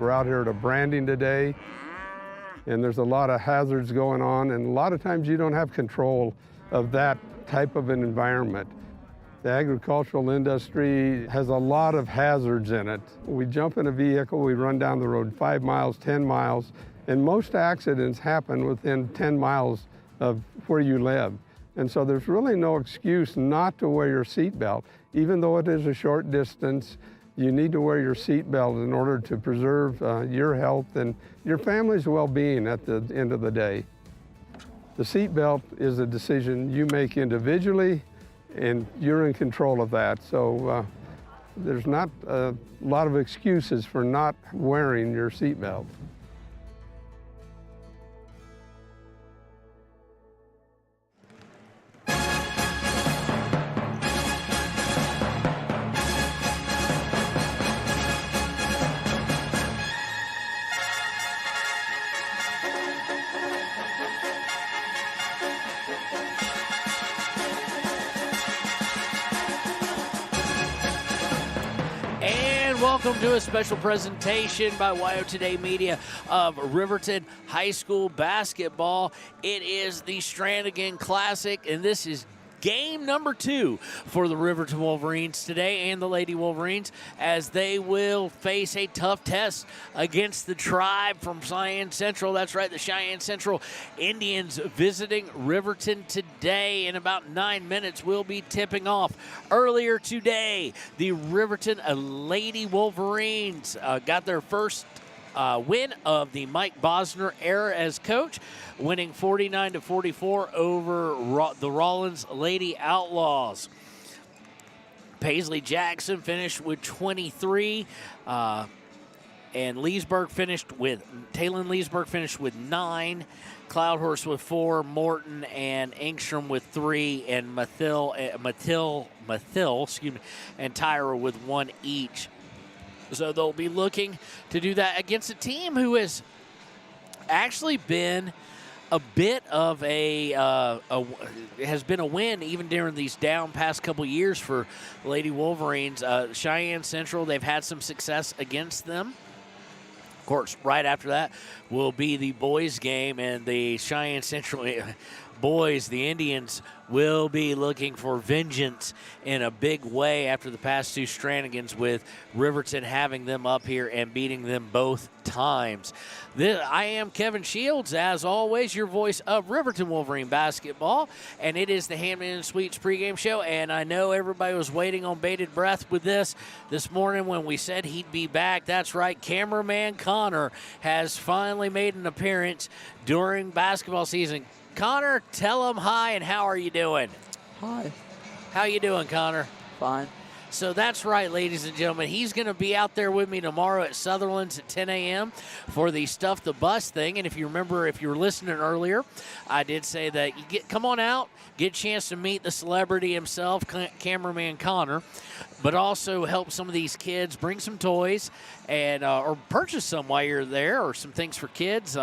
We're out here at a branding today, and there's a lot of hazards going on, and a lot of times you don't have control of that type of an environment. The agricultural industry has a lot of hazards in it. We jump in a vehicle, we run down the road 5 miles, 10 miles, and most accidents happen within 10 miles of where you live. And so there's really no excuse not to wear your seatbelt. Even though it is a short distance, you need to wear your seatbelt in order to preserve your health and your family's well-being at the end of the day. The seatbelt is a decision you make individually, and you're in control of that. So there's not a lot of excuses for not wearing your seatbelt. Welcome to a special presentation by WYO Today Media of Riverton High School basketball. It is the Strannigan Classic, and this is game number 2 for the Riverton Wolverines today and the Lady Wolverines, as they will face a tough test against the Tribe from Cheyenne Central. That's right, the Cheyenne Central Indians visiting Riverton today. In about 9 minutes, we'll be tipping off. Earlier today, the Riverton Lady Wolverines got their first win of the Mike Bosner era as coach, winning 49-44 over the Rollins Lady Outlaws. Paisley Jackson finished with 23, and Leesburg finished with, Talon Leesburg finished with 9, Cloudhorse with 4, Morton and Engstrom with 3, and Mathill, and Tyra with 1 each. So they'll be looking to do that against a team who has actually been a bit of has been a win even during these down past couple years for Lady Wolverines. Cheyenne Central, they've had some success against them. Of course, right after that will be the boys game, and the Cheyenne Central boys, the Indians, will be looking for vengeance in a big way after the past 2 Strannigans, with Riverton having them up here and beating them both times. I am Kevin Shields, as always, your voice of Riverton Wolverine basketball, and it is the Hampton Suites pregame show, and I know everybody was waiting on bated breath with this morning when we said he'd be back. That's right, cameraman Connor has finally made an appearance during basketball season. Connor, tell him hi, and how are you doing? Hi. How you doing, Connor? Fine. So that's right, ladies and gentlemen. He's going to be out there with me tomorrow at Sutherland's at 10 a.m. for the Stuff the Bus thing. And if you remember, if you were listening earlier, I did say that come on out, get a chance to meet the celebrity himself, cameraman Connor, but also help some of these kids, bring some toys, and or purchase some while you're there, or some things for kids.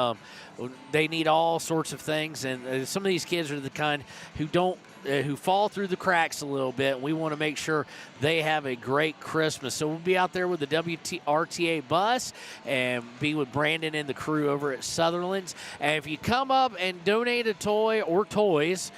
They need all sorts of things, and some of these kids are the kind who fall through the cracks a little bit. We want to make sure they have a great Christmas. So we'll be out there with the WRTA bus and be with Brandon and the crew over at Sutherland's. And if you come up and donate a toy or toys,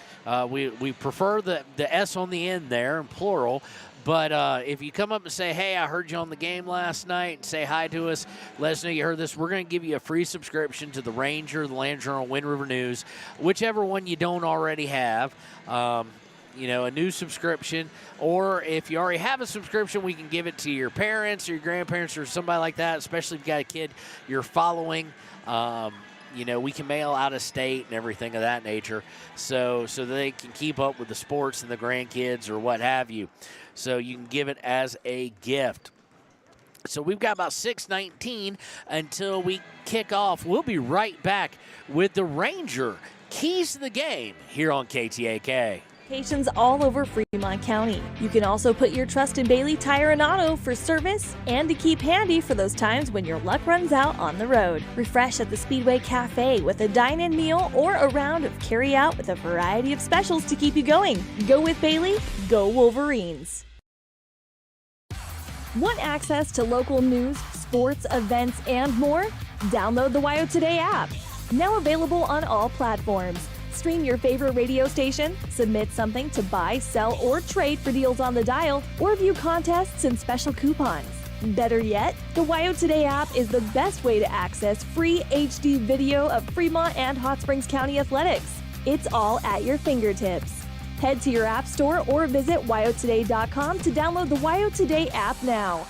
we prefer the S on the end there in plural. But if you come up and say, hey, I heard you on the game last night, and say hi to us, let us know you heard this, we're going to give you a free subscription to the Ranger, the Land Journal, Wind River News, whichever one you don't already have. A new subscription. Or if you already have a subscription, we can give it to your parents or your grandparents or somebody like that, especially if you've got a kid you're following. We can mail out of state and everything of that nature, so they can keep up with the sports and the grandkids or what have you. So you can give it as a gift. So we've got about 6:19 until we kick off. We'll be right back with the Ranger Keys to the Game here on KTAK. Locations all over Fremont County. You can also put your trust in Bailey Tire and Auto for service and to keep handy for those times when your luck runs out on the road. Refresh at the Speedway Cafe with a dine-in meal or a round of carry-out with a variety of specials to keep you going. Go with Bailey, go Wolverines. Want access to local news, sports, events, and more? Download the WYO Today app. Now available on all platforms. Stream your favorite radio station, submit something to buy, sell, or trade for deals on the dial, or view contests and special coupons. Better yet, the WYO Today app is the best way to access free HD video of Fremont and Hot Springs County athletics. It's all at your fingertips. Head to your app store or visit wyotoday.com to download the WYO Today app now.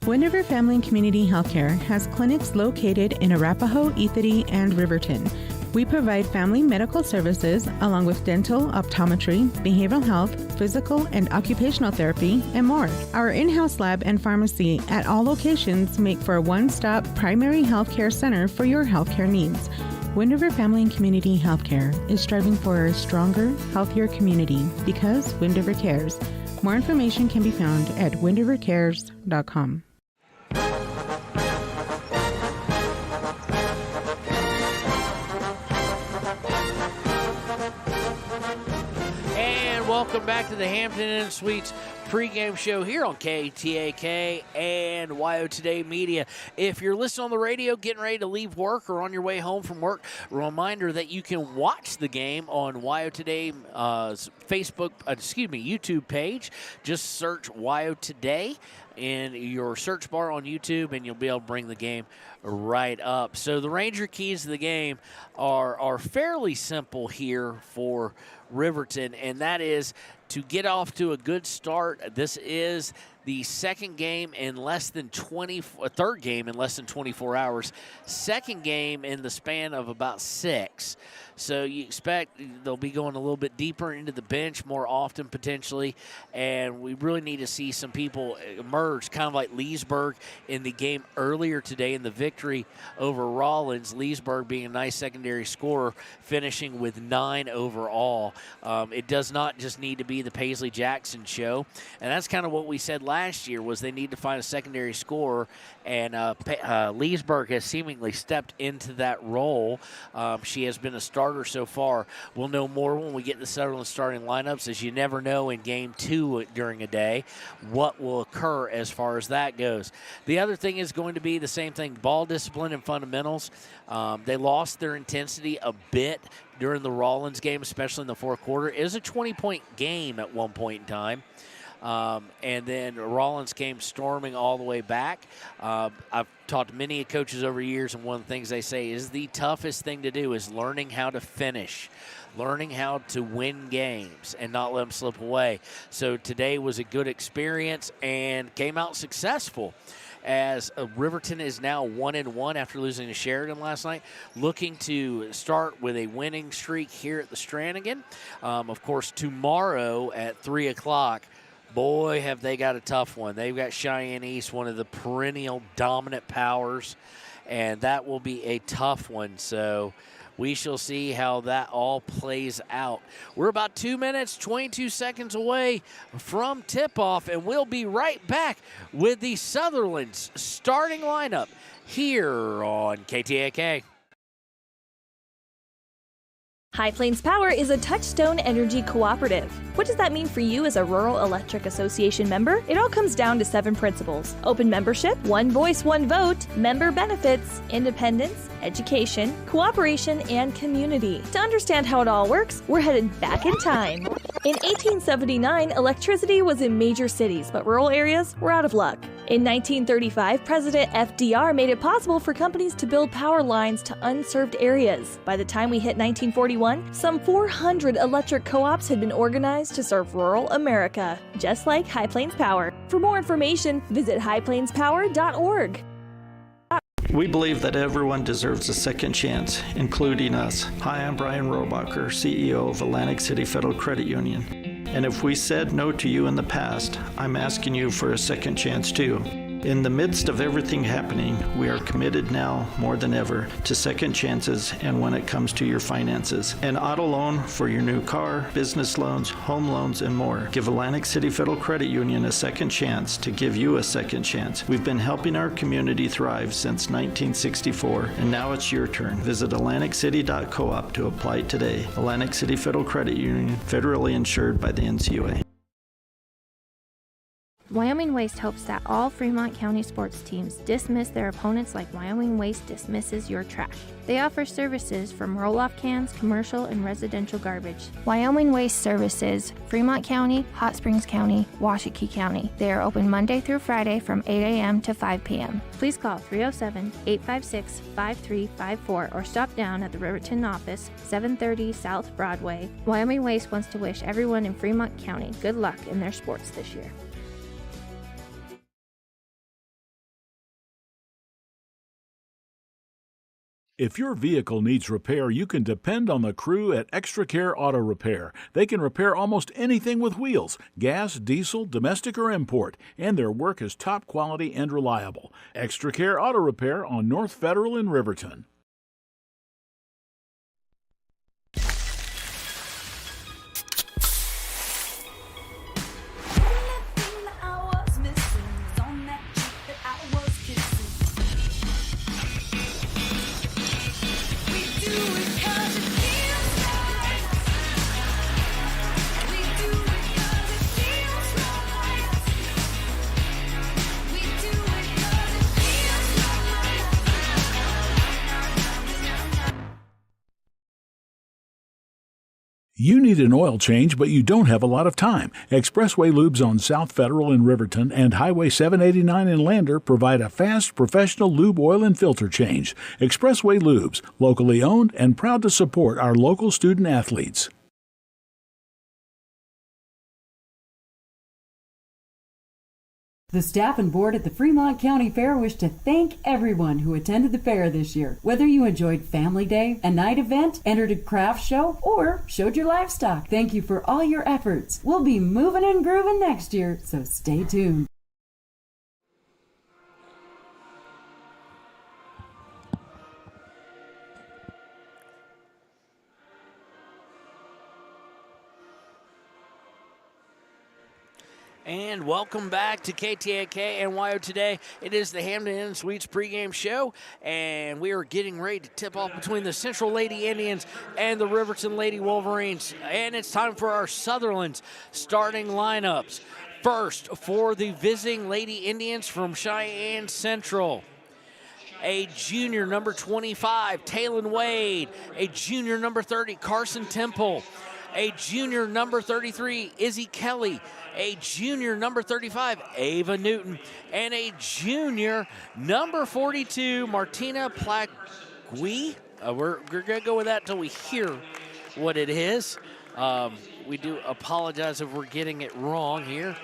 Wind River Family and Community Healthcare has clinics located in Arapahoe, Ethity, and Riverton. We provide family medical services along with dental, optometry, behavioral health, physical and occupational therapy, and more. Our in-house lab and pharmacy at all locations make for a one-stop primary healthcare center for your healthcare needs. Wind River Family and Community Healthcare is striving for a stronger, healthier community because Wind River cares. More information can be found at windrivercares.com. Welcome back to the Hampton Inn Suites pregame show here on KTAK and WYO Today Media. If you're listening on the radio, getting ready to leave work or on your way home from work, a reminder that you can watch the game on WYO Today YouTube page. Just search WYO Today in your search bar on YouTube, and you'll be able to bring the game right up. So the Ranger keys to the game are fairly simple here for Riverton, and that is to get off to a good start. This is the third game in less than 24 hours, second game in the span of about 6. So you expect they'll be going a little bit deeper into the bench more often potentially, and we really need to see some people emerge, kind of like Leesburg in the game earlier today in the victory over Rollins. Leesburg being a nice secondary scorer, finishing with 9 overall. It does not just need to be the Paisley-Jackson show, and that's kind of what we said last year, was they need to find a secondary scorer, and Leesburg has seemingly stepped into that role. She has been a starter so far. We'll know more when we get the Sutherland starting lineups, as you never know in game 2 during a day what will occur as far as that goes. The other thing is going to be the same thing, ball discipline and fundamentals. They lost their intensity a bit during the Rollins game, especially in the fourth quarter. It was a 20-point game at one point in time. And then Rollins came storming all the way back. I've talked to many coaches over the years, and one of the things they say is the toughest thing to do is learning how to finish, learning how to win games and not let them slip away. So today was a good experience and came out successful, as Riverton is now 1-1 after losing to Sheridan last night, looking to start with a winning streak here at the Strannigan. Of course, tomorrow at 3 o'clock, boy, have they got a tough one. They've got Cheyenne East, one of the perennial dominant powers, and that will be a tough one. So we shall see how that all plays out. We're about 2 minutes, 22 seconds away from tip-off, and we'll be right back with the Sutherland's starting lineup here on KTAK. High Plains Power is a Touchstone Energy cooperative. What does that mean for you as a Rural Electric Association member? It all comes down to 7 principles: open membership, one voice, one vote, member benefits, independence, education, cooperation, and community. To understand how it all works, we're headed back in time. In 1879, electricity was in major cities, but rural areas were out of luck. In 1935, President FDR made it possible for companies to build power lines to unserved areas. By the time we hit 1941, some 400 electric co-ops had been organized to serve rural America, just like High Plains Power. For more information, visit highplainspower.org. We believe that everyone deserves a second chance, including us. Hi, I'm Brian Robacher, CEO of Atlantic City Federal Credit Union. And if we said no to you in the past, I'm asking you for a second chance too. In the midst of everything happening, we are committed now more than ever to second chances, and when it comes to your finances. An auto loan for your new car, business loans, home loans, and more. Give Atlantic City Federal Credit Union a second chance to give you a second chance. We've been helping our community thrive since 1964, and now it's your turn. Visit atlanticcity.coop to apply today. Atlantic City Federal Credit Union, federally insured by the NCUA. Wyoming Waste hopes that all Fremont County sports teams dismiss their opponents like Wyoming Waste dismisses your trash. They offer services from roll-off cans, commercial, and residential garbage. Wyoming Waste services Fremont County, Hot Springs County, Washakie County. They are open Monday through Friday from 8 a.m. to 5 p.m. Please call 307-856-5354 or stop down at the Riverton office, 730 South Broadway. Wyoming Waste wants to wish everyone in Fremont County good luck in their sports this year. If your vehicle needs repair, you can depend on the crew at Extra Care Auto Repair. They can repair almost anything with wheels, gas, diesel, domestic, or import, and their work is top quality and reliable. Extra Care Auto Repair on North Federal in Riverton. You need an oil change, but you don't have a lot of time. Expressway Lubes on South Federal in Riverton and Highway 789 in Lander provide a fast, professional lube, oil, and filter change. Expressway Lubes, locally owned and proud to support our local student athletes. The staff and board at the Fremont County Fair wish to thank everyone who attended the fair this year. Whether you enjoyed Family Day, a night event, entered a craft show, or showed your livestock, thank you for all your efforts. We'll be moving and grooving next year, so stay tuned. And welcome back to KTAK NYO Today. It is the Hampton Inn Suites pregame show, and we are getting ready to tip off between the Central Lady Indians and the Riverton Lady Wolverines. And it's time for our Sutherland's starting lineups. First, for the visiting Lady Indians from Cheyenne Central, a junior number 25, Taylon Wade. A junior number 30, Carson Temple. A junior number 33, Izzy Kelly. A junior number 35, Ava Newton. And a junior number 42, Martina Plagui. We're going to go with that until we hear what it is. We do apologize if we're getting it wrong here.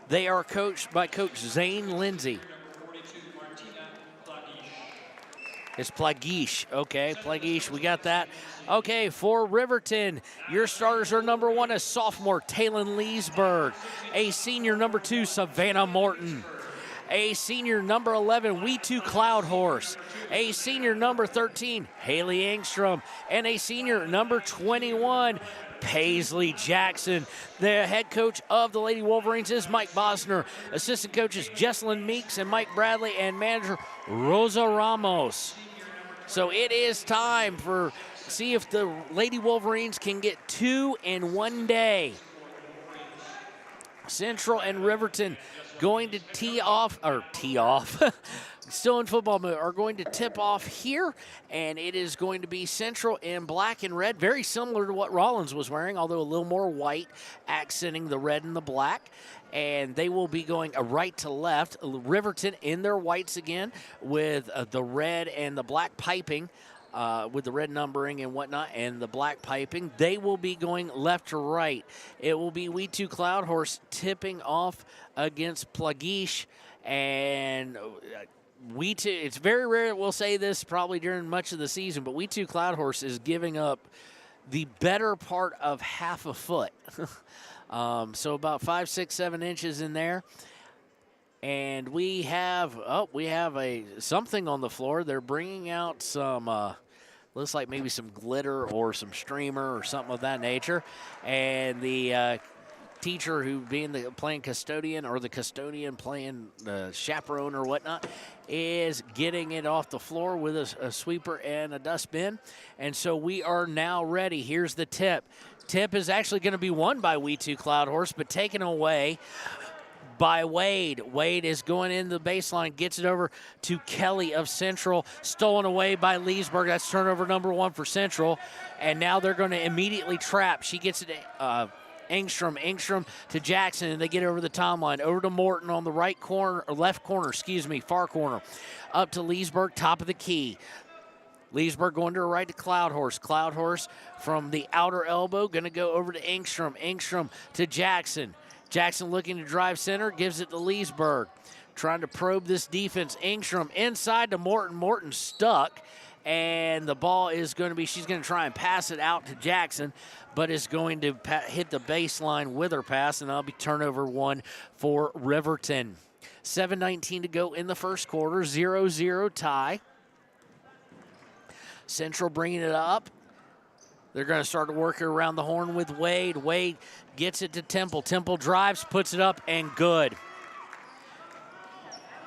They are coached by Coach Zane Lindsay. It's Plagish. Okay, Plagish, we got that. Okay, for Riverton, your starters are number 1, a sophomore, Taylon Leesburg. A senior, number 2, Savannah Morton. A senior, number 11, We2 Cloud Horse. A senior, number 13, Haley Engstrom. And a senior, number 21, Paisley Jackson. The head coach of the Lady Wolverines is Mike Bosner. Assistant coaches Jesselyn Meeks and Mike Bradley, and manager Rosa Ramos. So it is time for see if the Lady Wolverines can get 2 in one day. Central and Riverton going to tee off, still in football mode, are going to tip off here, and it is going to be Central in black and red, very similar to what Rollins was wearing, although a little more white, accenting the red and the black. And they will be going right to left. Riverton in their whites again with the red and the black piping, with the red numbering and whatnot, and the black piping. They will be going left to right. It will be We2 Cloud Horse tipping off against Plagish, and We2, it's very rare that we'll say this probably during much of the season, but We2 Cloud Horse is giving up the better part of half a foot. So about 5, 6, 7 inches in there. And we have something on the floor. They're bringing out some, looks like maybe some glitter or some streamer or something of that nature. And the teacher who playing custodian, or the custodian playing the chaperone or whatnot, is getting it off the floor with a sweeper and a dustbin. And so we are now ready. Here's the tip. tip is actually going to be won by We Two Cloud Horse, but taken away by Wade. Wade is going in the baseline, gets it over to Kelly of Central, stolen away by Leesburg. That's turnover number 1 for Central, and now they're going to immediately trap. She gets it Engstrom to Jackson, and they get over the timeline, over to Morton on the right corner, or left corner, far corner, up to Leesburg, top of the key. Leesburg going to her right to Cloud Horse. Cloud Horse from the outer elbow, going to go over to Engstrom. Engstrom to Jackson. Jackson looking to drive center, gives it to Leesburg. Trying to probe this defense. Engstrom inside to Morton. Morton stuck, and the ball is going to be, she's going to try and pass it out to Jackson, but is going to hit the baseline with her pass, and that'll be turnover 1 for Riverton. 7:19 to go in the first quarter, 0-0 tie. Central bringing it up. They're going to start to work around the horn with Wade. Wade gets it to Temple. Temple drives, puts it up, and good.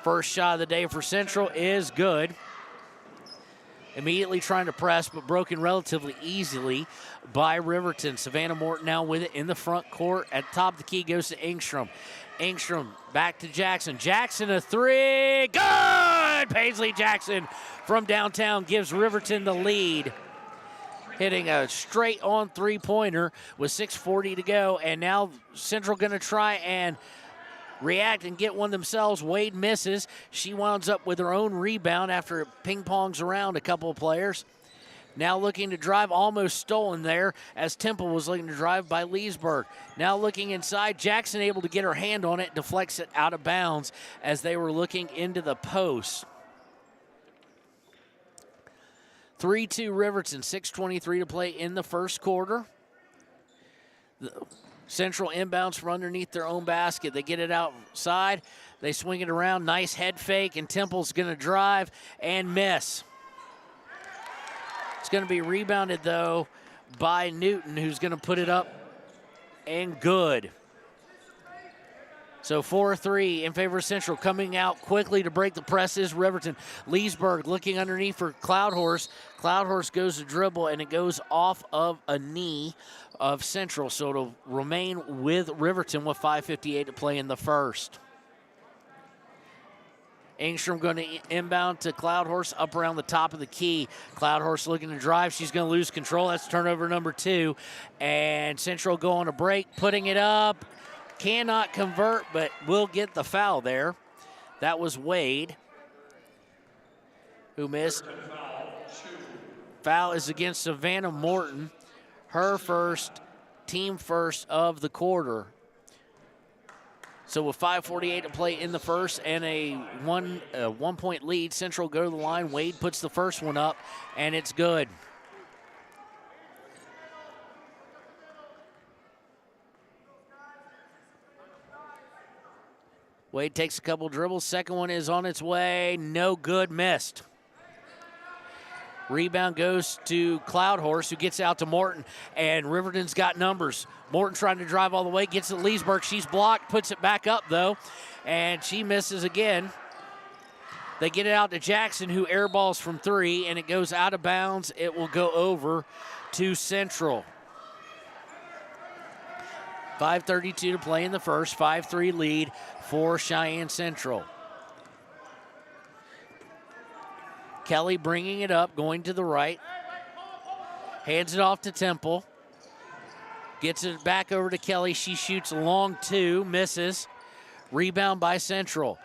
First shot of the day for Central is good. Immediately trying to press, but broken relatively easily by Riverton. Savannah Morton now with it in the front court. At the top of the key goes to Engstrom. Engstrom back to Jackson. Jackson a 3. Good! Paisley Jackson from downtown gives Riverton the lead. Hitting a straight-on three-pointer with 6:40 to go. And now Central going to try and react and get one themselves. Wade misses. She winds up with her own rebound after it ping-pongs around a couple of players. Now looking to drive, almost stolen there as Temple was looking to drive by Leesburg. Now looking inside, Jackson able to get her hand on it, deflects it out of bounds as they were looking into the post. 3-2 Riverton, 6:23 to play in the first quarter. Central inbounds from underneath their own basket. They get it outside. They swing it around. Nice head fake, and Temple's going to drive and miss. It's going to be rebounded, though, by Newton, who's going to put it up and good. So 4-3 in favor of Central. Coming out quickly to break the press is Riverton. Leesburg looking underneath for Cloud Horse. Cloud Horse goes to dribble, and it goes off of a knee of Central. So it'll remain with Riverton with 5:58 to play in the first. Engstrom going to inbound to Cloud Horse up around the top of the key. Cloud Horse looking to drive. She's going to lose control. That's turnover number 2. And Central go on a break, putting it up. Cannot convert, but will get the foul there. That was Wade who missed. Foul is against Savannah Morton. Her first, team first of the quarter. So with 5:48 to play in the first and a one-point lead, Central go to the line. Wade puts the first one up, and it's good. Wade takes a couple dribbles. Second one is on its way. No good, missed. Rebound goes to Cloud Horse, who gets out to Morton, and Riverton's got numbers. Morton trying to drive all the way, gets it to Leesburg. She's blocked, puts it back up, though, and she misses again. They get it out to Jackson, who airballs from 3, and it goes out of bounds. It will go over to Central. 5:32 to play in the first. 5-3 lead for Cheyenne Central. Kelly bringing it up, going to the right. Hands it off to Temple. Gets it back over to Kelly. She shoots a long 2, misses. Rebound by Central.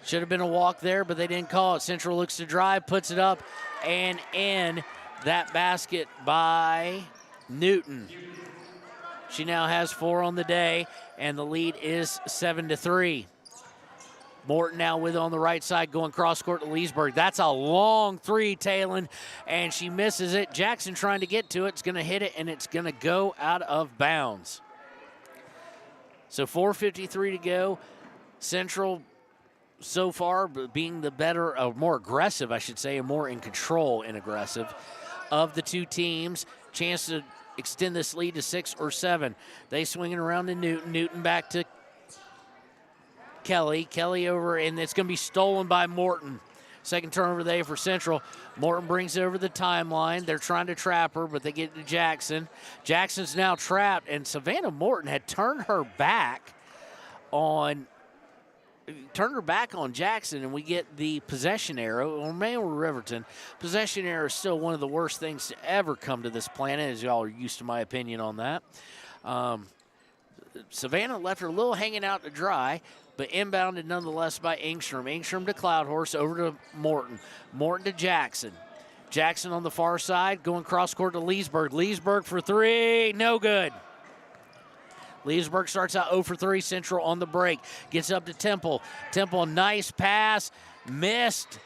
Should have been a walk there, but they didn't call it. Central looks to drive, puts it up, and in that basket by Newton. She now has 4 on the day, and the lead is 7-3. Morton now with it on the right side, going cross-court to Leesburg. That's a long 3, Talon, and she misses it. Jackson trying to get to it. It's going to hit it, and it's going to go out of bounds. So 4:53 to go. Central so far being the better, more aggressive, I should say, and more in control and aggressive of the two teams. Chance to extend this lead to 6 or 7. They swing it around to Newton. Newton back to Kelly. Kelly over, and it's going to be stolen by Morton. Second turnover of the day for Central. Morton brings it over the timeline. They're trying to trap her, but they get to Jackson. Jackson's now trapped, and Savannah Morton had turned her back on Jackson, and we get the possession arrow. Or maybe Riverton. Possession arrow is still one of the worst things to ever come to this planet, as y'all are used to my opinion on that. Savannah left her a little hanging out to dry, but inbounded nonetheless by Ingstrom. Ingstrom to Cloudhorse, over to Morton. Morton to Jackson. Jackson on the far side, going cross-court to Leesburg. Leesburg for three, no good. Leesburg starts out 0 for 3, Central on the break. Gets up to Temple. Temple, nice pass, missed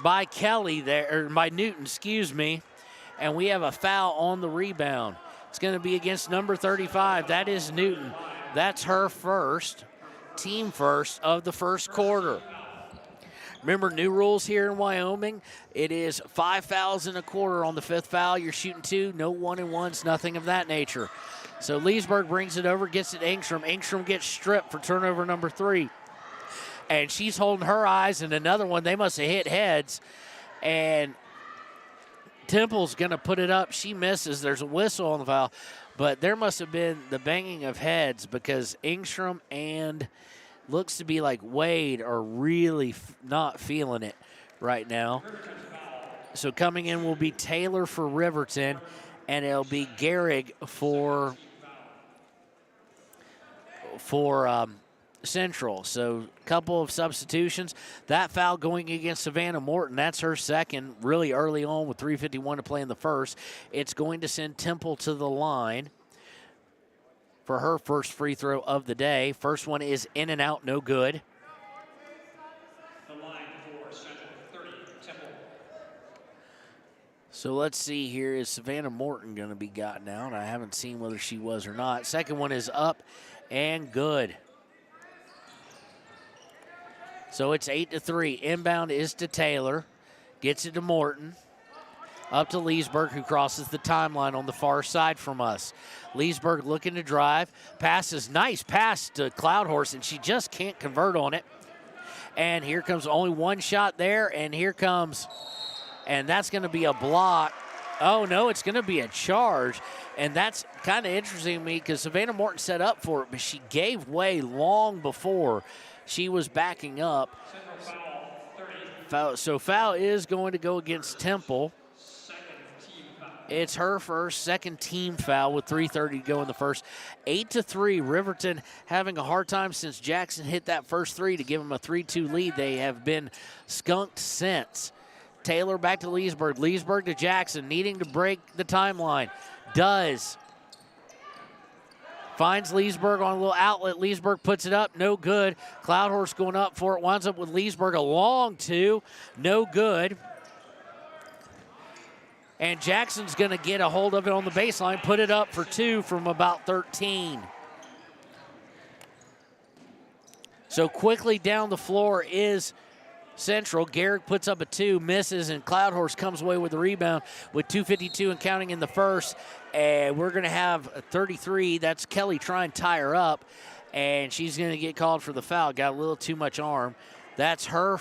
by Kelly there, or by Newton, excuse me. And we have a foul on the rebound. It's going to be against number 35. That is Newton. That's her first. Team first of the first quarter. Remember, new rules here in Wyoming. It is 5 fouls in a quarter. On the 5th foul, you're shooting 2, no 1-and-1s, nothing of that nature. So Leesburg brings it over, gets it to Ingstrom. Ingstrom gets stripped for turnover number 3. And she's holding her eyes, and another one, they must have hit heads. And Temple's going to put it up. She misses. There's a whistle on the foul. But there must have been the banging of heads, because Ingstrom and looks to be like Wade are really not feeling it right now. So coming in will be Taylor for Riverton, and it'll be Gehrig for Central. So a couple of substitutions. That foul going against Savannah Morton, that's her second, really early on with 3:51 to play in the first. It's going to send Temple to the line for her first free throw of the day. First one is in and out, no good. The line for Central, 30, Temple. So let's see here. Is Savannah Morton going to be gotten out? I haven't seen whether she was or not. Second one is up and good. So it's 8-3. Inbound is to Taylor. Gets it to Morton. Up to Leesburg, who crosses the timeline on the far side from us. Leesburg looking to drive. Passes, nice pass to Cloudhorse, and she just can't convert on it. And here comes only one shot there, and here comes, and that's going to be a block. Oh, no, it's going to be a charge. And that's kind of interesting to me, because Savannah Morton set up for it, but she gave way long before she was backing up. So foul is going to go against Temple. It's her first, second team foul with 3:30 to go in the first. 8-3, Riverton having a hard time since Jackson hit that first three to give them a 3-2 lead. They have been skunked since. Taylor back to Leesburg. Leesburg to Jackson, needing to break the timeline. Does. Finds Leesburg on a little outlet. Leesburg puts it up, no good. Cloudhorse going up for it, winds up with Leesburg, a long two, no good. And Jackson's going to get a hold of it on the baseline, put it up for 2 from about 13. So quickly down the floor is Central. Gehrig puts up a 2, misses, and Cloudhorse comes away with the rebound with 2:52 and counting in the first. And we're going to have a 33. That's Kelly trying to tie her up, and she's going to get called for the foul. Got a little too much arm. That's her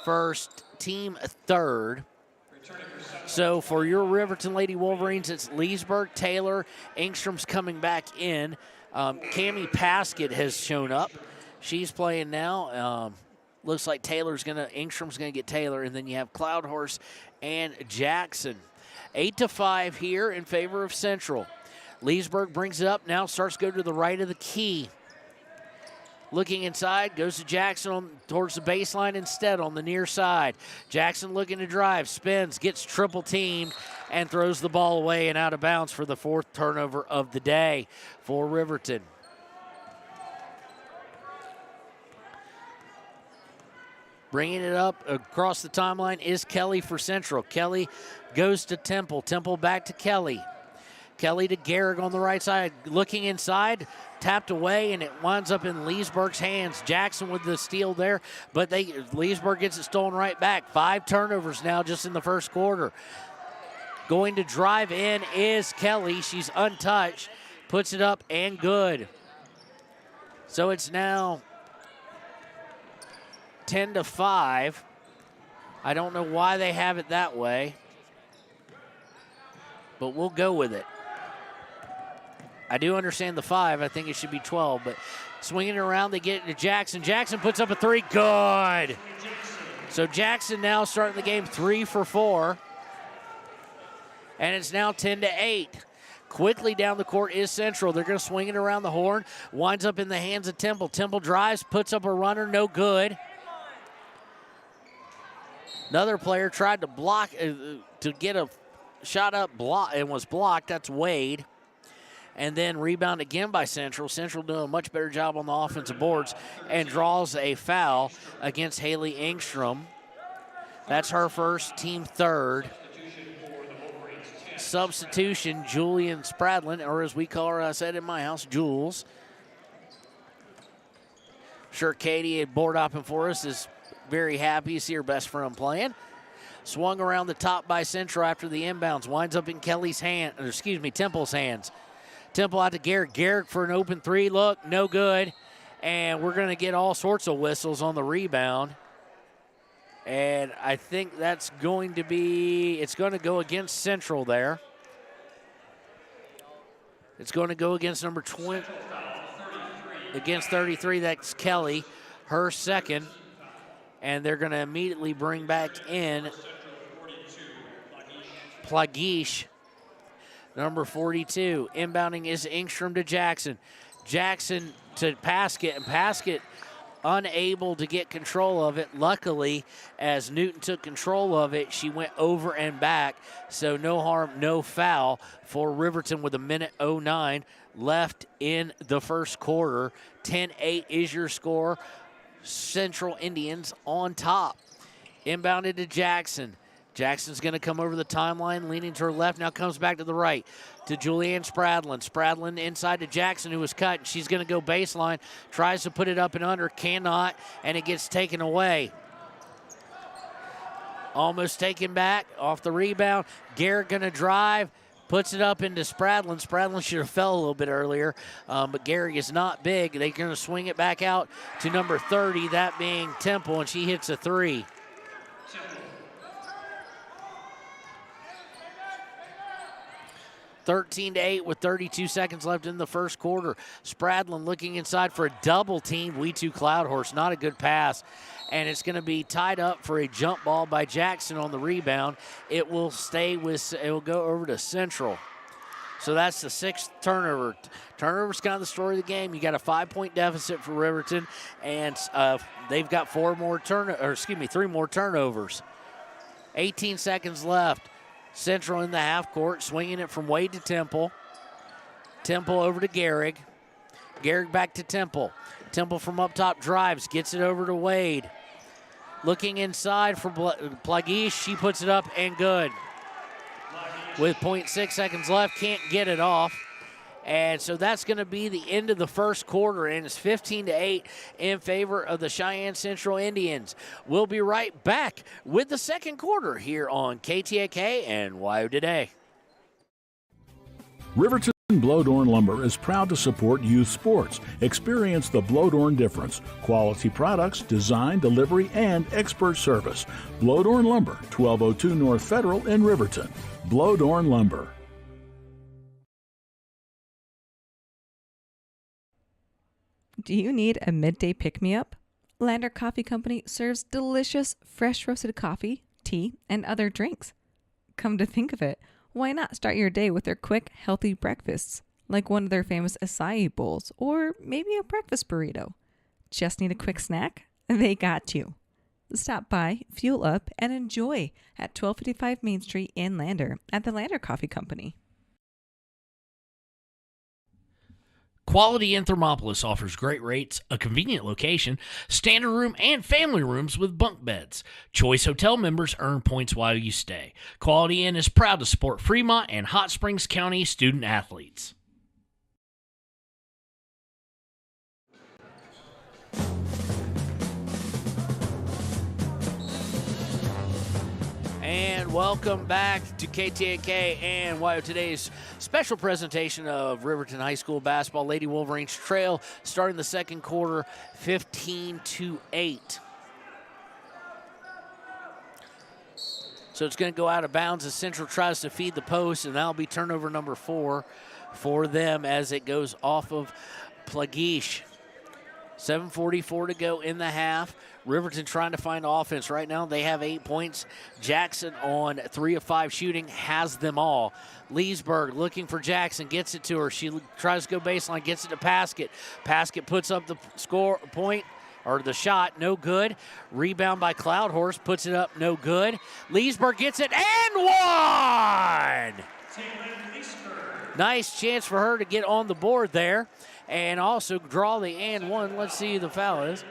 first, team third. So for your Riverton Lady Wolverines, it's Leesburg, Taylor, Ingstrom's coming back in. Cammie Paskett has shown up. She's playing now. Looks like Ingstrom's gonna get Taylor, and then you have Cloudhorse and Jackson. 8-5 here in favor of Central. Leesburg brings it up, now starts to go to the right of the key. Looking inside, goes to Jackson towards the baseline instead on the near side. Jackson looking to drive, spins, gets triple teamed, and throws the ball away and out of bounds for the 4th turnover of the day for Riverton. Bringing it up across the timeline is Kelly for Central. Kelly goes to Temple. Temple back to Kelly. Kelly to Gehrig on the right side. Looking inside, tapped away, and it winds up in Leesburg's hands. Jackson with the steal there, but Leesburg gets it stolen right back. 5 turnovers now just in the first quarter. Going to drive in is Kelly. She's untouched. Puts it up and good. So it's now 10-5. I don't know why they have it that way, but we'll go with it. I do understand the 5. I think it should be 12, but swinging it around, they get it to Jackson. Jackson puts up a 3. Good. So Jackson now starting the game 3 for 4. And it's now 10-8. Quickly down the court is Central. They're going to swing it around the horn. Winds up in the hands of Temple. Temple drives, puts up a runner, no good. Another player tried to block, to get a shot up block and was blocked. That's Wade. And then rebound again by Central. Central doing a much better job on the offensive boards and draws a foul against Haley Engstrom. That's her first, team third. Substitution, Julian Spradlin, or as we call her, I said in my house, Jules. Sure, Katie at board hopping for us is very happy to see her best friend playing. Swung around the top by Central after the inbounds. Winds up in Temple's hands. Temple out to Garrick. Garrick for an open 3. Look, no good. And we're going to get all sorts of whistles on the rebound. And I think that's going to be, it's going to go against Central there. It's going to go against number 20, against 33. That's Kelly, her second. And they're going to immediately bring back in Plagish, number 42. Inbounding is Engstrom to Jackson. Jackson to Paskett, and Paskett unable to get control of it. Luckily, as Newton took control of it, she went over and back. So no harm, no foul for Riverton with 1:09 left in the first quarter. 10-8 is your score. Central Indians on top. Inbounded to Jackson. Jackson's going to come over the timeline, leaning to her left, now comes back to the right to Julianne Spradlin. Spradlin inside to Jackson, who was cut. She's going to go baseline, tries to put it up and under, cannot, and it gets taken away. Almost taken back off the rebound. Garrett going to drive, puts it up into Spradlin. Spradlin should have fell a little bit earlier, but Gary is not big. They're going to swing it back out to number 30, that being Temple, and she hits a 3. 13-8 with 32 seconds left in the first quarter. Spradlin looking inside for a double team. We2 Cloudhorse, not a good pass. And it's going to be tied up for a jump ball by Jackson on the rebound. It will go over to Central. So that's the 6th turnover. Turnover's kind of the story of the game. You got a 5-point deficit for Riverton, and they've got 3 more turnovers. 18 seconds left. Central in the half court, swinging it from Wade to Temple. Temple over to Gehrig. Gehrig back to Temple. Temple from up top drives, gets it over to Wade. Looking inside for Plagish, she puts it up and good. With 0.6 seconds left, can't get it off. And so that's going to be the end of the first quarter, and it's 15-8 in favor of the Cheyenne Central Indians. We'll be right back with the second quarter here on KTAK and WYO Today. Riverton Blodorn Lumber is proud to support youth sports. Experience the Blodorn difference. Quality products, design, delivery, and expert service. Blodorn Lumber, 1202 North Federal in Riverton. Blodorn Lumber. Do you need a midday pick-me-up? Lander Coffee Company serves delicious, fresh roasted coffee, tea, and other drinks. Come to think of it, why not start your day with their quick, healthy breakfasts, like one of their famous acai bowls, or maybe a breakfast burrito? Just need a quick snack? They got you. Stop by, fuel up, and enjoy at 1255 Main Street in Lander at the Lander Coffee Company. Quality in Thermopolis offers great rates, a convenient location, standard room, and family rooms with bunk beds. Choice Hotel members earn points while you stay. Quality Inn is proud to support Fremont and Hot Springs County student athletes. And welcome back to KTAK and WYO Today's special presentation of Riverton High School basketball. Lady Wolverines trail starting the second quarter 15-8. So it's going to go out of bounds as Central tries to feed the post, and that'll be turnover number 4 for them as it goes off of Plagish. 7:44 to go in the half. Riverton trying to find offense. Right now they have 8 points. Jackson on 3 of 5 shooting has them all. Leesburg looking for Jackson, gets it to her. She tries to go baseline, gets it to Paskett. Paskett puts up the score point, or the shot, no good. Rebound by Cloudhorse, puts it up, no good. Leesburg gets it, and one! Nice chance for her to get on the board there and also draw the and one. Let's see who the foul is.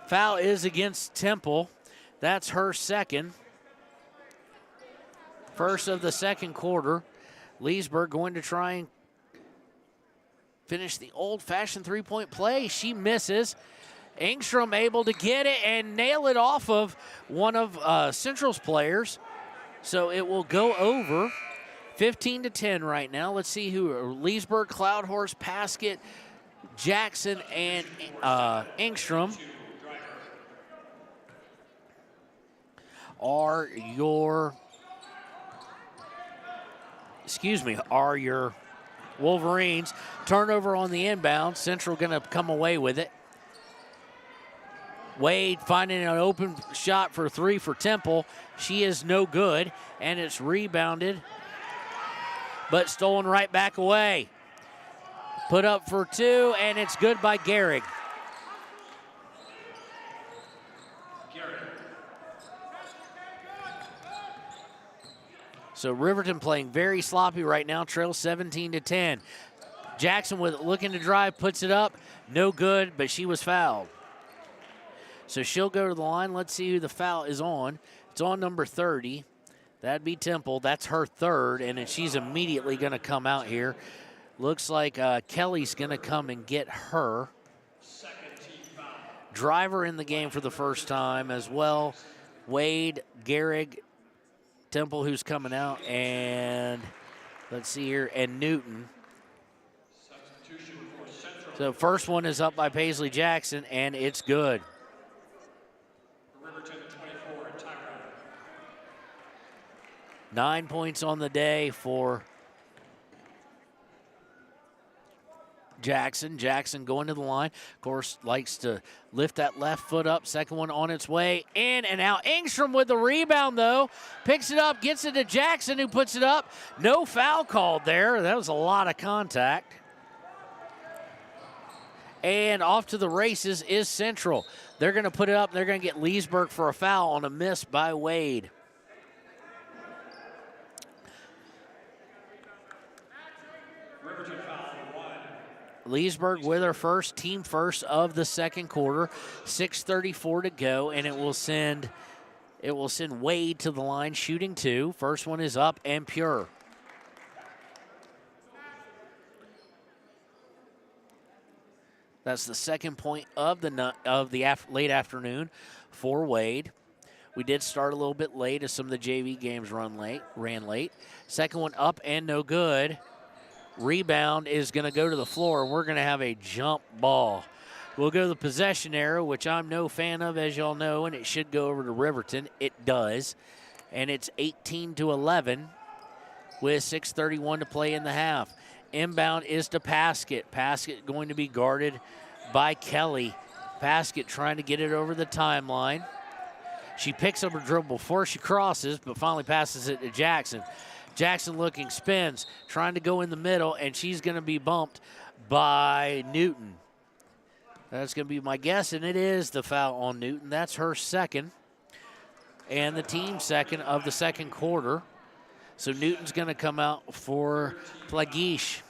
Foul is against Temple. That's her second. First of the second quarter. Leesburg going to try and finish the old-fashioned three-point play. She misses. Engstrom able to get it and nail it off of one of Central's players. So it will go over. 15-10 right now. Let's see who Leesburg, Cloudhorse, Paskett, Jackson, and Engstrom are your Wolverines. Turnover on the inbound. Central going to come away with it. Wade finding an open shot for 3 for Temple. She is no good, and it's rebounded, but stolen right back away. Put up for 2, and it's good by Gehrig. So Riverton playing very sloppy right now, trails 17-10. Jackson with looking to drive, puts it up, no good, but she was fouled. So she'll go to the line. Let's see who the foul is on. It's on number 30. That'd be Temple. That's her third, and then she's immediately going to come out here. Looks like Kelly's going to come and get her. Driver in the game for the first time as well. Wade, Gehrig, Temple who's coming out, and let's see here, and Newton. So first one is up by Paisley Jackson, and it's good. 9 points on the day for Jackson. Jackson going to the line. Of course, likes to lift that left foot up. Second one on its way. In and out. Engstrom with the rebound, though. Picks it up, gets it to Jackson, who puts it up. No foul called there. That was a lot of contact. And off to the races is Central. They're going to put it up. They're going to get Leesburg for a foul on a miss by Wade. Leesburg with her first, team first of the second quarter. 6:34 to go, and it will send Wade to the line, shooting 2. First one is up and pure. That's the second point of the late afternoon for Wade. We did start a little bit late as some of the JV games ran late. Second one up and no good. Rebound is going to go to the floor, and we're going to have a jump ball. We'll go to the possession arrow, which I'm no fan of, as y'all know, and it should go over to Riverton. It does. And it's 18-11 with 6:31 to play in the half. Inbound is to Paskett. Paskett going to be guarded by Kelly. Paskett trying to get it over the timeline. She picks up her dribble before she crosses, but finally passes it to Jackson. Jackson looking, spins, trying to go in the middle, and she's going to be bumped by Newton. That's going to be my guess, and it is the foul on Newton. That's her second, and the team second of the second quarter. So Newton's going to come out for Plagish.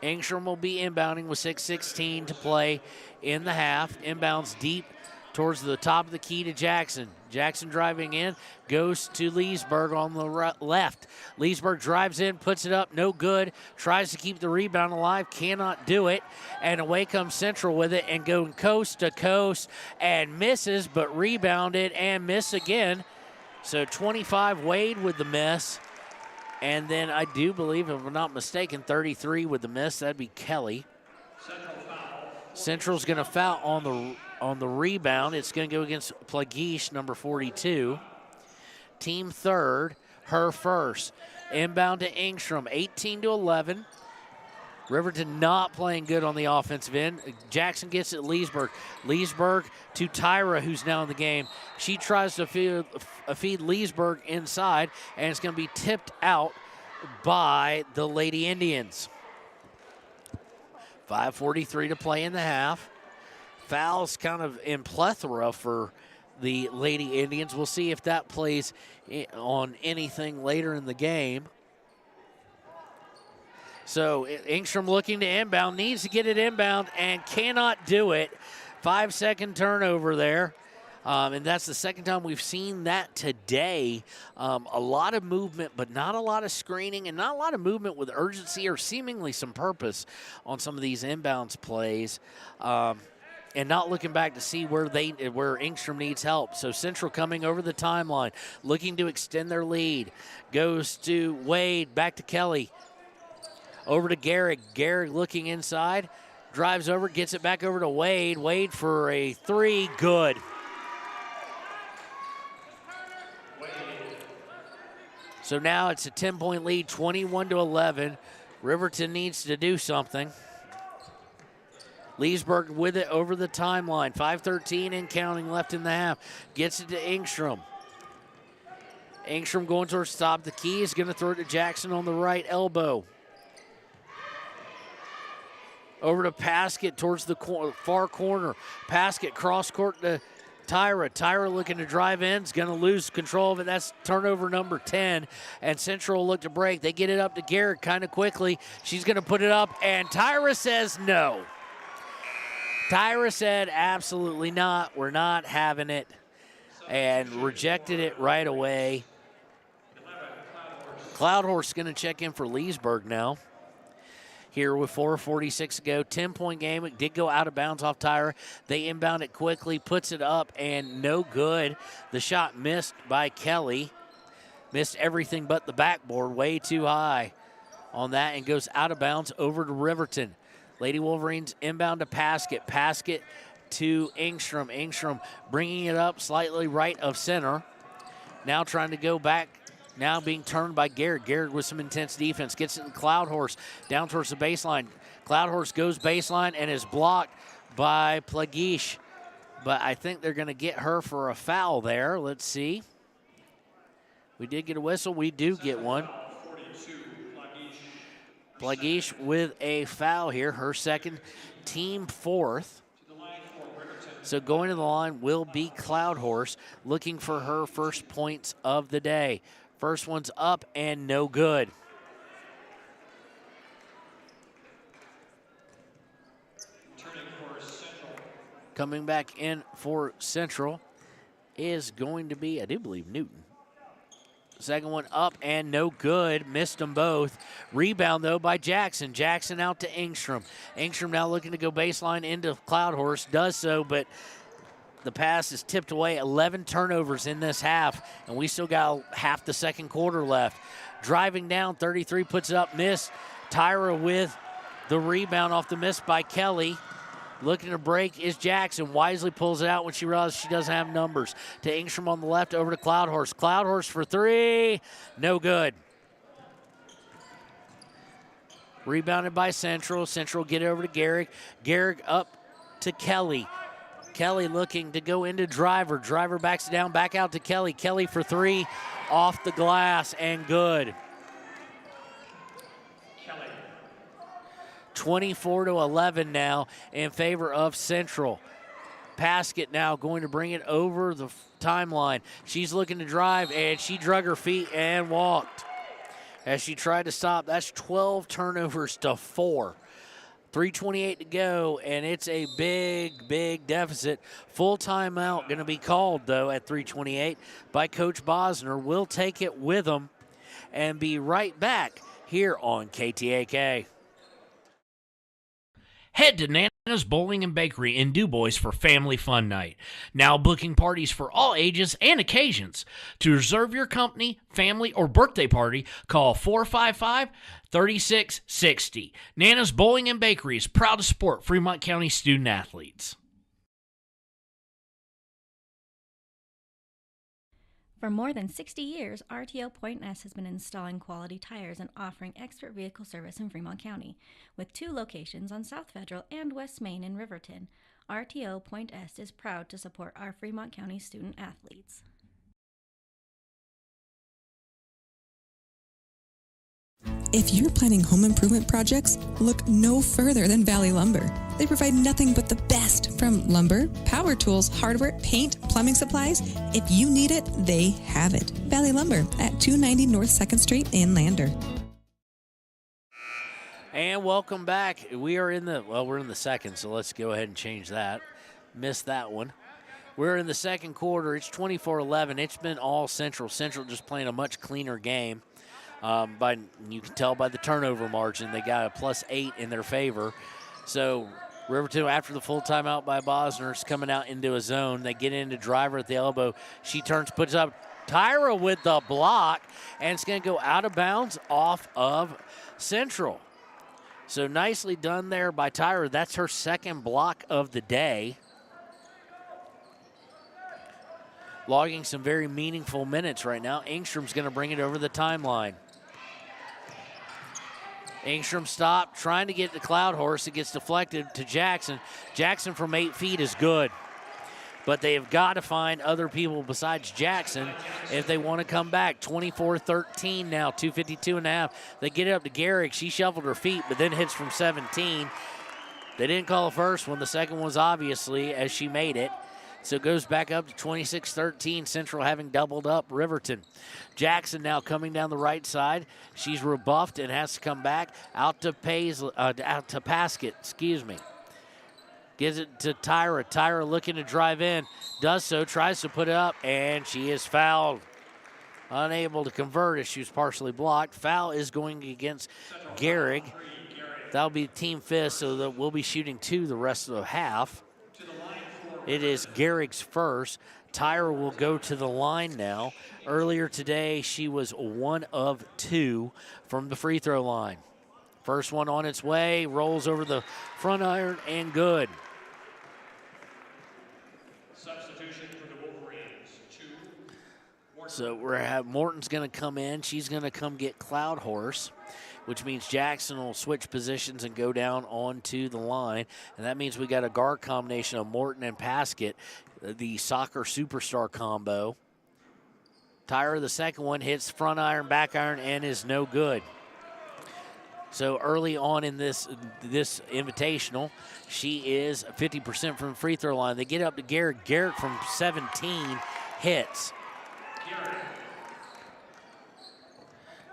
Engstrom will be inbounding with 6:16 to play in the half. Inbounds deep towards the top of the key to Jackson. Jackson driving in, goes to Leesburg on the left. Leesburg drives in, puts it up, no good. Tries to keep the rebound alive, cannot do it. And away comes Central with it and going coast to coast and misses, but rebounded and miss again. So 25 Wade with the miss. And then I do believe, if I'm not mistaken, 33 with the miss. That'd be Kelly. Central's going to foul on the rebound. It's going to go against Plagish, number 42. Team third, her first. Inbound to Engstrom, 18-11. Riverton not playing good on the offensive end. Jackson gets it, Leesburg. Leesburg to Tyra, who's now in the game. She tries to feed Leesburg inside, and it's going to be tipped out by the Lady Indians. 5:43 to play in the half. Fouls kind of in plethora for the Lady Indians. We'll see if that plays on anything later in the game. So Engstrom looking to inbound, needs to get it inbound and cannot do it. 5-second turnover there. And that's the second time we've seen that today. A lot of movement, but not a lot of screening, and not a lot of movement with urgency or seemingly some purpose on some of these inbounds plays. And not looking back to see where Engstrom needs help. So Central coming over the timeline, looking to extend their lead. Goes to Wade, back to Kelly. Over to Garrick. Garrick looking inside, drives over, gets it back over to Wade. Wade for a three, good. So now it's a 10-point lead, 21-11. Riverton needs to do something. Leesburg with it over the timeline. 5:13 and counting left in the half. Gets it to Engstrom. Engstrom going towards stop. The key is going to throw it to Jackson on the right elbow. Over to Paskett towards the far corner. Paskett cross court to Tyra. Tyra looking to drive in. Is going to lose control of it. That's turnover number 10. And Central look to break. They get it up to Garrett kind of quickly. She's going to put it up, and Tyra says no. Tyra said absolutely not. We're not having it. And rejected it right away. Cloudhorse going to check in for Leesburg now. Here with 4:46 to go, 10-point game. It did go out of bounds off Tyra. They inbound it quickly, puts it up, and no good. The shot missed by Kelly. Missed everything but the backboard, way too high on that, and goes out of bounds over to Riverton. Lady Wolverines inbound to Paskett. Paskett to Engstrom. Engstrom bringing it up slightly right of center. Now trying to go back. Now being turned by Garrett. Garrett with some intense defense. Gets it in Cloudhorse down towards the baseline. Cloudhorse goes baseline and is blocked by Plagish. But I think they're going to get her for a foul there. Let's see. We did get a whistle. We do get one. Plagish with a foul here. Her second, team fourth. So going to the line will be Cloudhorse, looking for her first points of the day. First one's up and no good. Coming back in for Central is going to be, I do believe, Newton. Second one up and no good. Missed them both. Rebound, though, by Jackson. Jackson out to Engstrom. Engstrom now looking to go baseline into Cloudhorse. Does so, but the pass is tipped away. 11 turnovers in this half, and we still got half the second quarter left. Driving down, 33, puts it up, miss. Tyra with the rebound off the miss by Kelly. Looking to break is Jackson. Wisely pulls it out when she realizes she doesn't have numbers. To Engstrom on the left, over to Cloudhorse. Cloudhorse for three, no good. Rebounded by Central. Central get it over to Garrick. Garrick up to Kelly. Kelly looking to go into Driver. Driver backs it down, back out to Kelly. Kelly for three, off the glass and good. 24-11 now in favor of Central. Paskett now going to bring it over the timeline. She's looking to drive, and she drug her feet and walked. As she tried to stop, that's 12 turnovers to 4. 3:28 to go, and it's a big deficit. Full timeout going to be called, though, at 3:28 by Coach Bosner. We'll take it with them and be right back here on KTAK. Head to Nana's Bowling and Bakery in DuBois for Family Fun Night. Now booking parties for all ages and occasions. To reserve your company, family, or birthday party, call 455-3660. Nana's Bowling and Bakery is proud to support Fremont County student athletes. For more than 60 years, RTO Point S has been installing quality tires and offering expert vehicle service in Fremont County. With 2 locations on South Federal and West Main in Riverton, RTO Point S is proud to support our Fremont County student athletes. If you're planning home improvement projects, look no further than Valley Lumber. They provide nothing but the best from lumber, power tools, hardware, paint, plumbing supplies. If you need it, they have it. Valley Lumber at 290 North 2nd Street in Lander. And welcome back. We're in the second, so let's go ahead and change that. Missed that one. We're in the second quarter. It's 24-11. It's been all Central. Central just playing a much cleaner game. You can tell by the turnover margin, they got a +8 in their favor. So Riverton, after the full timeout by Bosner, is coming out into a zone. They get into driver at the elbow. She turns, puts up Tyra with the block, and it's going to go out of bounds off of Central. So nicely done there by Tyra. That's her second block of the day. Logging some very meaningful minutes right now. Engstrom's going to bring it over the timeline. Engstrom stopped, trying to get the Cloud Horse. It gets deflected to Jackson. Jackson from 8 feet is good. But they have got to find other people besides Jackson if they want to come back. 24-13 now, 2:52 and a half. They get it up to Garrick. She shuffled her feet, but then hits from 17. They didn't call the first one. The second one's obviously as she made it. So it goes back up to 26-13, Central having doubled up Riverton. Jackson now coming down the right side. She's rebuffed and has to come back out to Paskett, Gives it to Tyra. Tyra looking to drive in. Does so, tries to put it up, and she is fouled. Unable to convert as she was partially blocked. Foul is going against Gehrig. That'll be team fifth, so that we'll be shooting 2 the rest of the half. It is Gehrig's first. Tyra will go to the line now. Earlier today, she was 1 of 2 from the free throw line. First one on its way, rolls over the front iron, and good. Substitution for the Wolverines, 2. So Morton's going to come in. She's going to come get Cloud Horse, which means Jackson will switch positions and go down onto the line. And that means we got a guard combination of Morton and Paskett, the soccer superstar combo. Tyra, the second one, hits front iron, back iron, and is no good. So early on in this invitational, she is 50% from the free throw line. They get up to Garrett. Garrett from 17 hits.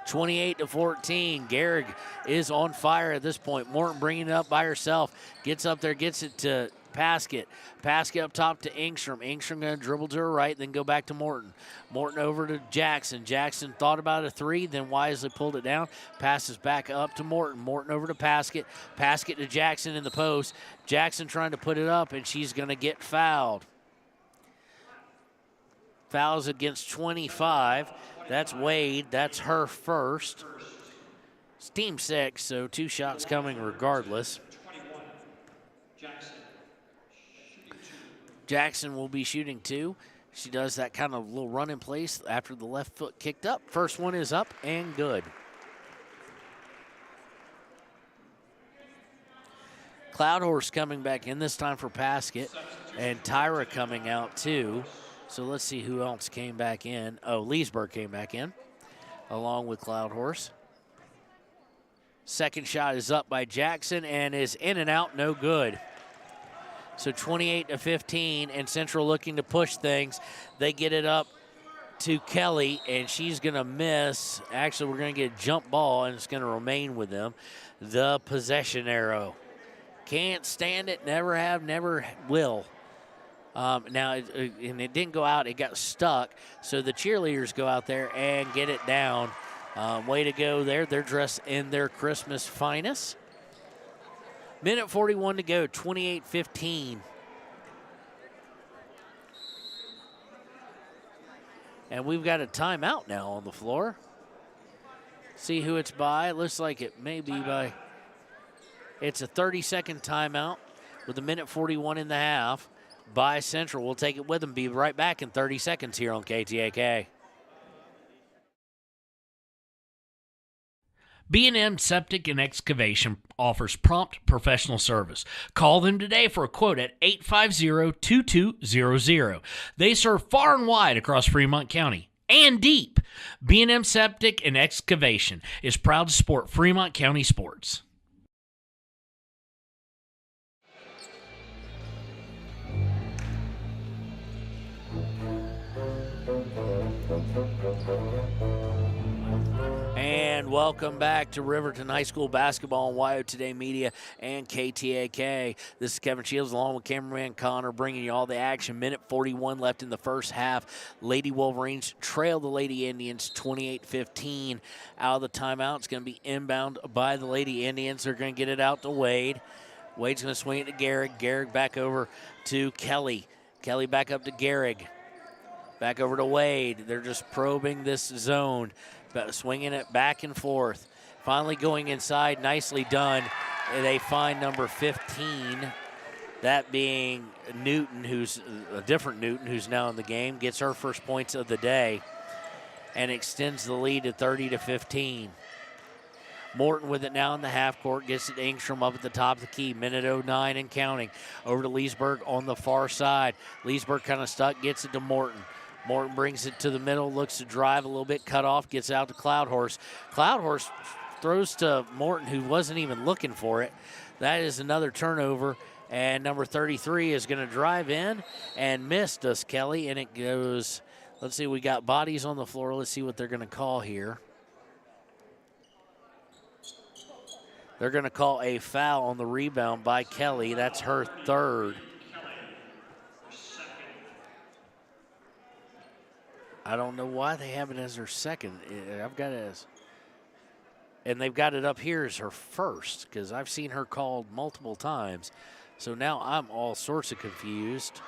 28-14. Gehrig is on fire at this point. Morton bringing it up by herself. Gets up there, gets it to Paskett. Paskett up top to Engstrom. Engstrom going to dribble to her right, then go back to Morton. Morton over to Jackson. Jackson thought about a 3, then wisely pulled it down. Passes back up to Morton. Morton over to Paskett. Paskett to Jackson in the post. Jackson trying to put it up, and she's going to get fouled. Fouls against 25. That's Wade. That's her first. It's team 6, so 2 shots coming regardless. Jackson will be shooting 2. She does that kind of little run in place after the left foot kicked up. First one is up and good. Cloud Horse coming back in this time for Paskett, and Tyra coming out too. So let's see who else came back in. Oh, Leesburg came back in along with Cloud Horse. Second shot is up by Jackson and is in and out, no good. So 28-15, and Central looking to push things. They get it up to Kelly, and she's going to miss. Actually, we're going to get a jump ball, and it's going to remain with them. The possession arrow. Can't stand it, never have, never will. Now, and it didn't go out, it got stuck. So the cheerleaders go out there and get it down. Way to go there. They're dressed in their Christmas finest. Minute 41 to go, 28-15. And we've got a timeout now on the floor. See who it's by. It looks like it may be by. It's a 30-second timeout with a minute 41 in the half by Central. We'll take it with them. Be right back in 30 seconds here on KTAK. B&M Septic and Excavation offers prompt professional service. Call them today for a quote at 850-2200. They serve far and wide across Fremont County and deep. B&M Septic and Excavation is proud to support Fremont County sports. And welcome back to Riverton High School basketball on YO Today Media and KTAK. This is Kevin Shields along with cameraman Connor bringing you all the action. Minute 41 left in the first half. Lady Wolverines trail the Lady Indians 28-15. Out of the timeout, it's going to be inbound by the Lady Indians. They're going to get it out to Wade. Wade's going to swing it to Garrick. Garrick back over to Kelly. Kelly back up to Garrick. Back over to Wade. They're just probing this zone. Swinging it back and forth. Finally going inside. Nicely done. They find number 15. That being Newton, who's a different Newton, who's now in the game. Gets her first points of the day and extends the lead to 30-15. Morton with it now in the half court. Gets it to Engstrom up at the top of the key. Minute 09 and counting. Over to Leesburg on the far side. Leesburg kind of stuck. Gets it to Morton. Morton brings it to the middle, looks to drive a little bit, cut off, gets out to Cloudhorse. Cloudhorse throws to Morton, who wasn't even looking for it. That is another turnover, and number 33 is going to drive in and missed us, Kelly, and it goes, let's see, we got bodies on the floor. Let's see what they're going to call here. They're going to call a foul on the rebound by Kelly. That's her third. I don't know why they have it as her second. I've got it as, and they've got it up here as her first because I've seen her called multiple times. So now I'm all sorts of confused.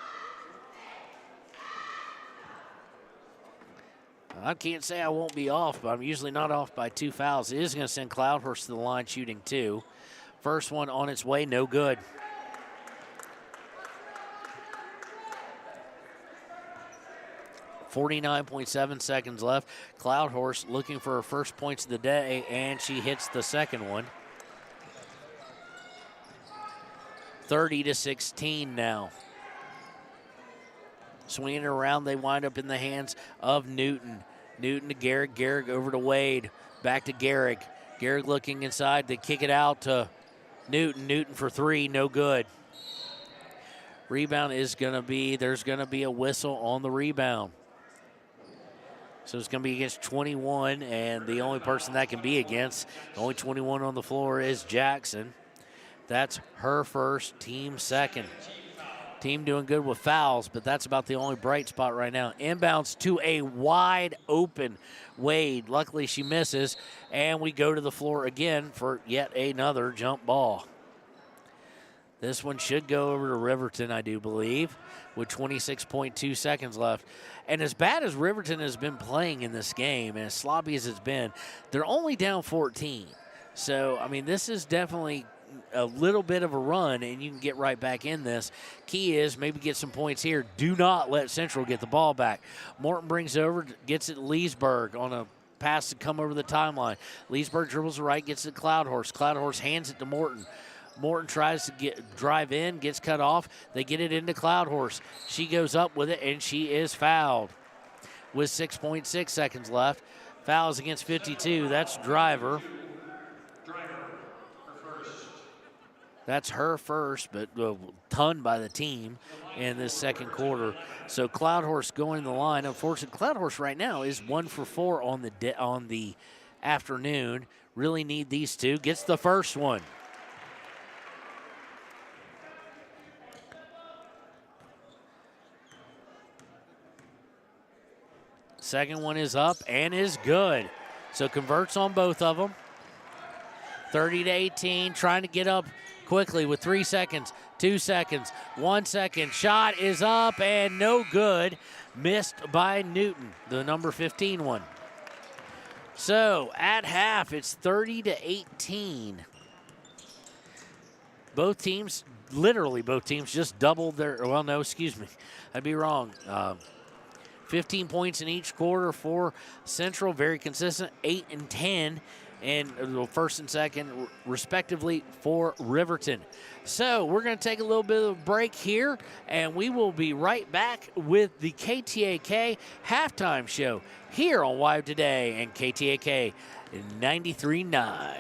I can't say I won't be off, but I'm usually not off by 2 fouls. It is going to send Cloudhurst to the line shooting 2. First one on its way, no good. .7 seconds left. Cloudhorse looking for her first points of the day, and she hits the second one. 30-16 now. Swinging it around, they wind up in the hands of Newton. Newton to Garrick. Garrick over to Wade. Back to Garrick. Garrick looking inside. They kick it out to Newton. Newton for 3, no good. Rebound is going to be, there's going to be a whistle on the rebound. So it's going to be against 21, and the only person that can be against, only 21 on the floor, is Jackson. That's her first, team second. Team doing good with fouls, but that's about the only bright spot right now. Inbounds to a wide open Wade. Luckily she misses, and we go to the floor again for yet another jump ball. This one should go over to Riverton, I do believe, with 26.2 seconds left. And as bad as Riverton has been playing in this game, and as sloppy as it's been, they're only down 14. So, I mean, this is definitely a little bit of a run, and you can get right back in this. Key is maybe get some points here. Do not let Central get the ball back. Morton brings it over, gets it to Leesburg on a pass to come over the timeline. Leesburg dribbles the right, gets it to Cloudhorse. Cloudhorse hands it to Morton. Morton tries to drive in, gets cut off. They get it into Cloudhorse. She goes up with it, and she is fouled with 6.6 seconds left. Fouls against 52. That's Driver. That's her first, but ton by the team in this second quarter. So Cloudhorse going to the line. Unfortunately, Cloudhorse right now is 1 for 4 on the afternoon. Really need these two. Gets the first one. Second one is up and is good. So converts on both of them. 30-18, trying to get up quickly with 3 seconds, 2 seconds, 1 second. Shot is up and no good. Missed by Newton, the number 15 one. So at half, it's 30-18. Both teams, literally both teams, just doubled their, well, no, excuse me. I'd be wrong. 15 points in each quarter for Central, very consistent, 8 and 10 and first and second, respectively, for Riverton. So we're going to take a little bit of a break here, and we will be right back with the KTAK halftime show here on Wild Today and KTAK 93.9.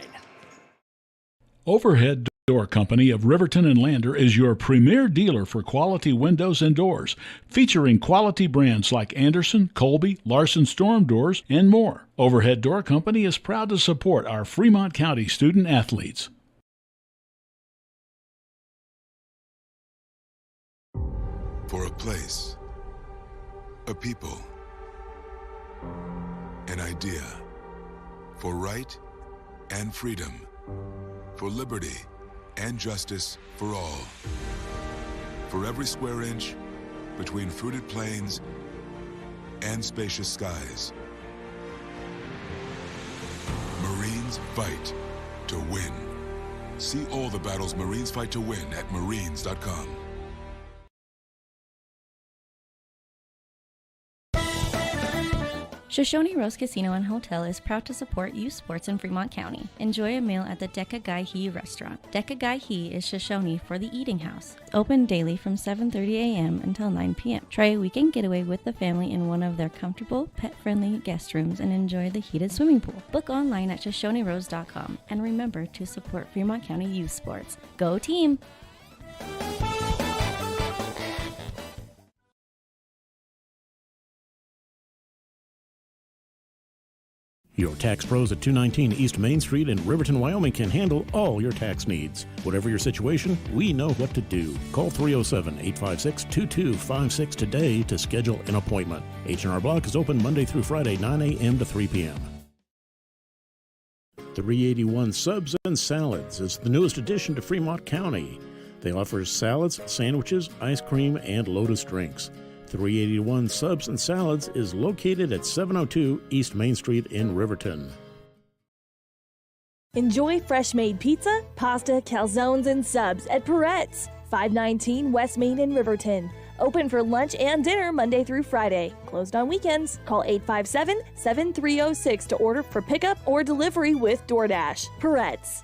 Overhead Door Company of Riverton and Lander is your premier dealer for quality windows and doors, featuring quality brands like Anderson, Colby, Larson Storm Doors, and more. Overhead Door Company is proud to support our Fremont County student athletes. For a place, a people, an idea, for right and freedom, for liberty and justice for all. For every square inch between fruited plains and spacious skies. Marines fight to win. See all the battles Marines fight to win at marines.com. Shoshone Rose Casino and Hotel is proud to support youth sports in Fremont County. Enjoy a meal at the Deca Gai He restaurant. Deca Gai He is Shoshone for the eating house. Open daily from 7:30 a.m. until 9 p.m. Try a weekend getaway with the family in one of their comfortable, pet-friendly guest rooms and enjoy the heated swimming pool. Book online at ShoshoneRose.com and remember to support Fremont County youth sports. Go team! Your tax pros at 219 East Main Street in Riverton, Wyoming can handle all your tax needs. Whatever your situation, we know what to do. Call 307-856-2256 today to schedule an appointment. H&R Block is open Monday through Friday, 9 a.m. to 3 p.m. 381 Subs and Salads is the newest addition to Fremont County. They offer salads, sandwiches, ice cream, and Lotus drinks. 381 Subs and Salads is located at 702 East Main Street in Riverton. Enjoy fresh-made pizza, pasta, calzones, and subs at Peretz, 519 West Main in Riverton. Open for lunch and dinner Monday through Friday. Closed on weekends. Call 857-7306 to order for pickup or delivery with DoorDash. Peretz.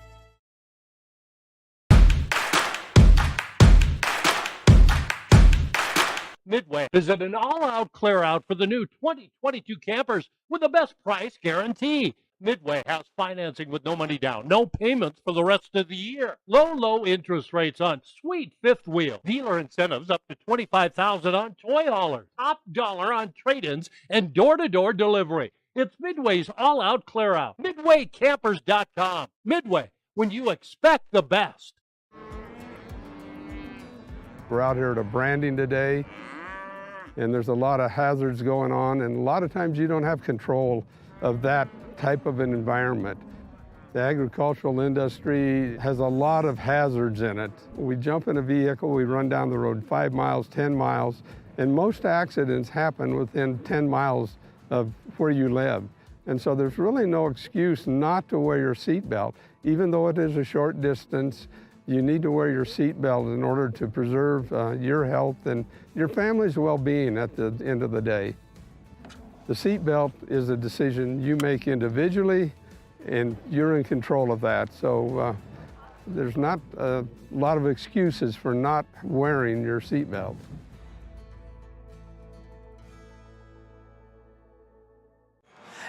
Midway is at an all-out clear-out for the new 2022 campers with the best price guarantee. Midway has financing with no money down, no payments for the rest of the year. Low interest rates on sweet fifth wheel. Dealer incentives up to $25,000 on toy haulers. Top dollar on trade-ins and door-to-door delivery. It's Midway's all-out clear-out. MidwayCampers.com. Midway, when you expect the best. We're out here at a branding today, and there's a lot of hazards going on, and a lot of times you don't have control of that type of an environment. The agricultural industry has a lot of hazards in it. We jump in a vehicle, we run down the road 5 miles, 10 miles, and most accidents happen within 10 miles of where you live. And so there's really no excuse not to wear your seatbelt. Even though it is a short distance, you need to wear your seatbelt in order to preserve your health and your family's well-being at the end of the day. The seatbelt is a decision you make individually, and you're in control of that. So there's not a lot of excuses for not wearing your seatbelt.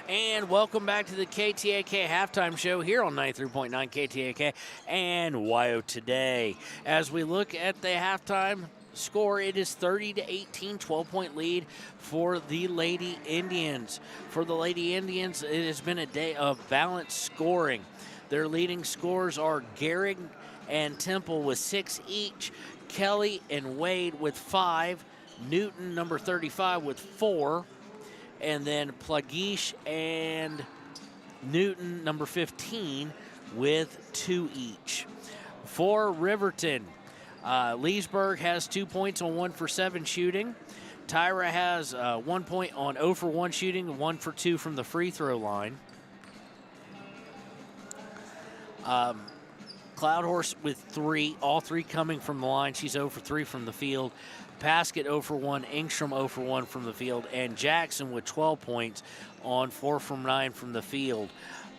And welcome back to the KTAK halftime show here on 93.9 KTAK and WYO Today. As we look at the halftime score, it is 30-18, 12-point lead for the Lady Indians. For the Lady Indians, it has been a day of balanced scoring. Their leading scorers are Gehrig and Temple with 6 each, Kelly and Wade with 5, Newton, number 35, with 4, and then Plagish and Newton, number 15, with 2 each. For Riverton, Leesburg has 2 points on 1 for 7 shooting. Tyra has 1 point on 0 for 1 shooting, 1 for 2 from the free throw line. Cloudhorse with 3, all 3 coming from the line. She's 0 for 3 from the field. Paskett 0 for 1, Engstrom 0 for 1 from the field, and Jackson with 12 points on 4 from 9 from the field.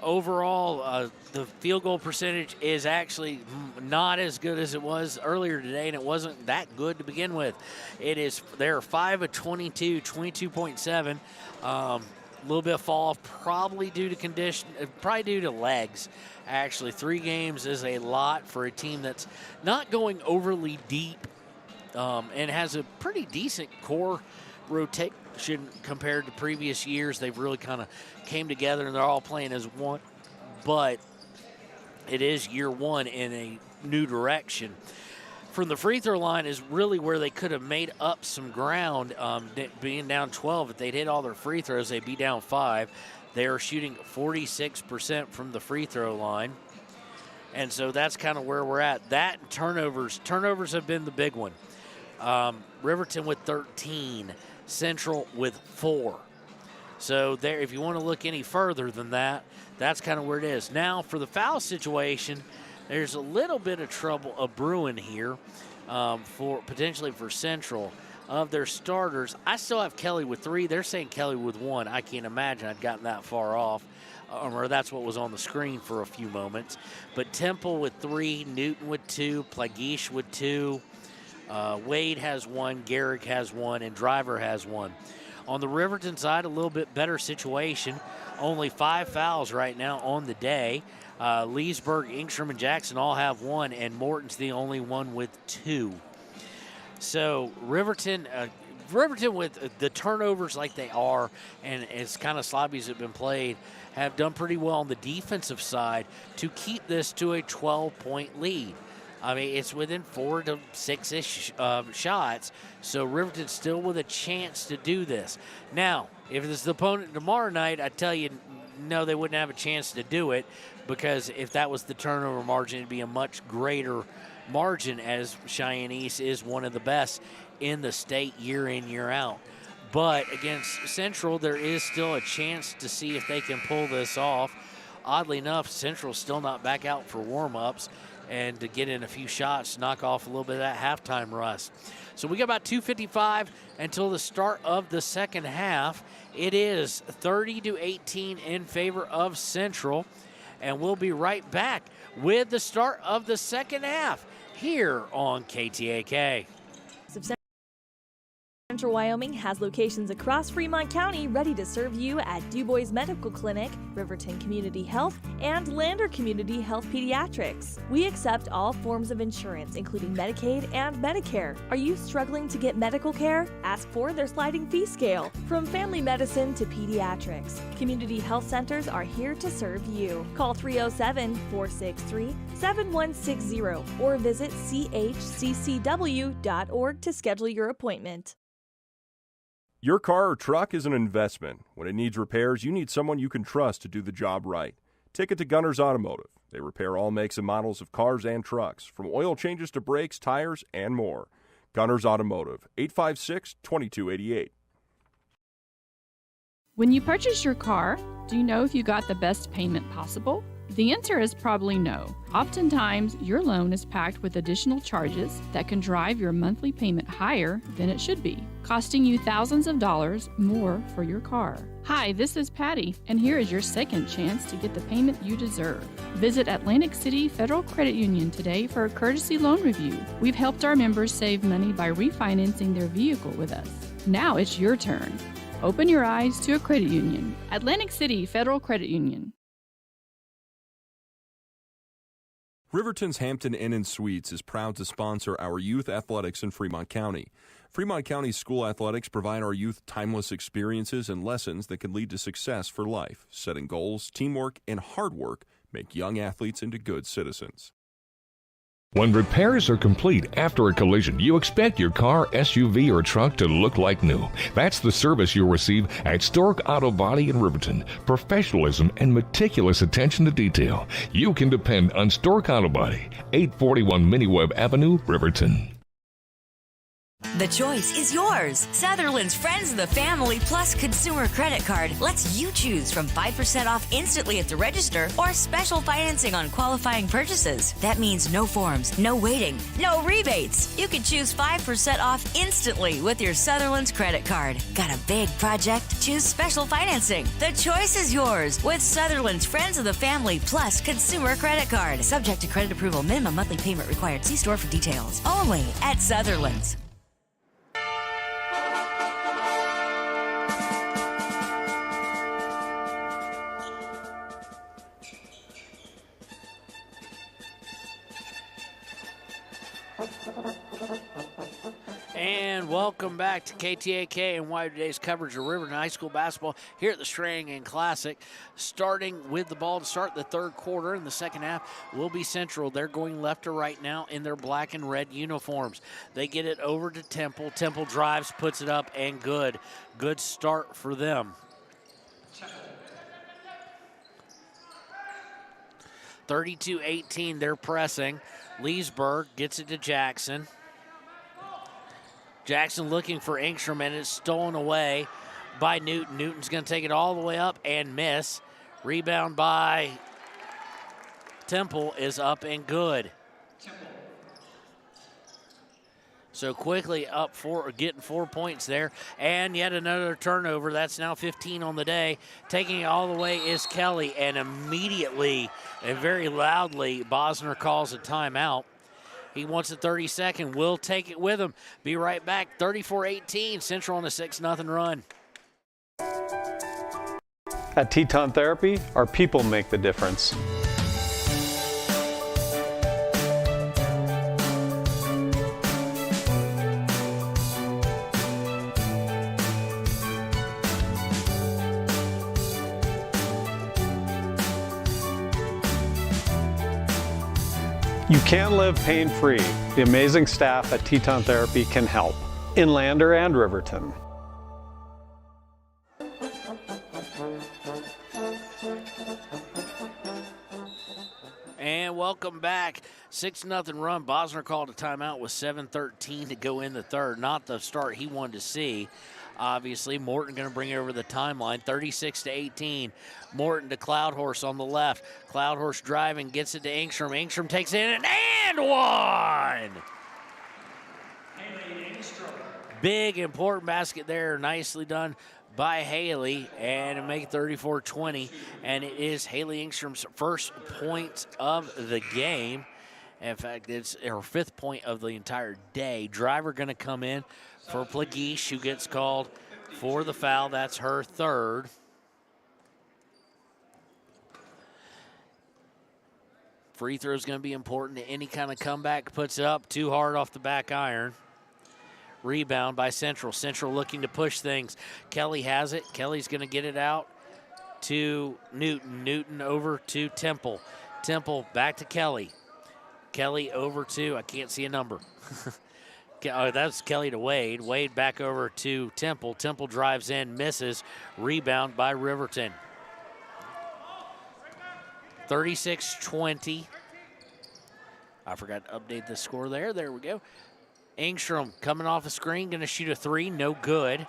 overall, the field goal percentage is actually not as good as it was earlier today, and it wasn't that good to begin with. They're 5 of 22, 22.7. A little bit of fall off, probably due to legs. Actually, 3 games is a lot for a team that's not going overly deep and has a pretty decent core rotation compared to previous years. They've really kind of came together and they're all playing as one, but it is year one in a new direction. From the free throw line is really where they could have made up some ground. Being down 12, if they'd hit all their free throws, they'd be down 5. They are shooting 46% from the free throw line. And so that's kind of where we're at. That and turnovers. Turnovers have been the big one. Riverton with 13, Central with 4. So there, if you want to look any further than that, that's kind of where it is. Now for the foul situation, there's a little bit of trouble brewing here potentially for Central. Of their starters, I still have Kelly with 3. They're saying Kelly with 1. I can't imagine I'd gotten that far off, or that's what was on the screen for a few moments. But Temple with 3, Newton with 2, Plagish with 2, Wade has 1, Garrick has 1, and Driver has 1. On the Riverton side, a little bit better situation. Only 5 fouls right now on the day. Leesburg, Ingstrom, and Jackson all have 1, and Morton's the only one with 2. So Riverton with the turnovers like they are, and as kind of sloppy as it's been played, have done pretty well on the defensive side to keep this to a 12-point lead. I mean, it's within 4 to 6-ish shots, so Riverton still with a chance to do this. Now, if it's the opponent tomorrow night, I tell you, no, they wouldn't have a chance to do it, because if that was the turnover margin, it'd be a much greater margin, as Cheyenne East is one of the best in the state year in, year out. But against Central, there is still a chance to see if they can pull this off. Oddly enough, Central's still not back out for warm-ups and to get in a few shots, knock off a little bit of that halftime rust. So we got about 2:55 until the start of the second half. It is 30-18 in favor of Central, and we'll be right back with the start of the second half here on KTAK. Central Wyoming has locations across Fremont County ready to serve you at DuBois Medical Clinic, Riverton Community Health, and Lander Community Health Pediatrics. We accept all forms of insurance, including Medicaid and Medicare. Are you struggling to get medical care? Ask for their sliding fee scale. From family medicine to pediatrics, community health centers are here to serve you. Call 307-463-7160 or visit chccw.org to schedule your appointment. Your car or truck is an investment. When it needs repairs, you need someone you can trust to do the job right. Take it to Gunner's Automotive. They repair all makes and models of cars and trucks, from oil changes to brakes, tires, and more. Gunner's Automotive, 856-2288. When you purchase your car, do you know if you got the best payment possible? The answer is probably no. Oftentimes, your loan is packed with additional charges that can drive your monthly payment higher than it should be, costing you thousands of dollars more for your car. Hi, this is Patty, and here is your second chance to get the payment you deserve. Visit Atlantic City Federal Credit Union today for a courtesy loan review. We've helped our members save money by refinancing their vehicle with us. Now it's your turn. Open your eyes to a credit union. Atlantic City Federal Credit Union. Riverton's Hampton Inn & Suites is proud to sponsor our youth athletics in Fremont County. Fremont County school athletics provide our youth timeless experiences and lessons that can lead to success for life. Setting goals, teamwork, and hard work make young athletes into good citizens. When repairs are complete after a collision, you expect your car, SUV, or truck to look like new. That's the service you'll receive at Stork Auto Body in Riverton. Professionalism and meticulous attention to detail. You can depend on Stork Auto Body, 841 Miniweb Avenue, Riverton. The choice is yours. Sutherland's Friends of the Family Plus Consumer Credit Card lets you choose from 5% off instantly at the register or special financing on qualifying purchases. That means no forms, no waiting, no rebates. You can choose 5% off instantly with your Sutherland's credit card. Got a big project? Choose special financing. The choice is yours with Sutherland's Friends of the Family Plus Consumer Credit Card. Subject to credit approval. Minimum monthly payment required. See store for details. Only at Sutherland's. And welcome back to KTAK and Wide Today's coverage of Riverton High School basketball here at the Strannigan Classic. Starting with the ball to start the third quarter in the second half will be Central. They're going left to right now in their black and red uniforms. They get it over to Temple. Temple drives, puts it up, and good. Good start for them. 32-18, they're pressing. Leesburg gets it to Jackson. Jackson looking for Engstrom, and it's stolen away by Newton. Newton's going to take it all the way up and miss. Rebound by Temple is up and good. So quickly up getting 4 points there. And yet another turnover. That's now 15 on the day. Taking it all the way is Kelly, and immediately and very loudly, Bosner calls a timeout. He wants a 30-second. We'll take it with him. Be right back. 34-18. Central on a 6-0 run. At Teton Therapy, our people make the difference. You can live pain-free. The amazing staff at Teton Therapy can help. In Lander and Riverton. And welcome back. 6-0 run. Bosner called a timeout with 7:13 to go in the third. Not the start he wanted to see. Obviously, Morton going to bring it over the timeline, 36-18. Morton to Cloudhorse on the left. Cloudhorse driving, gets it to Engstrom. Engstrom takes it in and one. Big, important basket there. Nicely done by Haley, and it make it 34-20. And it is Haley Engstrom's first point of the game. In fact, it's her 5th point of the entire day. Driver going to come in for Plagish, who gets called for the foul. That's her 3rd. Free throw is going to be important to any kind of comeback. Puts it up too hard off the back iron. Rebound by Central. Central looking to push things. Kelly has it. Kelly's going to get it out to Newton. Newton over to Temple. Temple back to Kelly. Kelly over to, I can't see a number. That's Kelly to Wade. Wade back over to Temple. Temple drives in, misses. Rebound by Riverton. 36-20. I forgot to update the score there. There we go. Engstrom coming off the screen, going to shoot a 3. No good.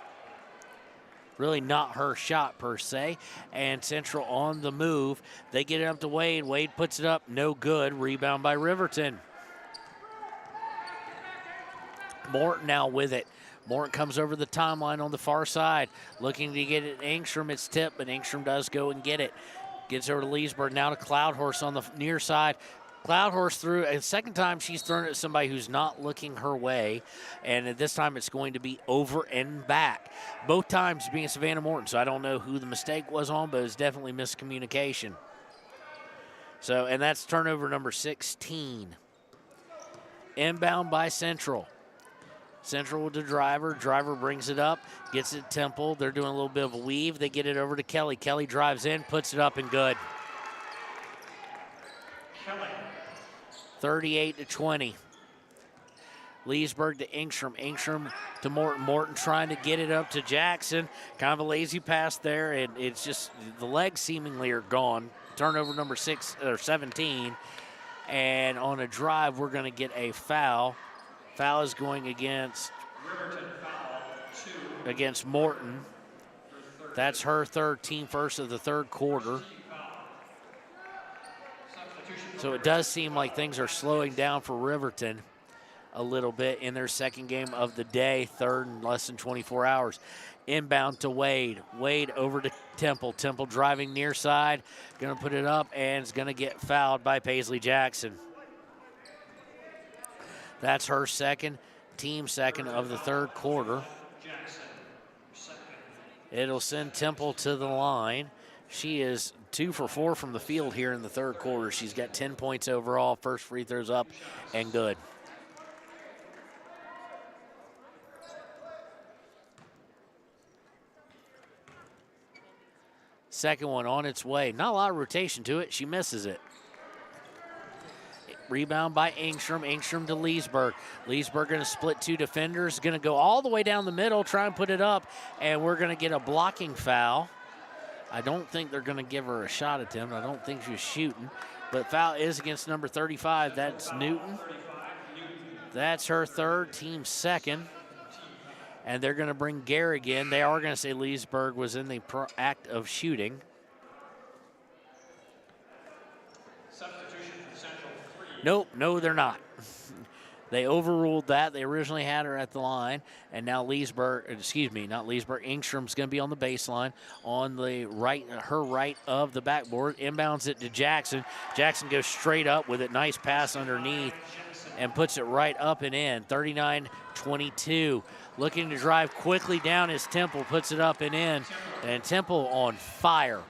Really not her shot per se. And Central on the move. They get it up to Wade. Wade puts it up. No good. Rebound by Riverton. Morton now with it. Morton comes over the timeline on the far side. Looking to get it Engstrom. It's tipped, but Engstrom does go and get it. Gets over to Leesburg. Now to Cloudhorse on the near side. Cloudhorse threw a second time she's thrown it at somebody who's not looking her way, and this time it's going to be over and back. Both times being Savannah Morton, so I don't know who the mistake was on, but it's definitely miscommunication. So, and that's turnover number 16. Inbound by Central. Central with the driver. Driver brings it up, gets it to Temple. They're doing a little bit of a weave. They get it over to Kelly. Kelly drives in, puts it up, and good. 38-20. Leesburg to Engstrom. Engstrom to Morton. Morton trying to get it up to Jackson. Kind of a lazy pass there, and it's just the legs seemingly are gone. Turnover number 17. And on a drive, we're going to get a foul. Foul is going against against Morton. That's her third, team first of the third quarter. So it does seem like things are slowing down for Riverton a little bit in their second game of the day, third in less than 24 hours. Inbound to Wade. Wade over to Temple. Temple driving near side, going to put it up and is going to get fouled by Paisley Jackson. That's her second, team second of the third quarter. It'll send Temple to the line. She is 2 for 4 from the field here in the third quarter. She's got 10 points overall. First free throws up and good. Second one on its way. Not a lot of rotation to it. She misses it. Rebound by Engstrom. Engstrom to Leesburg. Leesburg going to split two defenders. Going to go all the way down the middle, try and put it up, and we're going to get a blocking foul. I don't think they're going to give her a shot attempt. I don't think she's shooting. But foul is against number 35. That's Newton. That's her third, team second. And they're going to bring Garrick in. They are going to say Leesburg was in the act of shooting. Nope, no, they're not. They overruled that. They originally had her at the line, and now Engstrom's going to be on the baseline on the right, her right of the backboard. Inbounds it to Jackson. Jackson goes straight up with it. Nice pass underneath and puts it right up and in. 39-22. Looking to drive quickly down is Temple, puts it up and in, and Temple on fire.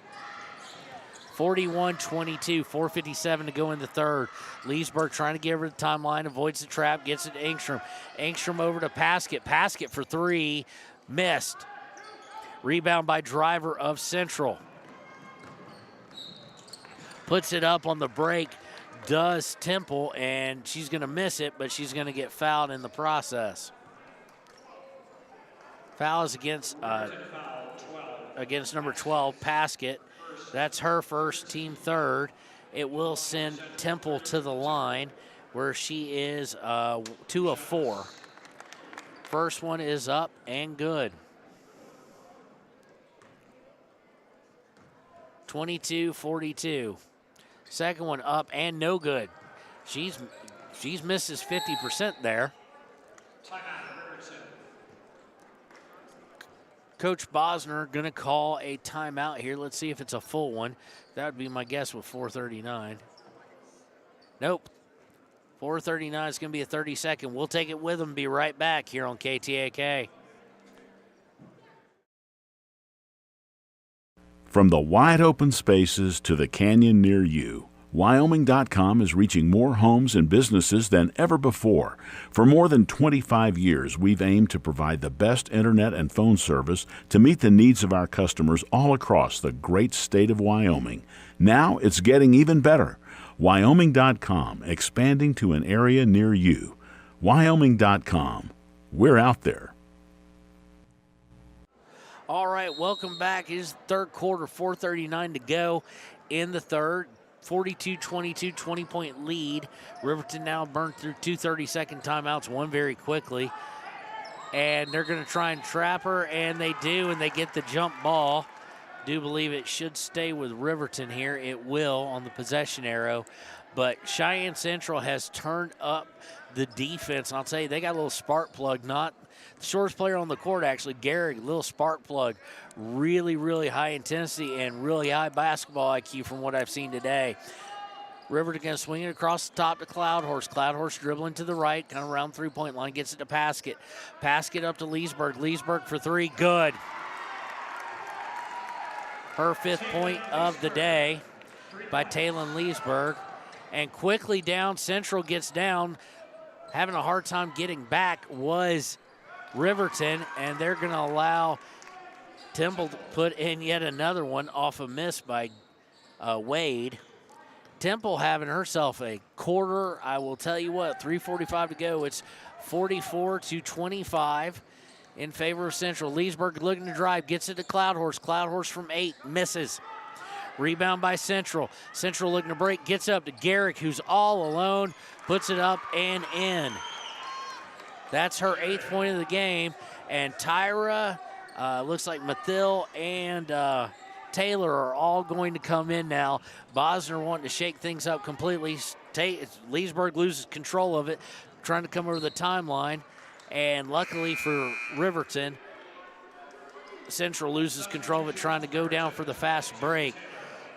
41-22, 4:57 to go in the third. Leesburg trying to get over the timeline, avoids the trap, gets it to Engstrom. Engstrom over to Paskett. Paskett for three, missed. Rebound by Driver of Central. Puts it up on the break, does Temple, and she's going to miss it, but she's going to get fouled in the process. Foul is against number 12, Paskett. That's her first, team third. It will send Temple to the line where she is 2 of 4. First one is up and good. 22-42. Second one up and no good. She's misses 50% there. Coach Bosner going to call a timeout here. Let's see if it's a full one. That would be my guess with 4:39. Nope. 4:39 is going to be a 30-second. We'll take it with them. Be right back here on KTAK. From the wide open spaces to the canyon near you, Wyoming.com is reaching more homes and businesses than ever before. For more than 25 years, we've aimed to provide the best internet and phone service to meet the needs of our customers all across the great state of Wyoming. Now it's getting even better. Wyoming.com, expanding to an area near you. Wyoming.com. We're out there. All right, welcome back. It is third quarter, 4:39 to go in the third. 42-22, 20-point lead. Riverton now burned through 2 30-second timeouts, one very quickly. And they're going to try and trap her, and they do, and they get the jump ball. Do believe it should stay with Riverton here. It will on the possession arrow. But Cheyenne Central has turned up the defense. And I'll tell you, they got a little spark plug, not the shortest player on the court, actually. Garrick, little spark plug. Really, really high intensity and really high basketball IQ from what I've seen today. Riverton going to swing it across the top to Cloudhorse. Cloudhorse dribbling to the right, kind of around three-point line, gets it to Paskett. Paskett up to Leesburg. Leesburg for three, good. Her 5th point of the day by Taylon Leesburg. And quickly down, Central gets down. Having a hard time getting back was Riverton, and they're going to allow Temple to put in yet another one off a miss by Wade. Temple having herself a quarter. I will tell you what, 3:45 to go. It's 44-25 in favor of Central. Leesburg looking to drive, gets it to Cloudhorse. Cloudhorse from 8, misses. Rebound by Central. Central looking to break, gets up to Garrick, who's all alone, puts it up and in. That's her 8th point of the game. And Tyra, looks like Mathil and Taylor are all going to come in now. Bosner wanting to shake things up completely. Leesburg loses control of it, trying to come over the timeline. And luckily for Riverton, Central loses control of it, trying to go down for the fast break.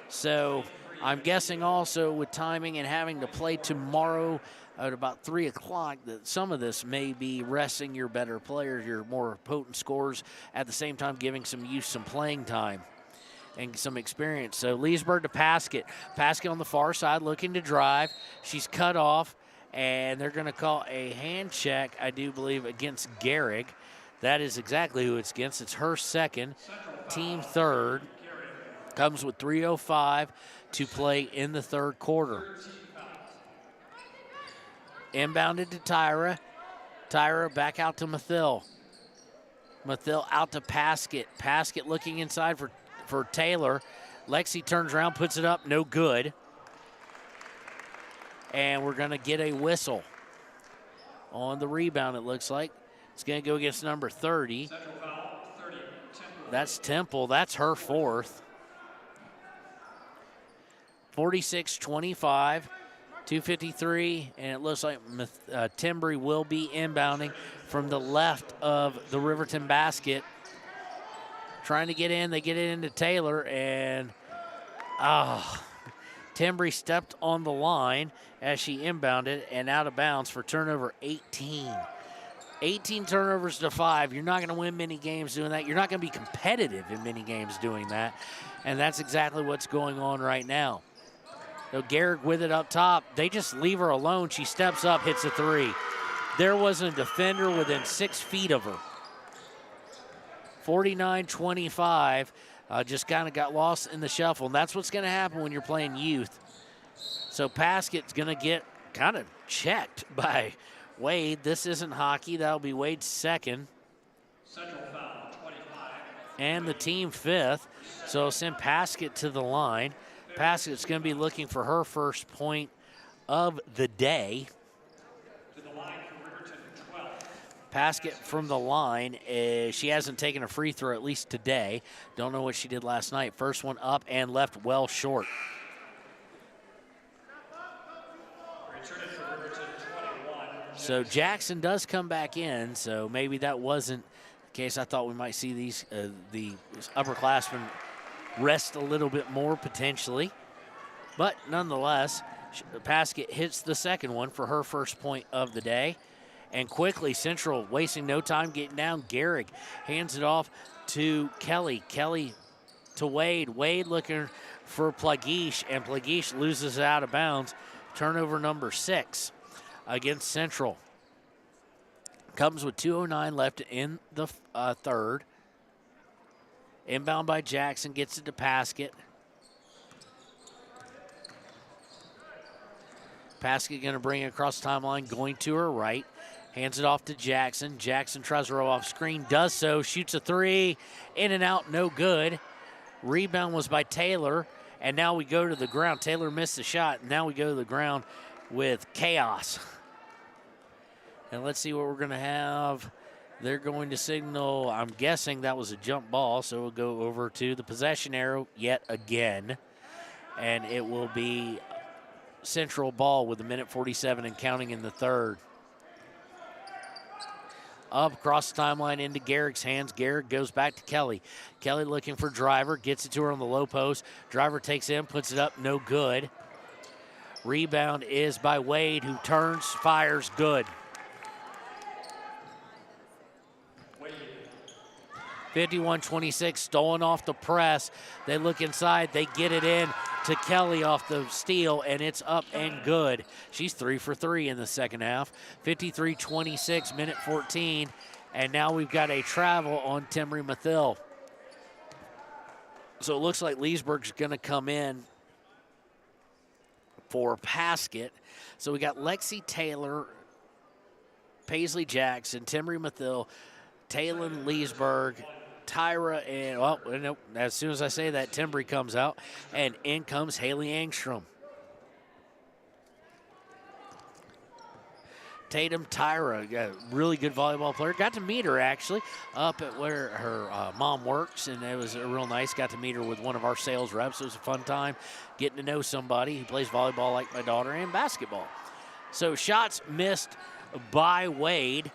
So I'm guessing also with timing and having to play tomorrow at about 3 o'clock that some of this may be resting your better players, your more potent scorers, at the same time giving some youth some playing time and some experience. So Leesburg to Paskett. Paskett on the far side looking to drive. She's cut off, and they're going to call a hand check, I do believe, against Gehrig. That is exactly who it's against. It's her second, team third. Comes with 3:05 to play in the third quarter. Inbounded to Tyra. Tyra back out to Mathil. Mathil out to Paskett. Paskett looking inside for Taylor. Lexi turns around, puts it up, no good. And we're going to get a whistle on the rebound, it looks like. It's going to go against number 30. That's Temple. That's her 4th. 46-25, 2:53, and it looks like Timbry will be inbounding from the left of the Riverton basket. Trying to get in. They get it into Taylor, and Timbry stepped on the line as she inbounded and out of bounds for turnover 18. 18 turnovers to 5. You're not going to win many games doing that. You're not going to be competitive in many games doing that. And that's exactly what's going on right now. So Gehrig with it up top. They just leave her alone. She steps up, hits a 3. There was a defender within 6 feet of her. 49-25. Just kind of got lost in the shuffle. And that's what's going to happen when you're playing youth. So Paskett's going to get kind of checked by Wade. This isn't hockey. That'll be Wade's second. Central foul, 25. And the team 5th. So send Paskett to the line. Paskett's going to be looking for her first point of the day. To the line from Riverton, 12. Paskett from the line. She hasn't taken a free throw, at least today. Don't know what she did last night. First one up and left well short. So Jackson does come back in, so maybe that wasn't the case. I thought we might see these the upperclassmen rest a little bit more potentially. But nonetheless, Paskett hits the second one for her first point of the day. And quickly, Central wasting no time getting down. Gehrig hands it off to Kelly. Kelly to Wade. Wade looking for Plagish, and Plagish loses it out of bounds. Turnover number 6. Against Central. Comes with 2:09 left in the third. Inbound by Jackson, gets it to Paskett. Paskett going to bring it across the timeline, going to her right. Hands it off to Jackson. Jackson tries to roll off screen, does so, shoots a 3, in and out, no good. Rebound was by Taylor, and now we go to the ground. Taylor missed the shot, and now we go to the ground with chaos. And let's see what we're going to have. They're going to signal, I'm guessing that was a jump ball, so we'll go over to the possession arrow yet again. And it will be Central ball with 1:47 and counting in the third. Up across the timeline into Gehrig's hands. Gehrig goes back to Kelly. Kelly looking for Driver, gets it to her on the low post. Driver takes in, puts it up, no good. Rebound is by Wade, who turns, fires, good. 51-26, stolen off the press. They look inside, they get it in to Kelly off the steal, and it's up and good. She's 3 for 3 in the second half. 53-26, minute 14, and now we've got a travel on Timbry Mathil. So it looks like Leesburg's going to come in for Paskett. So we got Lexi Taylor, Paisley Jackson, Timbry Mathil, Talon Leesburg, Tyra, and, well, nope, as soon as I say that, Timbry comes out, and in comes Haley Angstrom. Tatum Tyra, a really good volleyball player. Got to meet her, actually, up at where her mom works, and it was real nice. Got to meet her with one of our sales reps. It was a fun time getting to know somebody who plays volleyball like my daughter and basketball. So shots missed by Wade,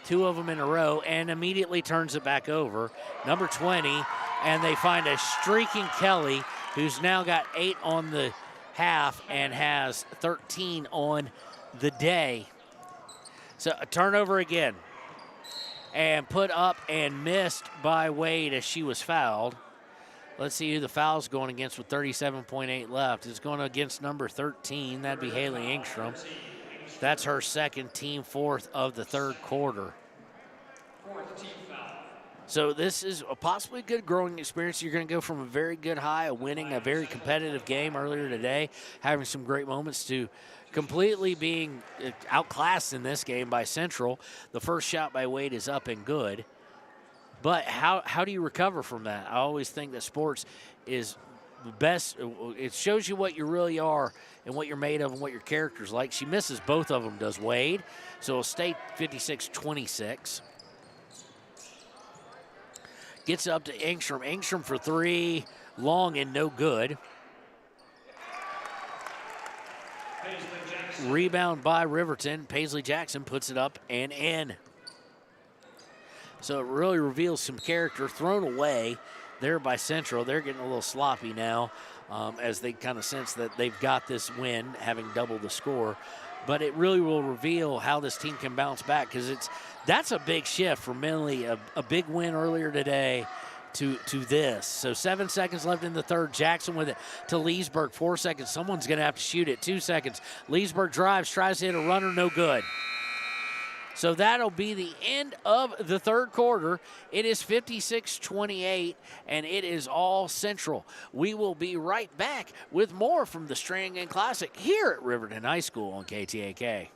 2 of them in a row, and immediately turns it back over. Number 20, and they find a streaking Kelly, who's now got 8 on the half and has 13 on the day. So a turnover again, and put up and missed by Wade as she was fouled. Let's see who the foul's going against with 37.8 left. It's going against number 13. That'd be Haley Engstrom. That's her second, team fourth of the third quarter. So this is a possibly good growing experience. You're going to go from a very good high of winning a very competitive game earlier today, having some great moments, to completely being outclassed in this game by Central. The first shot by Wade is up and good. But how do you recover from that? I always think that sports is the best. It shows you what you really are and what you're made of and what your character's like. She misses both of them, does Wade. So it'll stay 56-26. Gets up to Engstrom. Engstrom for 3, long and no good. Rebound by Riverton. Paisley Jackson puts it up and in. So it really reveals some character. Thrown away there by Central. They're getting a little sloppy now as they kind of sense that they've got this win, having doubled the score. But it really will reveal how this team can bounce back, because that's a big shift from mentally a big win earlier today to this. So 7 seconds left in the third. Jackson with it to Leesburg. 4 seconds. Someone's going to have to shoot it. 2 seconds. Leesburg drives, tries to hit a runner, no good. So that'll be the end of the third quarter. It is 56-28, and it is all Central. We will be right back with more from the Strannigan Classic here at Riverton High School on KTAK.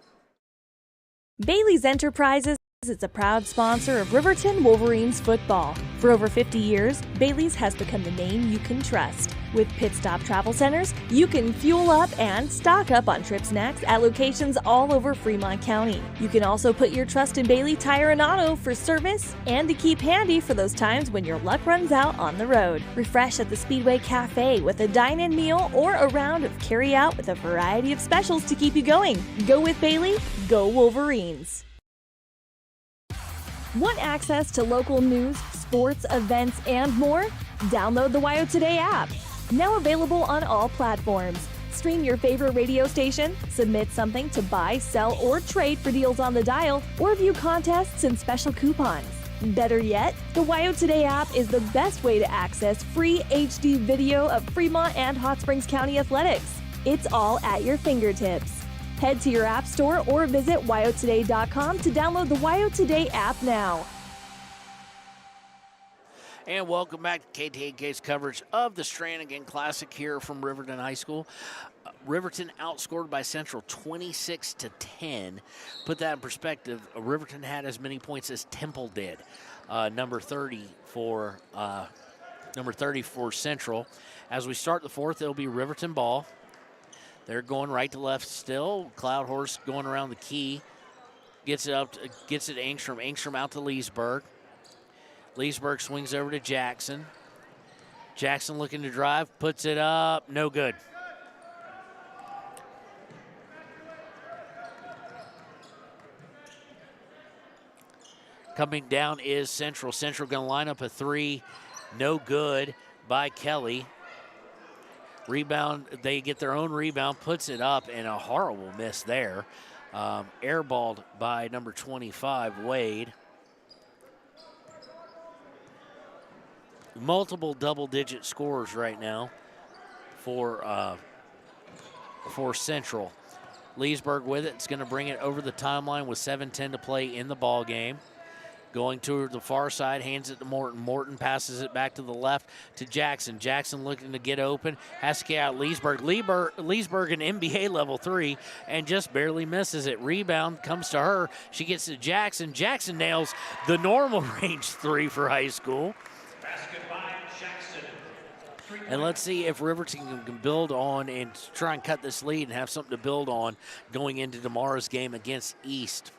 Bailey's Enterprises is a proud sponsor of Riverton Wolverines football. For over 50 years, Bailey's has become the name you can trust. With Pit Stop Travel Centers, you can fuel up and stock up on trip snacks at locations all over Fremont County. You can also put your trust in Bailey Tire and Auto for service and to keep handy for those times when your luck runs out on the road. Refresh at the Speedway Cafe with a dine-in meal or a round of carry-out with a variety of specials to keep you going. Go with Bailey, go Wolverines. Want access to local news, sports, events, and more? Download the WYO Today app. Now available on all platforms. Stream your favorite radio station, submit something to buy, sell, or trade for deals on the dial, or view contests and special coupons. Better yet, the WYO Today app is the best way to access free HD video of Fremont and Hot Springs County athletics. It's all at your fingertips. Head to your app store or visit wyotoday.com to download the WYO Today app now. And welcome back to KTAK's coverage of the Strannigan Classic here from Riverton High School. Riverton outscored by Central 26-10. Put that in perspective, Riverton had as many points as Temple did. Number 30 for Central. As we start the fourth, it'll be Riverton ball. They're going right to left still. Cloud Horse going around the key. Gets it to Engstrom. Engstrom out to Leesburg. Leesburg swings over to Jackson. Jackson looking to drive, puts it up, no good. Coming down is Central. Central going to line up a 3, no good by Kelly. Rebound, they get their own rebound, puts it up, and a horrible miss there. Airballed by number 25, Wade. Multiple double-digit scores right now for Central. Leesburg with it. It's going to bring it over the timeline with 7:10 to play in the ball game. Going to the far side, hands it to Morton. Morton passes it back to the left to Jackson. Jackson looking to get open, has to get out Leesburg. Leesburg an NBA level 3 and just barely misses it. Rebound comes to her. She gets to Jackson. Jackson nails the normal range 3 for high school. And let's see if Riverton can build on and try and cut this lead and have something to build on going into tomorrow's game against East.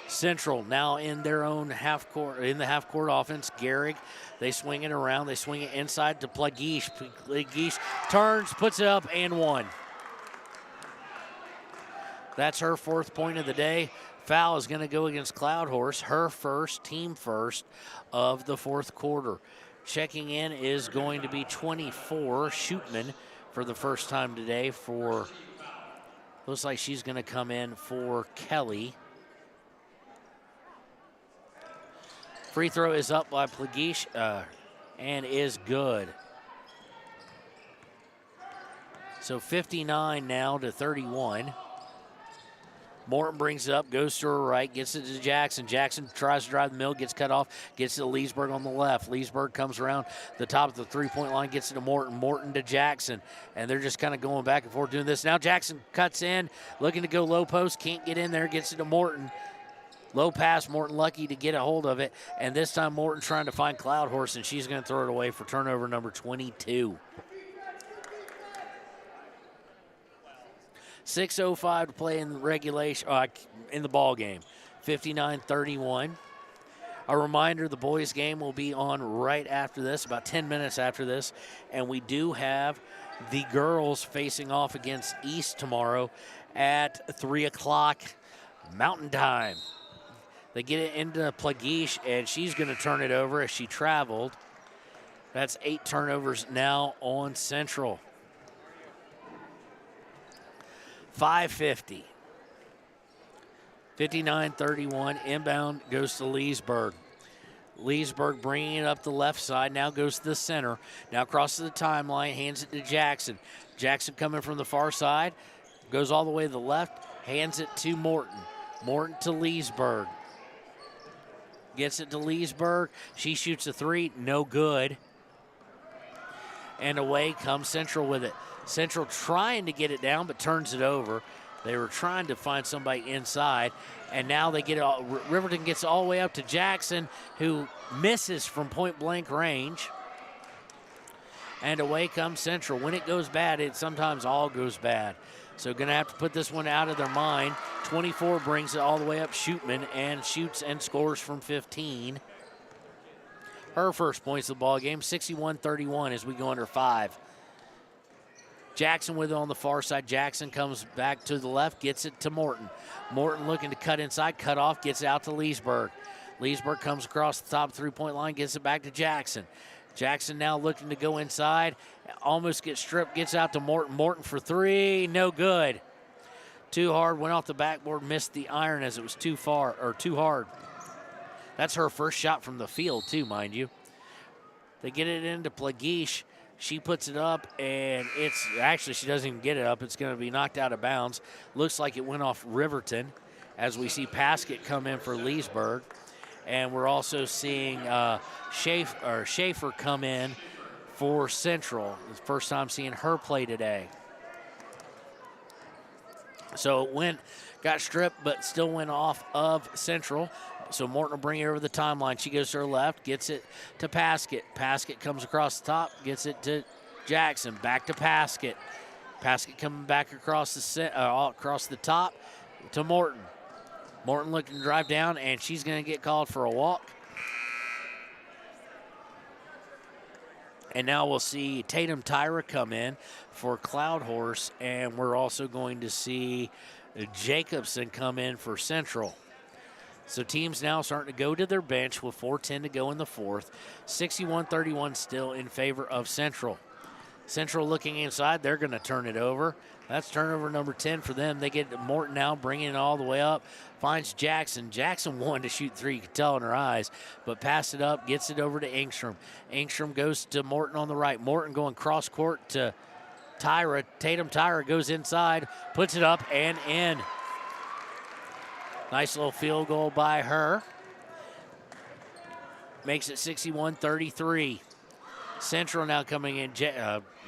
Central now in their own half-court, in the half-court offense. Gehrig, they swing it around. They swing it inside to Plagish. Plagish turns, puts it up, and one. That's her 4th point of the day. Foul is going to go against Cloud Horse, her first, team first of the 4th quarter. Checking in is going to be 24, Shootman, for the first time today for, looks like she's going to come in for Kelly. Free throw is up by Plagish and is good. So 59 now to 31. Morton brings it up, goes to her right, gets it to Jackson. Jackson tries to drive the middle, gets cut off, gets it to Leesburg on the left. Leesburg comes around the top of the three-point line, gets it to Morton. Morton to Jackson, and they're just kind of going back and forth doing this. Now Jackson cuts in, looking to go low post, can't get in there, gets it to Morton. Low pass, Morton lucky to get a hold of it, and this time Morton trying to find Cloud Horse, and she's going to throw it away for turnover number 22. 6:05 to play in the regulation, in the ball game. 59-31. A reminder, the boys' game will be on right after this, about 10 minutes after this, and we do have the girls facing off against East tomorrow at 3 o'clock Mountain Time. They get it into Plagish, and she's going to turn it over as she traveled. That's 8 turnovers now on Central. 5:50. 59-31. Inbound goes to Leesburg. Leesburg bringing it up the left side. Now goes to the center. Now crosses the timeline. Hands it to Jackson. Jackson coming from the far side. Goes all the way to the left. Hands it to Morton. Morton to Leesburg. Gets it to Leesburg. She shoots a 3. No good. And away comes Central with it. Central trying to get it down, but turns it over. They were trying to find somebody inside, and now they get it all. Riverton gets all the way up to Jackson, who misses from point-blank range. And away comes Central. When it goes bad, it sometimes all goes bad. So going to have to put this one out of their mind. 24 brings it all the way up Shootman and shoots and scores from 15. Her first points of the ball game, 61-31 as we go under 5. Jackson with it on the far side. Jackson comes back to the left, gets it to Morton. Morton looking to cut inside, cut off, gets it out to Leesburg. Leesburg comes across the top three-point line, gets it back to Jackson. Jackson now looking to go inside, almost gets stripped, gets out to Morton. Morton for 3, no good. Too hard, went off the backboard, missed the iron as it was too far, or too hard. That's her first shot from the field too, mind you. They get it into Plagish. She puts it up, and it's actually, she doesn't even get it up. It's going to be knocked out of bounds. Looks like it went off Riverton as we see Paskett come in for Leesburg. And we're also seeing Schaefer come in for Central. It's the first time seeing her play today. So it got stripped, but still went off of Central. So Morton will bring it over the timeline. She goes to her left, gets it to Paskett. Paskett comes across the top, gets it to Jackson. Back to Paskett. Paskett coming back across the top to Morton. Morton looking to drive down, and she's going to get called for a walk. And now we'll see Tatum Tyra come in for Cloud Horse, and we're also going to see Jacobson come in for Central. So teams now starting to go to their bench with 4:10 to go in the fourth. 61-31 still in favor of Central. Central looking inside, they're going to turn it over. That's turnover number 10 for them. They get Morton now, bringing it all the way up. Finds Jackson. Jackson wanted to shoot 3, you could tell in her eyes, but passed it up, gets it over to Engstrom. Engstrom goes to Morton on the right. Morton going cross court to Tyra. Tatum Tyra goes inside, puts it up and in. Nice little field goal by her. Makes it 61-33. Central now coming in,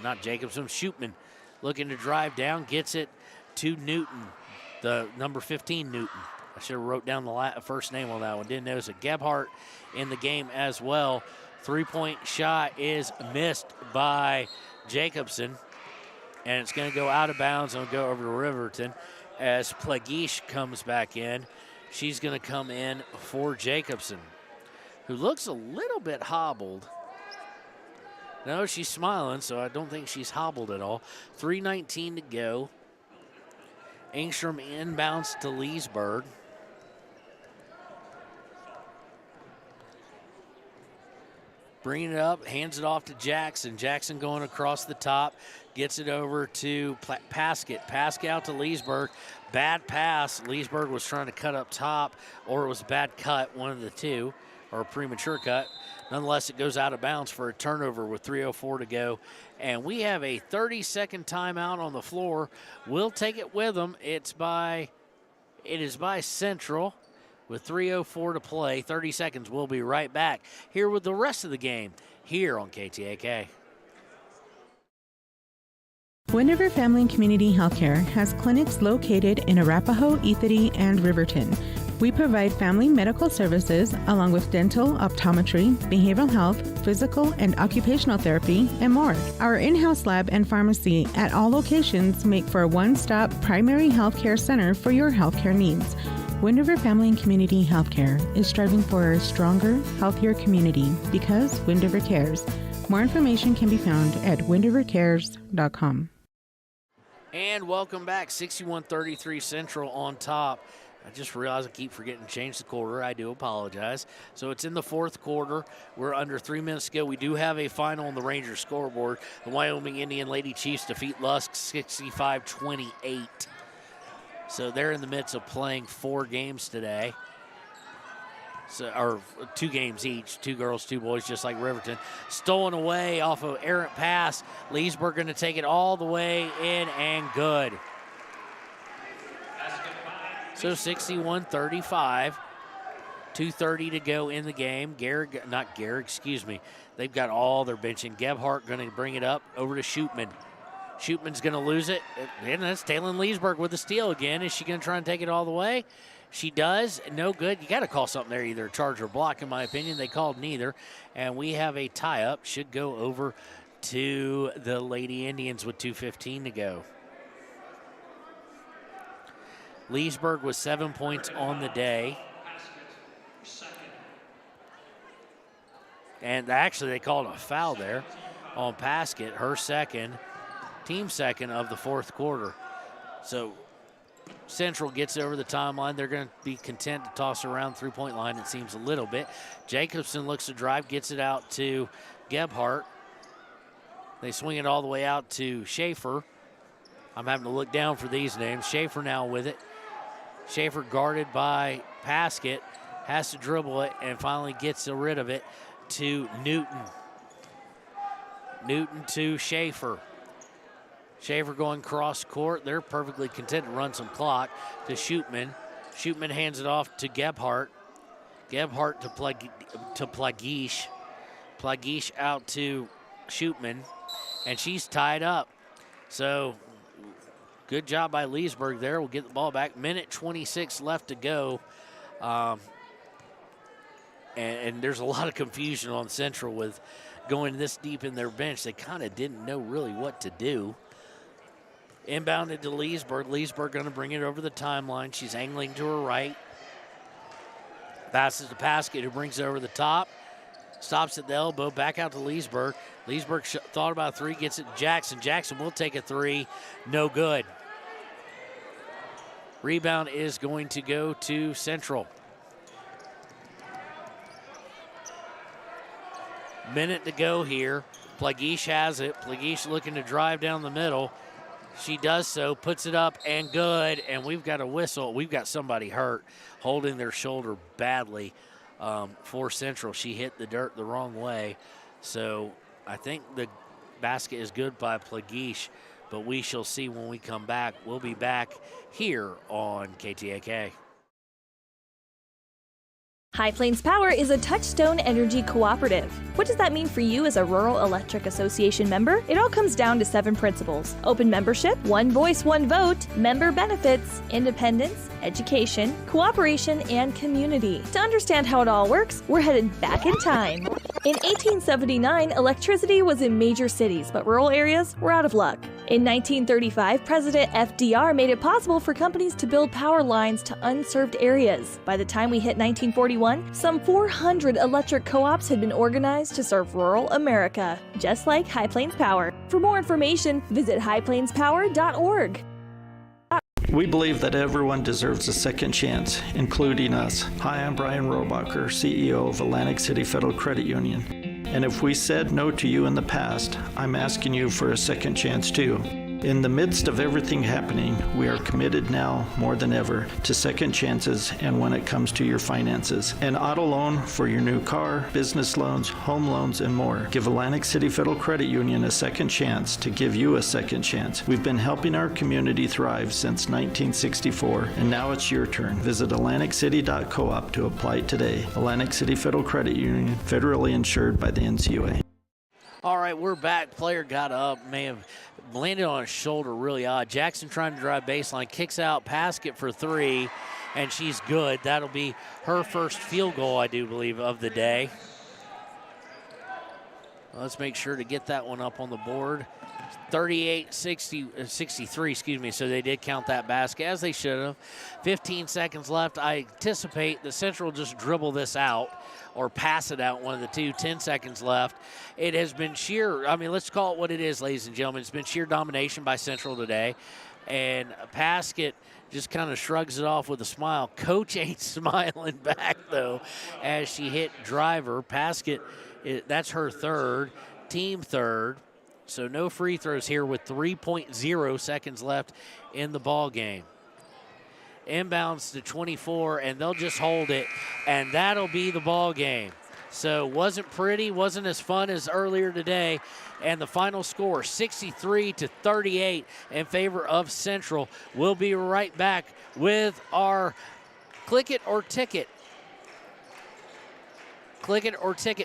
not Jacobson, Shootman looking to drive down, gets it to Newton, the number 15 Newton. I should have wrote down the first name on that one, didn't notice it. Gebhardt in the game as well Three-point shot is missed by Jacobson, and it's going to go out of bounds and go over to Riverton as Plagish comes back in. She's going to come in for Jacobson, who looks a little bit hobbled. No, she's smiling, so I don't think she's hobbled at all. 3:19 to go. Engstrom inbounds to Leesburg. Bringing it up, hands it off to Jackson. Jackson going across the top, gets it over to Paskett. Paskett out to Leesburg. Bad pass. Leesburg was trying to cut up top, or it was a bad cut, one of the two, or a premature cut. Nonetheless, it goes out of bounds for a turnover with 3:04 to go. And we have a 30-second timeout on the floor. We'll take it with them. It is by Central with 3:04 to play. 30 seconds. We'll be right back here with the rest of the game here on KTAK. Wind River Family and Community Healthcare has clinics located in Arapahoe, Ethity, and Riverton. We provide family medical services along with dental, optometry, behavioral health, physical and occupational therapy, and more. Our in-house lab and pharmacy at all locations make for a one-stop primary healthcare center for your healthcare needs. Wind River Family and Community Healthcare is striving for a stronger, healthier community because Wind River cares. More information can be found at windrivercares.com. And welcome back. 61-33 Central on top. I just realized I keep forgetting to change the quarter. I do apologize. So it's in the fourth quarter. We're under 3 minutes to go. We do have a final on the Rangers scoreboard. The Wyoming Indian Lady Chiefs defeat Lusk 65-28. So they're in the midst of playing 4 games today. So, or 2 games each, 2 girls, 2 boys, just like Riverton. Stolen away off of errant pass. Leesburg going to take it all the way in and good. So 61-35, 2:30 to go in the game. They've got all their benching. Gebhardt going to bring it up over to Shootman. Shootman's going to lose it. And that's Taylor Leesburg with the steal again. Is she going to try and take it all the way? She does. No good. You got to call something there, either a charge or block, in my opinion. They called neither. And we have a tie-up. Should go over to the Lady Indians with 2:15 to go. Leesburg with 7 points on the day. And actually they called a foul there on Paskett, her second, team second of the fourth quarter. So Central gets over the timeline. They're going to be content to toss around three-point line, it seems, a little bit. Jacobson looks to drive, gets it out to Gebhardt. They swing it all the way out to Schaefer. I'm having to look down for these names. Schaefer now with it. Schaefer guarded by Paskett, has to dribble it and finally gets rid of it to Newton. Newton to Schaefer. Schaefer going cross court. They're perfectly content to run some clock to Shootman. Shootman hands it off to Gebhardt. Gebhardt to Plagish. Plagish out to Shootman, and she's tied up. So good job by Leesburg there. We'll get the ball back. Minute 26 left to go. And there's a lot of confusion on Central with going this deep in their bench. They kind of didn't know really what to do. Inbounded to Leesburg. Leesburg going to bring it over the timeline. She's angling to her right. Passes to Paskett, who brings it over the top. Stops at the elbow, back out to Leesburg. Leesburg thought about a 3, gets it to Jackson. Jackson will take a 3, no good. Rebound is going to go to Central. Minute to go here. Plagish has it. Plagish looking to drive down the middle. She does so, puts it up, and good. And we've got a whistle. We've got somebody hurt, holding their shoulder badly for Central. She hit the dirt the wrong way. So I think the basket is good by Plagish, but we shall see when we come back. We'll be back here on KTAK. High Plains Power is a Touchstone Energy cooperative. What does that mean for you as a Rural Electric Association member? It all comes down to 7 principles: open membership, one voice, one vote, member benefits, independence, education, cooperation, and community. To understand how it all works, we're headed back in time. In 1879, electricity was in major cities, but rural areas were out of luck. In 1935, President FDR made it possible for companies to build power lines to unserved areas. By the time we hit 1941, some 400 electric co-ops had been organized to serve rural America, just like High Plains Power. For more information, visit highplainspower.org. We believe that everyone deserves a second chance, including us. Hi, I'm Brian Robacher, CEO of Atlantic City Federal Credit Union. And if we said no to you in the past, I'm asking you for a second chance too. In the midst of everything happening, we are committed now more than ever to second chances and when it comes to your finances. An auto loan for your new car, business loans, home loans, and more. Give Atlantic City Federal Credit Union a second chance to give you a second chance. We've been helping our community thrive since 1964, and now it's your turn. Visit atlanticcity.coop to apply today. Atlantic City Federal Credit Union, federally insured by the NCUA. All right, we're back. Player got up, may have landed on his shoulder really odd. Jackson trying to drive baseline, kicks out, Paskett for 3, and she's good. That'll be her first field goal, I do believe, of the day. Let's make sure to get that one up on the board. 63, excuse me, so they did count that basket, as they should have. 15 seconds left. I anticipate that Central will just dribble this out or pass it out, one of the two. 10 seconds left. It has been sheer, let's call it what it is, ladies and gentlemen. It's been sheer domination by Central today. And Paskett just kind of shrugs it off with a smile. Coach ain't smiling back, though, as she hit driver. Paskett, that's her third, team third. So no free throws here with 3.0 seconds left in the ball game. Inbounds to 24, and they'll just hold it, and that'll be the ball game. So wasn't pretty, wasn't as fun as earlier today, and the final score, 63-38 in favor of Central. We'll be right back with our Click It or Ticket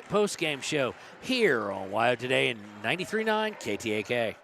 post-game show here on WYO Today in 93.9 KTAK.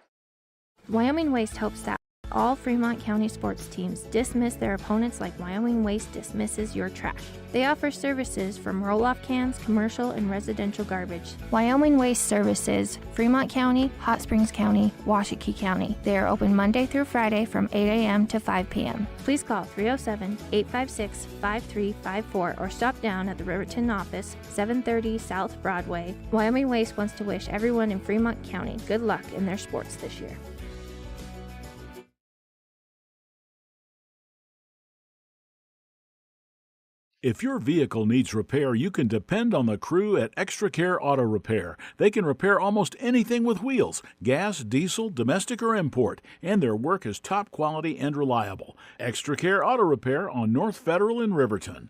Wyoming Waste hopes that all Fremont County sports teams dismiss their opponents like Wyoming Waste dismisses your trash. They offer services from roll-off cans, commercial, and residential garbage. Wyoming Waste services Fremont County, Hot Springs County, Washakie County. They are open Monday through Friday from 8 a.m. to 5 p.m. Please call 307-856-5354 or stop down at the Riverton office, 730 South Broadway. Wyoming Waste wants to wish everyone in Fremont County good luck in their sports this year. If your vehicle needs repair, you can depend on the crew at Extra Care Auto Repair. They can repair almost anything with wheels, gas, diesel, domestic, or import, and their work is top quality and reliable. Extra Care Auto Repair on North Federal in Riverton.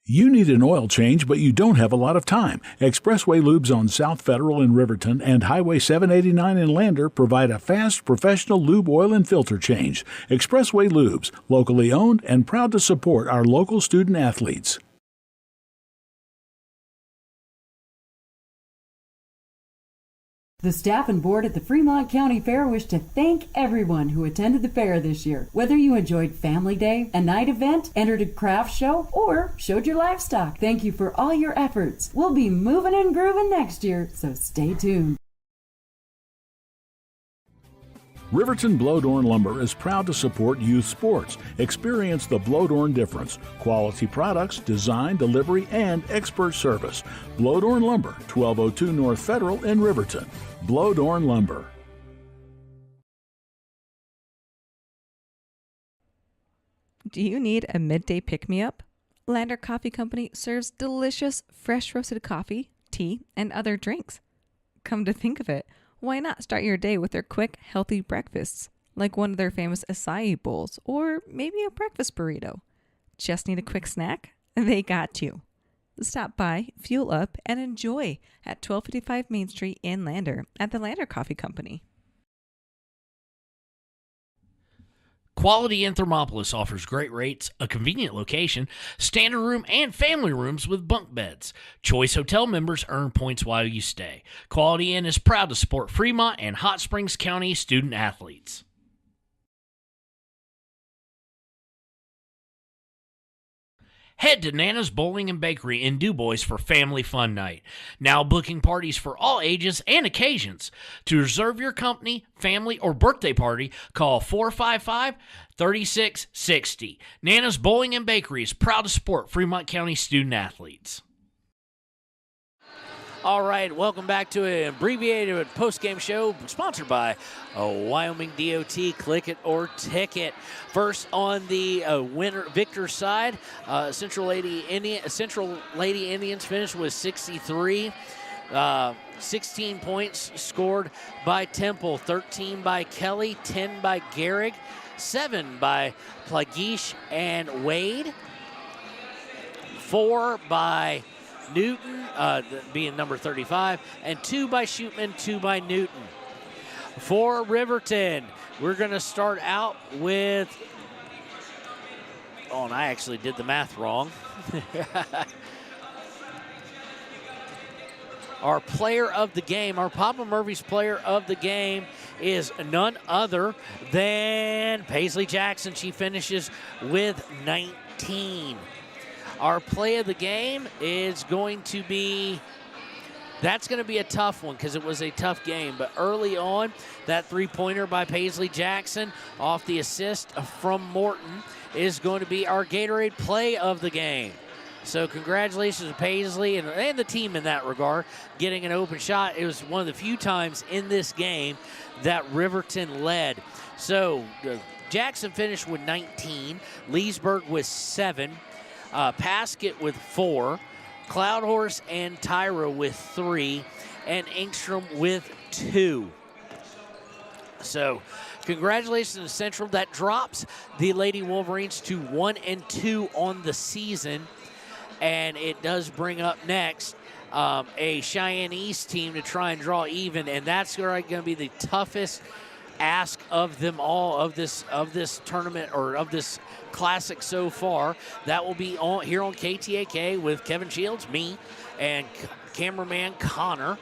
You need an oil change, but you don't have a lot of time. Expressway Lubes on South Federal in Riverton and Highway 789 in Lander provide a fast, professional lube, oil, and filter change. Expressway Lubes, locally owned and proud to support our local student athletes. The staff and board at the Fremont County Fair wish to thank everyone who attended the fair this year. Whether you enjoyed Family Day, a night event, entered a craft show, or showed your livestock, thank you for all your efforts. We'll be moving and grooving next year, so stay tuned. Riverton Blowdorn Lumber is proud to support youth sports. Experience the Blowdorn difference. Quality products, design, delivery, and expert service. Blowdorn Lumber, 1202 North Federal in Riverton. Blowdorn Lumber. Do you need a midday pick-me-up? Lander Coffee Company serves delicious, fresh roasted coffee, tea, and other drinks. Come to think of it, why not start your day with their quick, healthy breakfasts, like one of their famous acai bowls, or maybe a breakfast burrito? Just need a quick snack? They got you. Stop by, fuel up, and enjoy at 1255 Main Street in Lander at the Lander Coffee Company. Quality in Thermopolis offers great rates, a convenient location, standard room, and family rooms with bunk beds. Choice Hotel members earn points while you stay. Quality Inn is proud to support Fremont and Hot Springs County student athletes. Head to Nana's Bowling and Bakery in DuBois for family fun night. Now booking parties for all ages and occasions. To reserve your company, family, or birthday party, call 455-3660. Nana's Bowling and Bakery is proud to support Fremont County student athletes. All right, welcome back to an abbreviated postgame show sponsored by Wyoming DOT. Click it or ticket. First on the victor side, Central Lady Indians finished with 63. 16 points scored by Temple, 13 by Kelly, 10 by Gehrig, 7 by Plagish and Wade, 4 by Newton, being number 35, and 2 by Shootman, 2 by Newton. For Riverton, we're going to start out with, and I actually did the math wrong. Our player of the game, our Papa Murphy's player of the game is none other than Paisley Jackson. She finishes with 19. Our play of the game is going to be, that's going to be a tough one because it was a tough game. But early on, that three-pointer by Paisley Jackson off the assist from Morton is going to be our Gatorade play of the game. So congratulations to Paisley and the team in that regard, getting an open shot. It was one of the few times in this game that Riverton led. So Jackson finished with 19, Leesburg with 7, Paskett with 4, Cloudhorse and Tyra with 3, and Engstrom with 2. So congratulations to Central. That drops the Lady Wolverines to 1-2 on the season. And it does bring up next a Cheyenne East team to try and draw even, and that's going to be the toughest ask of them all of this tournament or of this classic so far. That will be here on KTAK with Kevin Shields, me, and cameraman Connor,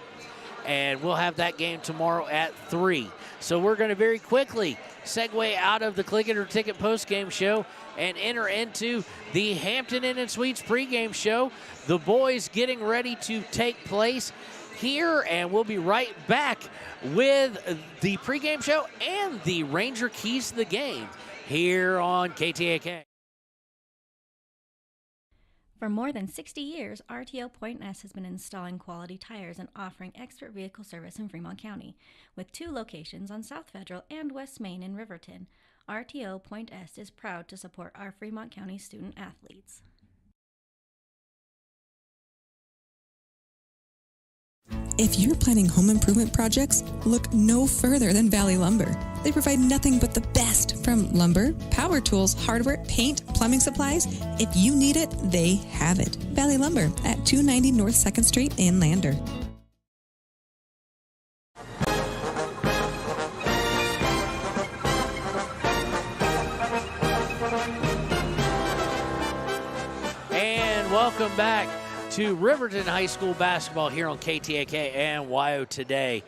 and we'll have that game tomorrow at 3. So we're going to very quickly segue out of the Click It or Ticket postgame show and enter into the Hampton Inn & Suites pregame show. The boys getting ready to take place here, and we'll be right back with the pregame show and the Ranger Keys to the Game here on KTAK. For more than 60 years, RTO Point S has been installing quality tires and offering expert vehicle service in Fremont County. With 2 locations on South Federal and West Main in Riverton, RTO Point S is proud to support our Fremont County student athletes. If you're planning home improvement projects, look no further than Valley Lumber. They provide nothing but the best from lumber, power tools, hardware, paint, plumbing supplies. If you need it, they have it. Valley Lumber at 290 North 2nd Street in Lander. And welcome back to Riverton High School basketball here on KTAK and WYO Today.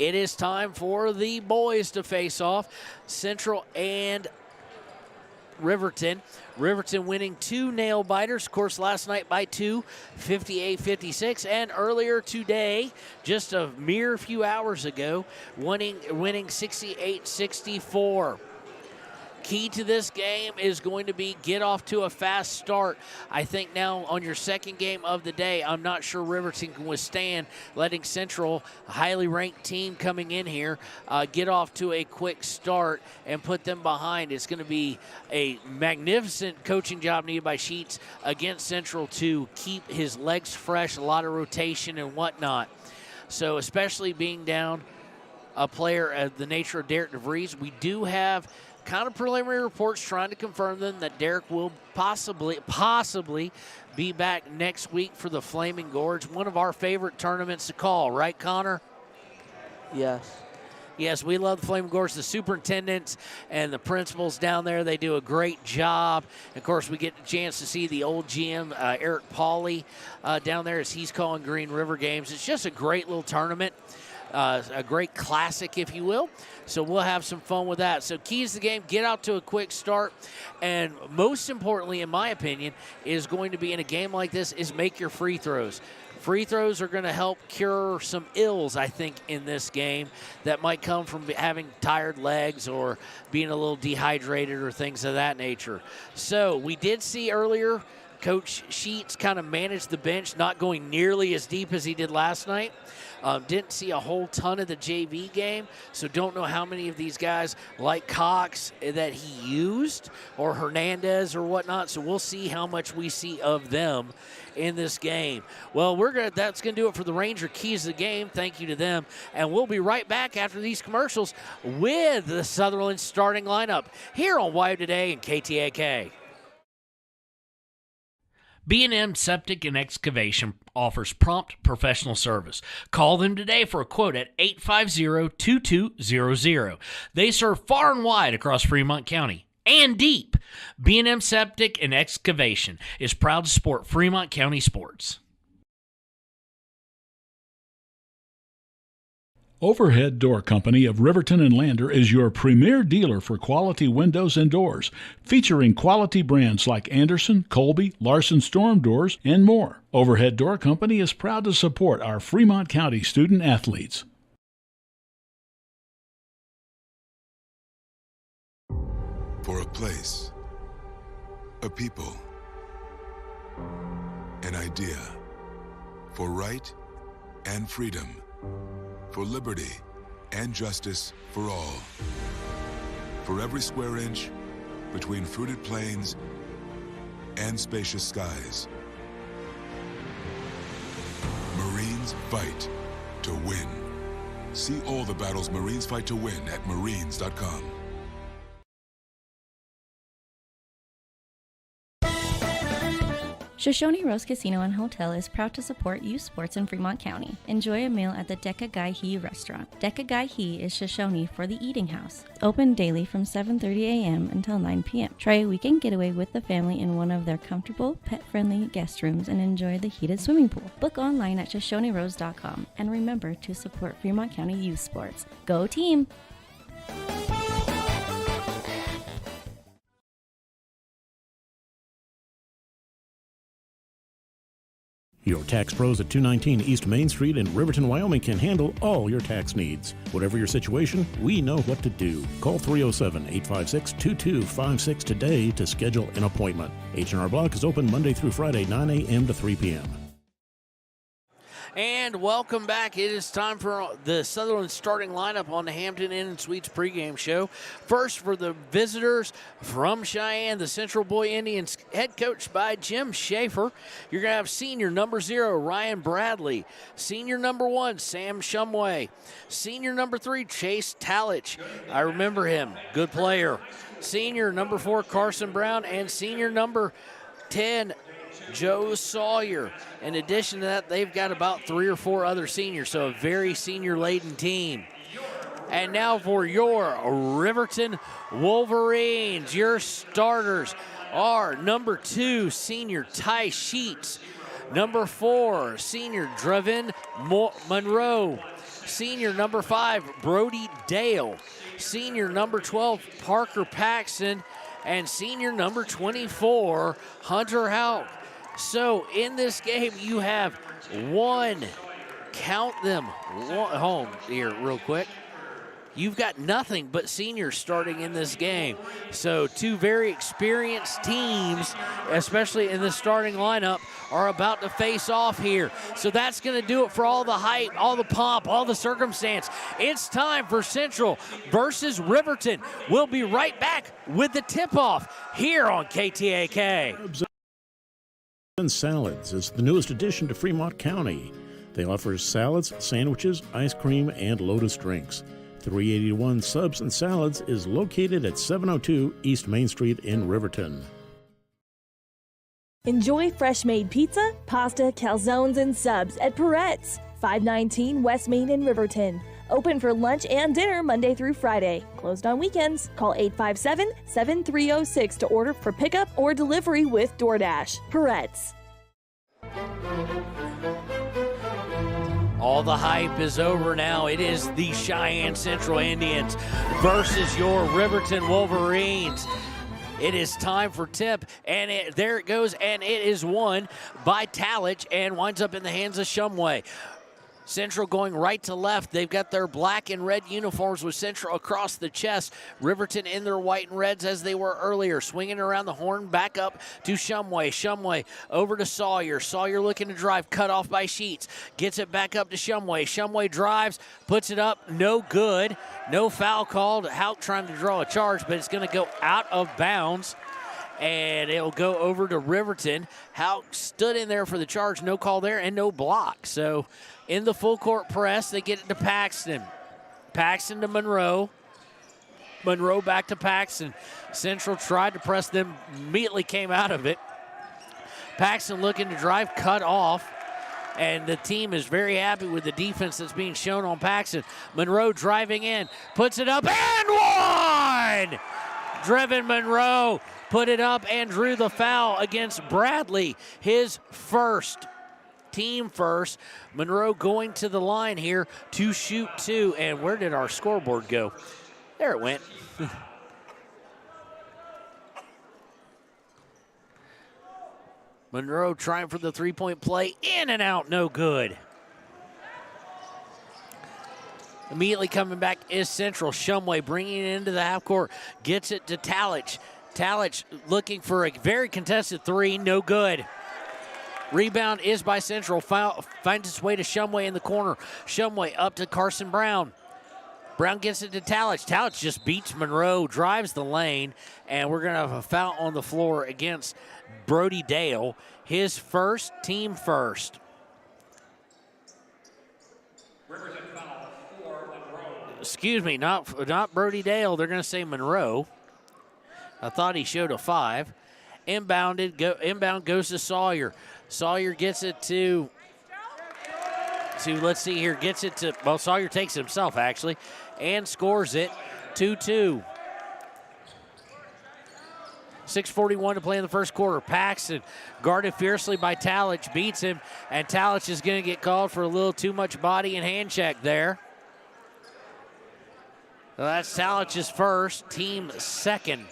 It is time for the boys to face off, Central and Riverton. Riverton winning 2 nail biters, of course, last night by 2, 58-56, and earlier today, just a mere few hours ago, winning 68-64. Key to this game is going to be get off to a fast start. I think now on your second game of the day, I'm not sure Riverton can withstand letting Central, a highly ranked team coming in here, get off to a quick start and put them behind. It's going to be a magnificent coaching job needed by Sheets against Central to keep his legs fresh, a lot of rotation and whatnot. So especially being down a player of the nature of Derek DeVries, we do have kind of preliminary reports trying to confirm them that Derek will possibly be back next week for the Flaming Gorge, one of our favorite tournaments to call, right, Connor? Yes. Yes, we love the Flaming Gorge. The superintendents and the principals down there, they do a great job. Of course, we get a chance to see the old GM, Eric Pauley, down there as he's calling Green River games. It's just a great little tournament. A great classic, if you will. So we'll have some fun with that. So keys to the game, get out to a quick start. And most importantly, in my opinion, is going to be in a game like this is make your free throws. Free throws are going to help cure some ills, I think, in this game that might come from having tired legs or being a little dehydrated or things of that nature. So we did see earlier Coach Sheets kind of manage the bench, not going nearly as deep as he did last night. Didn't see a whole ton of the JV game, so don't know how many of these guys like Cox that he used or Hernandez or whatnot, so we'll see how much we see of them in this game. Well, that's going to do it for the Ranger Keys of the game. Thank you to them, and we'll be right back after these commercials with the Sutherland starting lineup here on Wire Today and KTAK. B&M Septic and Excavation offers prompt professional service. Call them today for a quote at 850-2200. They serve far and wide across Fremont County and deep. B&M Septic and Excavation is proud to support Fremont County sports. Overhead Door Company of Riverton and Lander is your premier dealer for quality windows and doors, featuring quality brands like Anderson, Colby, Larson Storm Doors, and more. Overhead Door Company is proud to support our Fremont County student athletes. For a place, a people, an idea, for right and freedom, for liberty and justice for all. For every square inch between fruited plains and spacious skies. Marines fight to win. See all the battles Marines fight to win at marines.com. Shoshone Rose Casino and Hotel is proud to support youth sports in Fremont County. Enjoy a meal at the Deca Gai He restaurant. Deca Gai He is Shoshone for the eating house. Open daily from 7:30 a.m. until 9 p.m. Try a weekend getaway with the family in one of their comfortable, pet-friendly guest rooms and enjoy the heated swimming pool. Book online at ShoshoneRose.com and remember to support Fremont County youth sports. Go team! Your tax pros at 219 East Main Street in Riverton, Wyoming can handle all your tax needs. Whatever your situation, we know what to do. Call 307-856-2256 today to schedule an appointment. H&R Block is open Monday through Friday, 9 a.m. to 3 p.m. And welcome back. It is time for the Sutherland starting lineup on the Hampton Inn and Suites pregame show. First, for the visitors from Cheyenne, the Central Boy Indians, head coached by Jim Schaefer. You're going to have senior number 0, Ryan Bradley. Senior number 1, Sam Shumway. Senior number 3, Chase Talich. I remember him. Good player. Senior number 4, Carson Brown. And senior number 10, Joe Sawyer. In addition to that, they've got about 3 or 4 other seniors, so a very senior-laden team. And now for your Riverton Wolverines. Your starters are number 2, senior Ty Sheets. Number 4, senior Drevin Monroe. Senior number 5, Brody Dale. Senior number 12, Parker Paxton. And senior number 24, Hunter Houck. So in this game, you have count them, home here real quick. you've got nothing but seniors starting in this game. So two very experienced teams, especially in the starting lineup, are about to face off here. So that's going to do it for all the hype, all the pomp, all the circumstance. It's time for Central versus Riverton. We'll be right back with the tip-off here on KTAK. And Salads is the newest addition to Fremont County. They offer salads, sandwiches, ice cream, and Lotus drinks. 381 Subs and Salads is located at 702 East Main Street in Riverton. Enjoy fresh-made pizza, pasta, calzones, and subs at Peretz, 519 West Main in Riverton. Open for lunch and dinner Monday through Friday. Closed on weekends. Call 857-7306 to order for pickup or delivery with DoorDash. Peretz. All the hype is over now. It is the Cheyenne Central Indians versus your Riverton Wolverines. It is time for tip, and there it goes, and it is won by Talich and winds up in the hands of Shumway. Central going right to left. They've got their black and red uniforms with Central across the chest. Riverton in their white and reds as they were earlier. Swinging around the horn, back up to Shumway. Shumway over to Sawyer. Sawyer looking to drive, cut off by Sheets. Gets it back up to Shumway. Shumway drives, puts it up, no good. No foul called. Houck trying to draw a charge, but it's going to go out of bounds. And it'll go over to Riverton. Houck stood in there for the charge. No call there and no block. So in the full court press, they get it to Paxton. Paxton to Monroe. Monroe back to Paxton. Central tried to press them, immediately came out of it. Paxton looking to drive, cut off. And the team is very happy with the defense that's being shown on Paxton. Monroe driving in, puts it up and one! Driven Monroe put it up and drew the foul against Bradley. His first, team first. Monroe going to the line here to shoot two. And where did our scoreboard go? There it went. Monroe trying for the three-point play. In and out, no good. Immediately coming back is Central. Shumway bringing it into the half court. Gets it to Talich. Talich looking for a very contested three. No good. Rebound is by Central. Finds its way to Shumway in the corner. Shumway up to Carson Brown. Brown gets it to Talich. Talich just beats Monroe, drives the lane, and we're going to have a foul on the floor against Brody Dale. His first, team first. Excuse me, not Brody Dale. They're going to say Monroe. I thought he showed a 5. Inbound goes to Sawyer. Sawyer gets it to let's see here, gets it to, well, Sawyer takes it himself actually, and scores it 2-2. 6:41 to play in the first quarter. Paxton guarded fiercely by Talich, beats him, and Talich is going to get called for a little too much body and hand check there. So that's Talich's first, team second.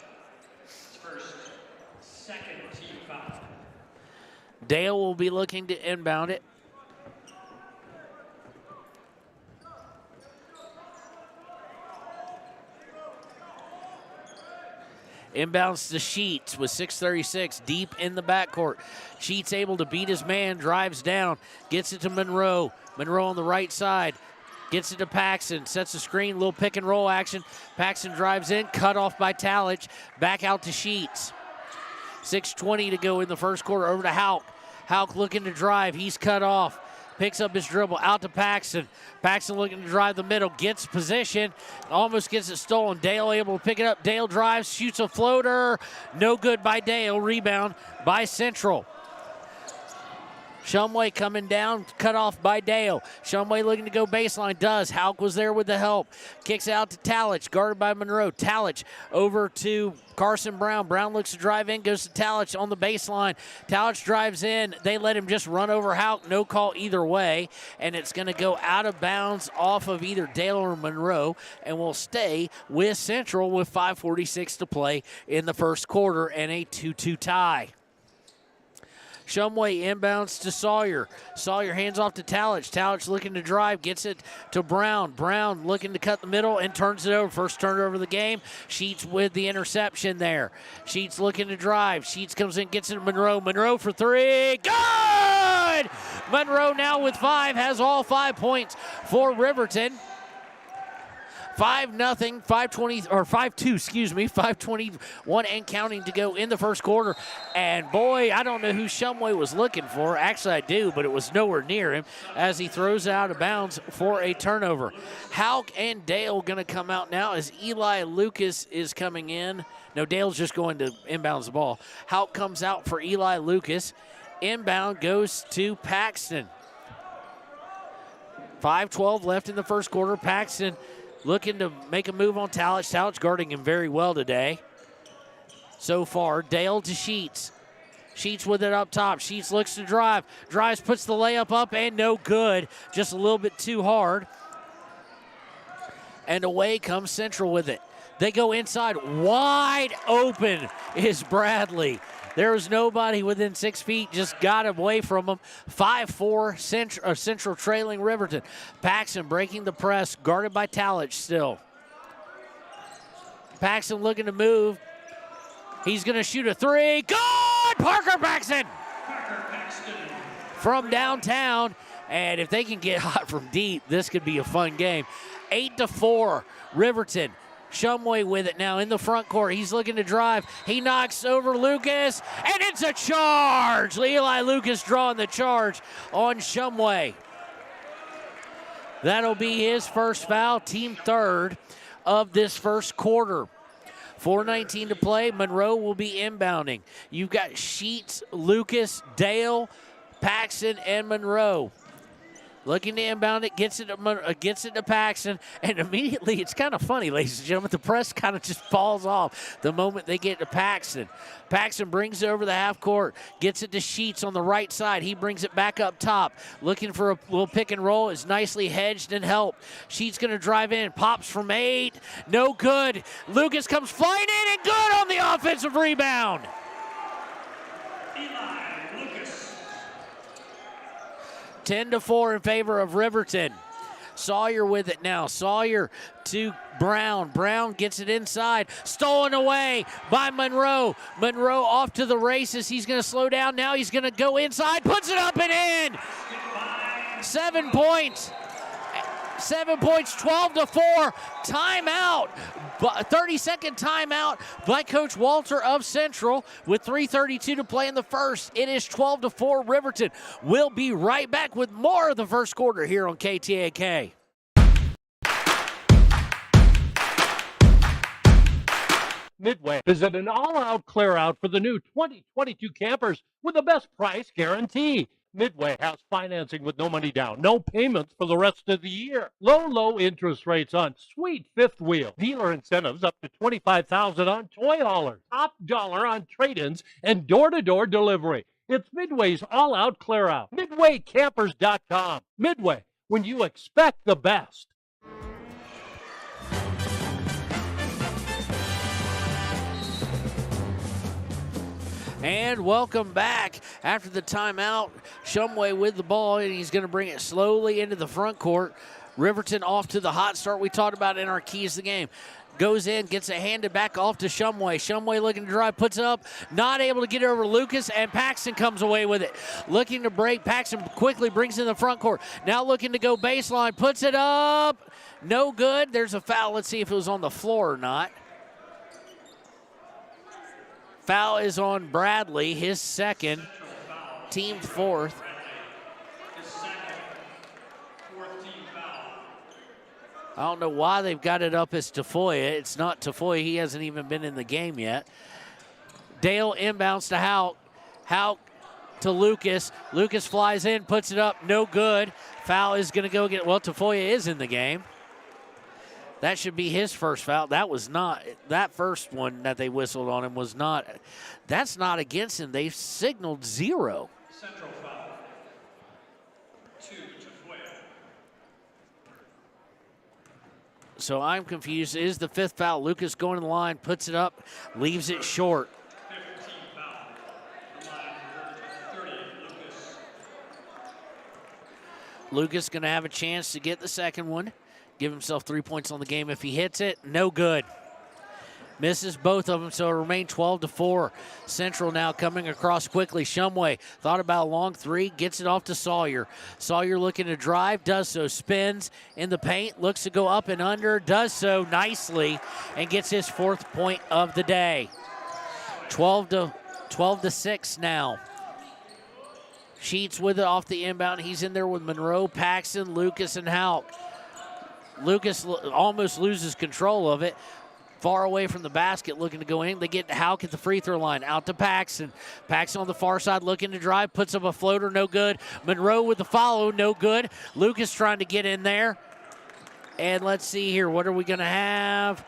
Dale will be looking to inbound it. Inbounds to Sheets with 6:36 deep in the backcourt. Sheets able to beat his man, drives down, gets it to Monroe. Monroe on the right side. Gets it to Paxton, sets the screen, little pick and roll action. Paxton drives in, cut off by Talich. Back out to Sheets. 6:20 to go in the first quarter, over to Houck. Houck looking to drive, he's cut off. Picks up his dribble, out to Paxton. Paxton looking to drive the middle, gets position, almost gets it stolen. Dale able to pick it up. Dale drives, shoots a floater. No good by Dale, rebound by Central. Shumway coming down, cut off by Dale. Shumway looking to go baseline, does. Houck was there with the help. Kicks out to Talich, guarded by Monroe. Talich over to Carson Brown. Brown looks to drive in, goes to Talich on the baseline. Talich drives in. They let him just run over Houck. No call either way, and it's going to go out of bounds off of either Dale or Monroe, and will stay with Central with 5:46 to play in the first quarter and a 2-2 tie. Shumway inbounds to Sawyer. Sawyer hands off to Talich. Talich looking to drive, gets it to Brown. Brown looking to cut the middle and turns it over. First turnover of the game. Sheets with the interception there. Sheets looking to drive. Sheets comes in, gets it to Monroe. Monroe for three. Good! Monroe now with 5, has all 5 points for Riverton. 5-0, 5:21 and counting to go in the first quarter. And boy, I don't know who Shumway was looking for. Actually, I do, but it was nowhere near him as he throws it out of bounds for a turnover. Houck and Dale going to come out now as Eli Lucas is coming in. No, Dale's just going to inbounds the ball. Houck comes out for Eli Lucas. Inbound goes to Paxton. 5:12 left in the first quarter. Paxton looking to make a move on Talich. Talich guarding him very well today so far. Dale to Sheets. Sheets with it up top. Sheets looks to drive. Drives, puts the layup up, and no good. Just a little bit too hard. And away comes Central with it. They go inside. Wide open is Bradley. There was nobody within 6 feet, just got away from him. 5-4 Central trailing Riverton. Paxton breaking the press, guarded by Talich still. Paxton looking to move. He's going to shoot a three. Good! Parker Paxton! From downtown. And if they can get hot from deep, this could be a fun game. 8-4 Riverton. Shumway with it now in the front court. He's looking to drive. He knocks over Lucas, and it's a charge. Eli Lucas drawing the charge on Shumway. That'll be his first foul, team third of this first quarter. 4:19 to play. Monroe will be inbounding. You've got Sheets, Lucas, Dale, Paxton, and Monroe. Looking to inbound it, gets it to Paxton, and immediately, it's kind of funny, ladies and gentlemen, the press kind of just falls off the moment they get to Paxton. Paxton brings it over the half court, gets it to Sheets on the right side. He brings it back up top, looking for a little pick and roll. Is nicely hedged and helped. Sheets going to drive in, pops from 8, no good. Lucas comes flying in and good on the offensive rebound. 10-4 in favor of Riverton. Sawyer with it now. Sawyer to Brown. Brown gets it inside. Stolen away by Monroe. Monroe off to the races. He's going to slow down. Now he's going to go inside. Puts it up and in. 7 points. 7 points, 12-4. Timeout. 30-second timeout by Coach Walter of Central with 3:32 to play in the first. It is 12-4 Riverton. We'll be right back with more of the first quarter here on KTAK. Midway is at an all-out clear-out for the new 2022 campers with the best price guarantee. Midway has financing with no money down, no payments for the rest of the year. Low interest rates on sweet fifth wheel. Dealer incentives up to $25,000 on toy haulers. Top dollar on trade-ins and door-to-door delivery. It's Midway's all-out clear-out. MidwayCampers.com. Midway, when you expect the best. And welcome back after the timeout. Shumway with the ball, and he's going to bring it slowly into the front court. Riverton off to the hot start we talked about in our keys to the game. Goes in, gets it handed back off to Shumway. Shumway looking to drive, puts it up, not able to get it over Lucas, and Paxton comes away with it. Looking to break, Paxton quickly brings in the front court. Now looking to go baseline, puts it up, no good. There's a foul. Let's see if it was on the floor or not. Foul is on Bradley, his second, team fourth. I don't know why they've got it up as Tafoya. It's not Tafoya. He hasn't even been in the game yet. Dale inbounds to Houck. Houck to Lucas. Lucas flies in, puts it up, no good. Foul is going to go get, well, Tafoya is in the game. That should be his first foul. That was not, that first one that they whistled on him was not, that's not against him. They've signaled 0. Central foul. 2 Tafoya. So I'm confused. Is the 5th foul? Lucas going to the line, puts it up, leaves it short. 15 foul. The line for 38. Lucas going to have a chance to get the second one. Give himself 3 points on the game if he hits it. No good. Misses both of them, so it remains 12-4. Central now coming across quickly. Shumway thought about a long three, gets it off to Sawyer. Sawyer looking to drive, does so, spins in the paint, looks to go up and under, does so nicely, and gets his 4th point of the day. 12-6 now. Sheets with it off the inbound. He's in there with Monroe, Paxton, Lucas, and Houck. Lucas almost loses control of it. Far away from the basket, looking to go in. They get Houck at the free throw line. Out to Paxton. Paxton on the far side looking to drive. Puts up a floater, no good. Monroe with the follow, no good. Lucas trying to get in there. And let's see here. What are we going to have?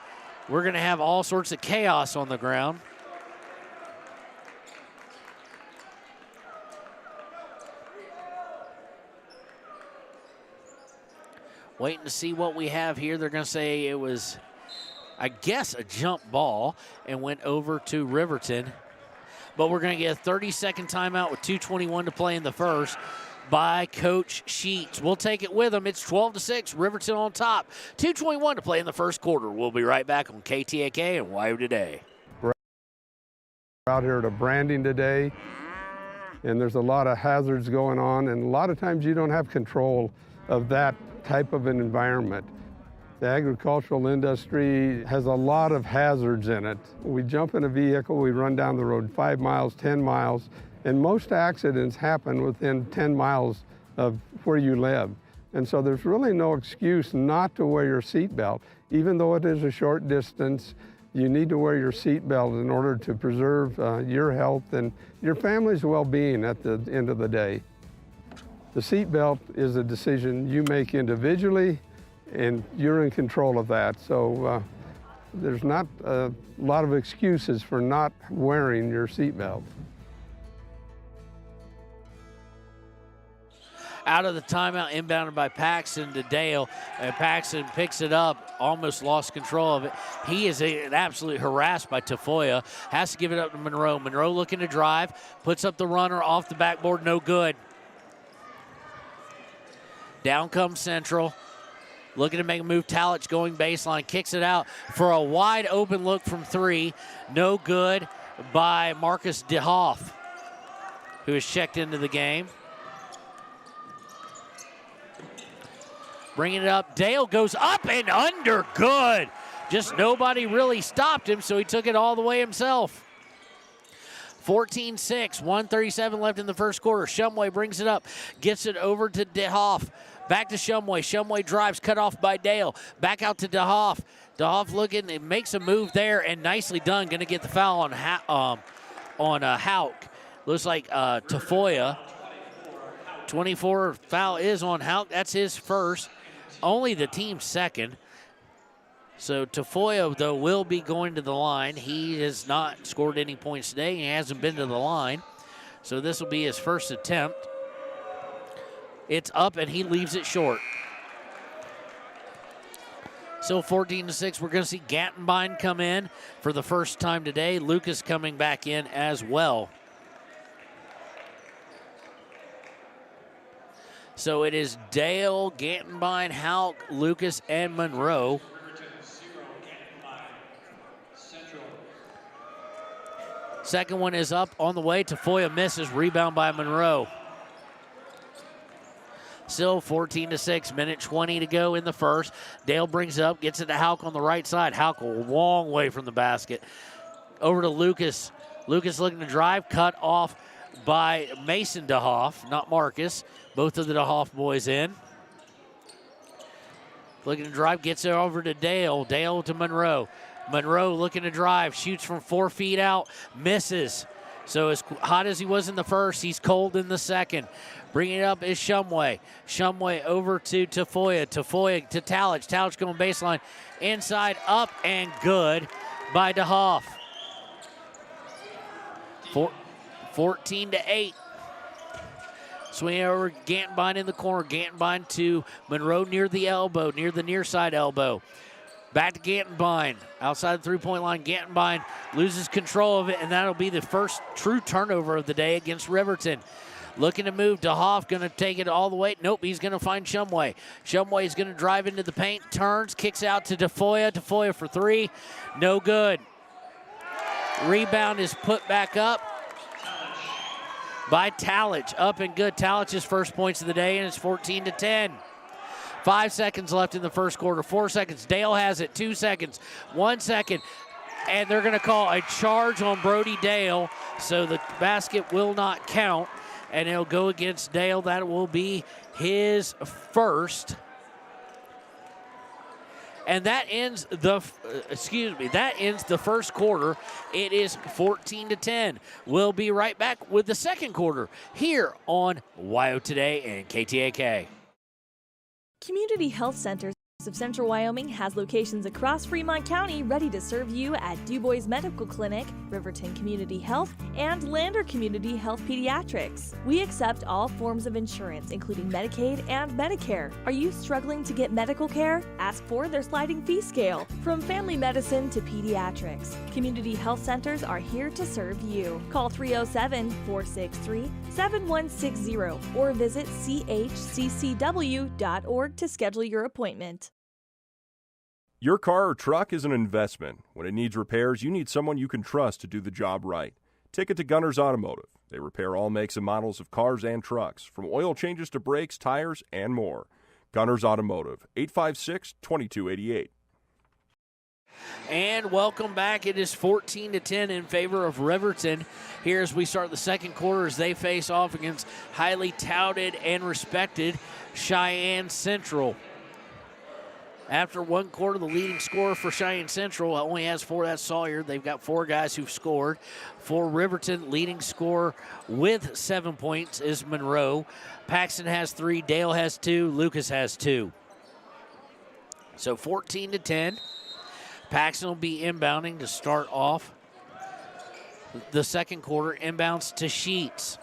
We're going to have all sorts of chaos on the ground. Waiting to see what we have here. They're going to say it was, I guess, a jump ball and went over to Riverton. But we're going to get a 30-second timeout with 2:21 to play in the first by Coach Sheets. We'll take it with them. It's 12-6, Riverton on top. 2:21 to play in the first quarter. We'll be right back on KTAK and WYO Today. We're out here to branding today, and there's a lot of hazards going on, and a lot of times you don't have control of that type of an environment. The agricultural industry has a lot of hazards in it. We jump in a vehicle, we run down the road 5 miles, 10 miles, and most accidents happen within 10 miles of where you live. And so there's really no excuse not to wear your seatbelt. Even though it is a short distance, you need to wear your seatbelt in order to preserve your health and your family's well-being at the end of the day. The seatbelt is a decision you make individually, and you're in control of that. So there's not a lot of excuses for not wearing your seatbelt. Out of the timeout, inbounded by Paxton to Dale, and Paxton picks it up, almost lost control of it. He is absolutely harassed by Tafoya, has to give it up to Monroe. Monroe looking to drive, puts up the runner off the backboard, no good. Down comes Central. Looking to make a move. Talich going baseline. Kicks it out for a wide open look from three. No good by Marcus DeHoff, who is checked into the game. Bringing it up. Dale goes up and under. Good. Just nobody really stopped him, so he took it all the way himself. 14-6, 1:37 left in the first quarter. Shumway brings it up, gets it over to DeHoff. Back to Shumway. Shumway drives, cut off by Dale. Back out to DeHoff. DeHoff looking, it makes a move there, and nicely done. Going to get the foul on Houck. Looks like Tafoya. 24 foul is on Houck. That's his first. Only the team's second. So Tafoya, though, will be going to the line. He has not scored any points today. He hasn't been to the line. So this will be his first attempt. It's up, and he leaves it short. So 14-6, we're going to see Gattenbein come in for the first time today. Lucas coming back in as well. So it is Dale, Gattenbein, Houck, Lucas, and Monroe. Second one is up on the way. Tafoya misses. Rebound by Monroe. Still 14-6, minute 20 to go in the first. Dale brings it up, gets it to Houck on the right side. Houck a long way from the basket. Over to Lucas. Lucas looking to drive, cut off by Mason DeHoff, not Marcus. Both of the DeHoff boys in. Looking to drive, gets it over to Dale. Dale to Monroe. Monroe looking to drive, shoots from 4 feet out, misses. So as hot as he was in the first, he's cold in the second. Bringing it up is Shumway. Shumway over to Tafoya. Tafoya to Talich. Talich going baseline. Inside, up, and good by DeHoff. 14-8. Swing over Gattenbein in the corner. Gattenbein to Monroe near the elbow, near the near side elbow. Back to Gattenbein. Outside the three-point line, Gattenbein loses control of it, and that'll be the first true turnover of the day against Riverton. Looking to move to Hoff, going to take it all the way. Nope, he's going to find Shumway. Shumway is going to drive into the paint, turns, kicks out to Tafoya. Tafoya for three, no good. Rebound is put back up by Talich. Up and good. Talich's first points of the day, and it's 14-10. 5 seconds left in the first quarter. 4 seconds. Dale has it. 2 seconds. 1 second. And they're going to call a charge on Brody Dale, so the basket will not count. And it'll go against Dale. That will be his first. And that ends the first quarter. It is 14-10. We'll be right back with the second quarter here on WYO Today and KTAK. Community Health Centers of Central Wyoming has locations across Fremont County ready to serve you at Du Bois Medical Clinic, Riverton Community Health, and Lander Community Health Pediatrics. We accept all forms of insurance, including Medicaid and Medicare. Are you struggling to get medical care? Ask for their sliding fee scale. From family medicine to pediatrics, Community Health Centers are here to serve you. Call 307-463-7160 or visit chccw.org to schedule your appointment. Your car or truck is an investment. When it needs repairs, you need someone you can trust to do the job right. Take it to Gunner's Automotive. They repair all makes and models of cars and trucks, from oil changes to brakes, tires, and more. Gunner's Automotive, 856-2288. And welcome back. It is 14-10 in favor of Riverton. Here as we start the second quarter as they face off against highly touted and respected Cheyenne Central. After one quarter, the leading scorer for Cheyenne Central only has 4. That's Sawyer. They've got 4 guys who've scored. For Riverton, leading scorer with 7 points is Monroe. Paxton has 3. Dale has 2. Lucas has 2. So 14-10. Paxton will be inbounding to start off the second quarter. Inbounds to Sheets.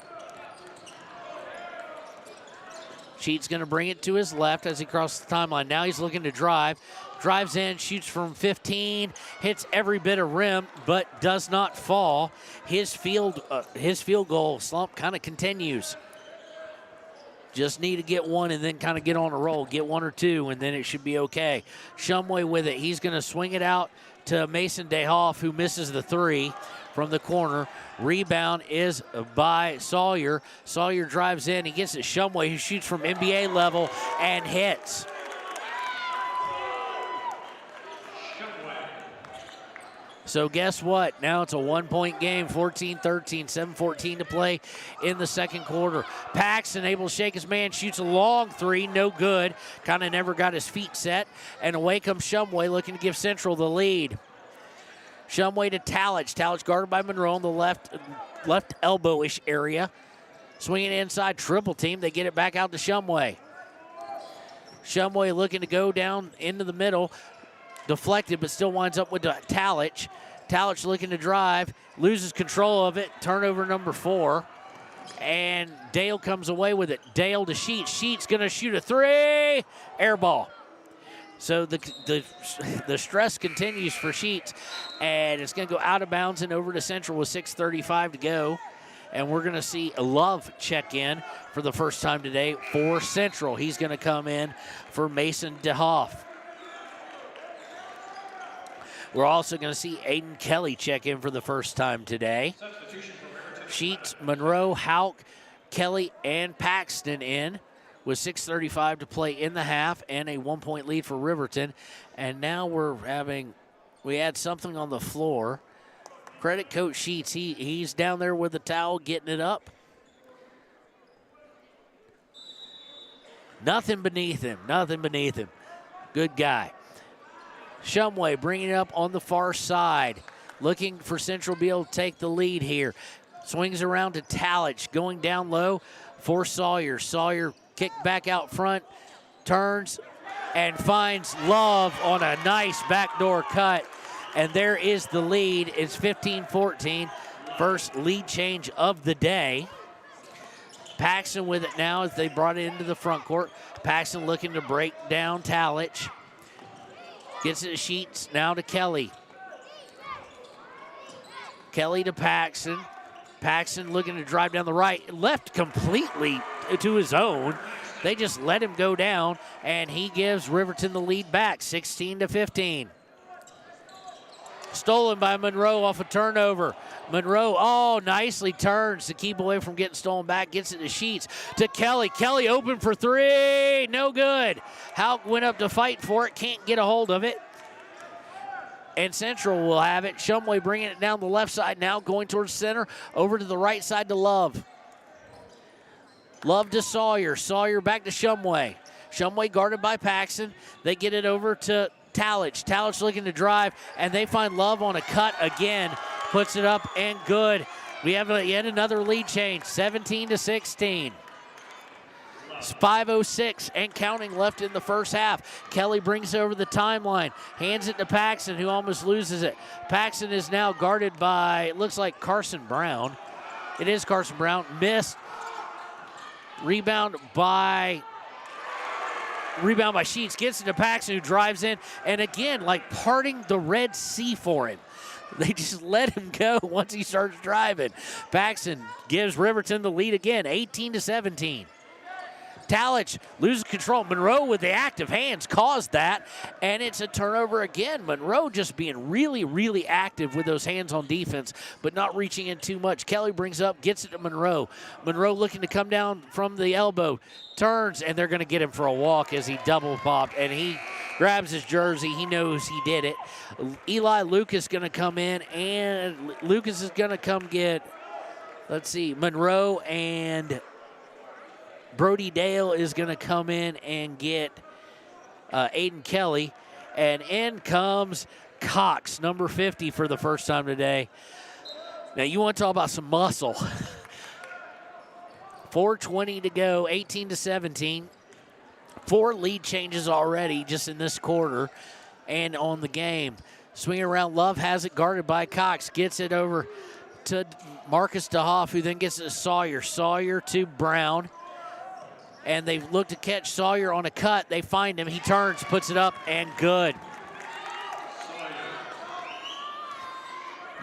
Sheets going to bring it to his left as he crosses the timeline. Now he's looking to drive. Drives in, shoots from 15, hits every bit of rim, but does not fall. His field goal slump kind of continues. Just need to get one and then kind of get on a roll. Get 1 or 2, and then it should be okay. Shumway with it. He's going to swing it out to Mason DeHoff, who misses the 3 from the corner. Rebound is by Sawyer. Sawyer drives in. He gets it Shumway, who shoots from NBA level and hits. So guess what? Now it's a 1-point game, 14-13, 7:14 to play in the second quarter. Paxton able to shake his man, shoots a long 3, no good. Kind of never got his feet set. And away comes Shumway looking to give Central the lead. Shumway to Talich. Talich guarded by Monroe on the left elbow-ish area. Swinging inside, triple team. They get it back out to Shumway. Shumway looking to go down into the middle. Deflected, but still winds up with Talich. Talich looking to drive, loses control of it. Turnover number 4. And Dale comes away with it. Dale to Sheets. Sheets going to shoot a 3. Air ball. So the stress continues for Sheets, and it's going to go out of bounds and over to Central with 6:35 to go. And we're going to see Love check in for the first time today for Central. He's going to come in for Mason DeHoff. We're also going to see Aiden Kelly check in for the first time today. Sheets, Monroe, Hauk, Kelly, and Paxton in with 6:35 to play in the half and a 1-point lead for Riverton. And now we had something on the floor. Credit Coach Sheets. He's down there with the towel getting it up. Nothing beneath him. Good guy. Shumway bringing it up on the far side. Looking for Central to be able to take the lead here. Swings around to Talich. Going down low for Sawyer. Sawyer kicked back out front. Turns and finds Love on a nice backdoor cut. And there is the lead. It's 15-14. First lead change of the day. Paxton with it now as they brought it into the front court. Paxton looking to break down Talich. Gets it to Sheets, now to Kelly. Kelly to Paxton. Paxton looking to drive down the right, left completely to his own. They just let him go down, and he gives Riverton the lead back, 16-15. Stolen by Monroe off a turnover. Monroe, nicely turns to keep away from getting stolen back. Gets it to Sheets, to Kelly. Kelly open for three, no good. Houck went up to fight for it, can't get a hold of it. And Central will have it. Shumway bringing it down the left side now, going towards center, over to the right side to Love. Love to Sawyer. Sawyer back to Shumway. Shumway guarded by Paxton. They get it over to Talich. Talich looking to drive, and they find Love on a cut again. Puts it up and good. We have yet another lead change, 17-16. It's 5:06 and counting left in the first half. Kelly brings it over the timeline, hands it to Paxton, who almost loses it. Paxton is now guarded by, it looks like Carson Brown. It is Carson Brown. Missed. Rebound by Sheets. Gets it to Paxton, who drives in. And again, like parting the Red Sea for him. They just let him go once he starts driving. Paxton gives Riverton the lead again, 18-17. Talich loses control. Monroe with the active hands caused that, and it's a turnover again. Monroe just being really, really active with those hands on defense, but not reaching in too much. Kelly brings up, gets it to Monroe. Monroe looking to come down from the elbow, turns, and they're going to get him for a walk as he double popped, and he grabs his jersey. He knows he did it. Eli Lucas going to come in, and Lucas is going to come get, let's see, Monroe, and Brody Dale is going to come in and get Aiden Kelly. And in comes Cox, number 50 for the first time today. Now, you want to talk about some muscle. 4:20 to go, 18-17. 4 lead changes already just in this quarter and on the game. Swinging around, Love has it guarded by Cox. Gets it over to Marcus DeHoff, who then gets it to Sawyer. Sawyer to Brown. And they look to catch Sawyer on a cut. They find him. He turns, puts it up, and good.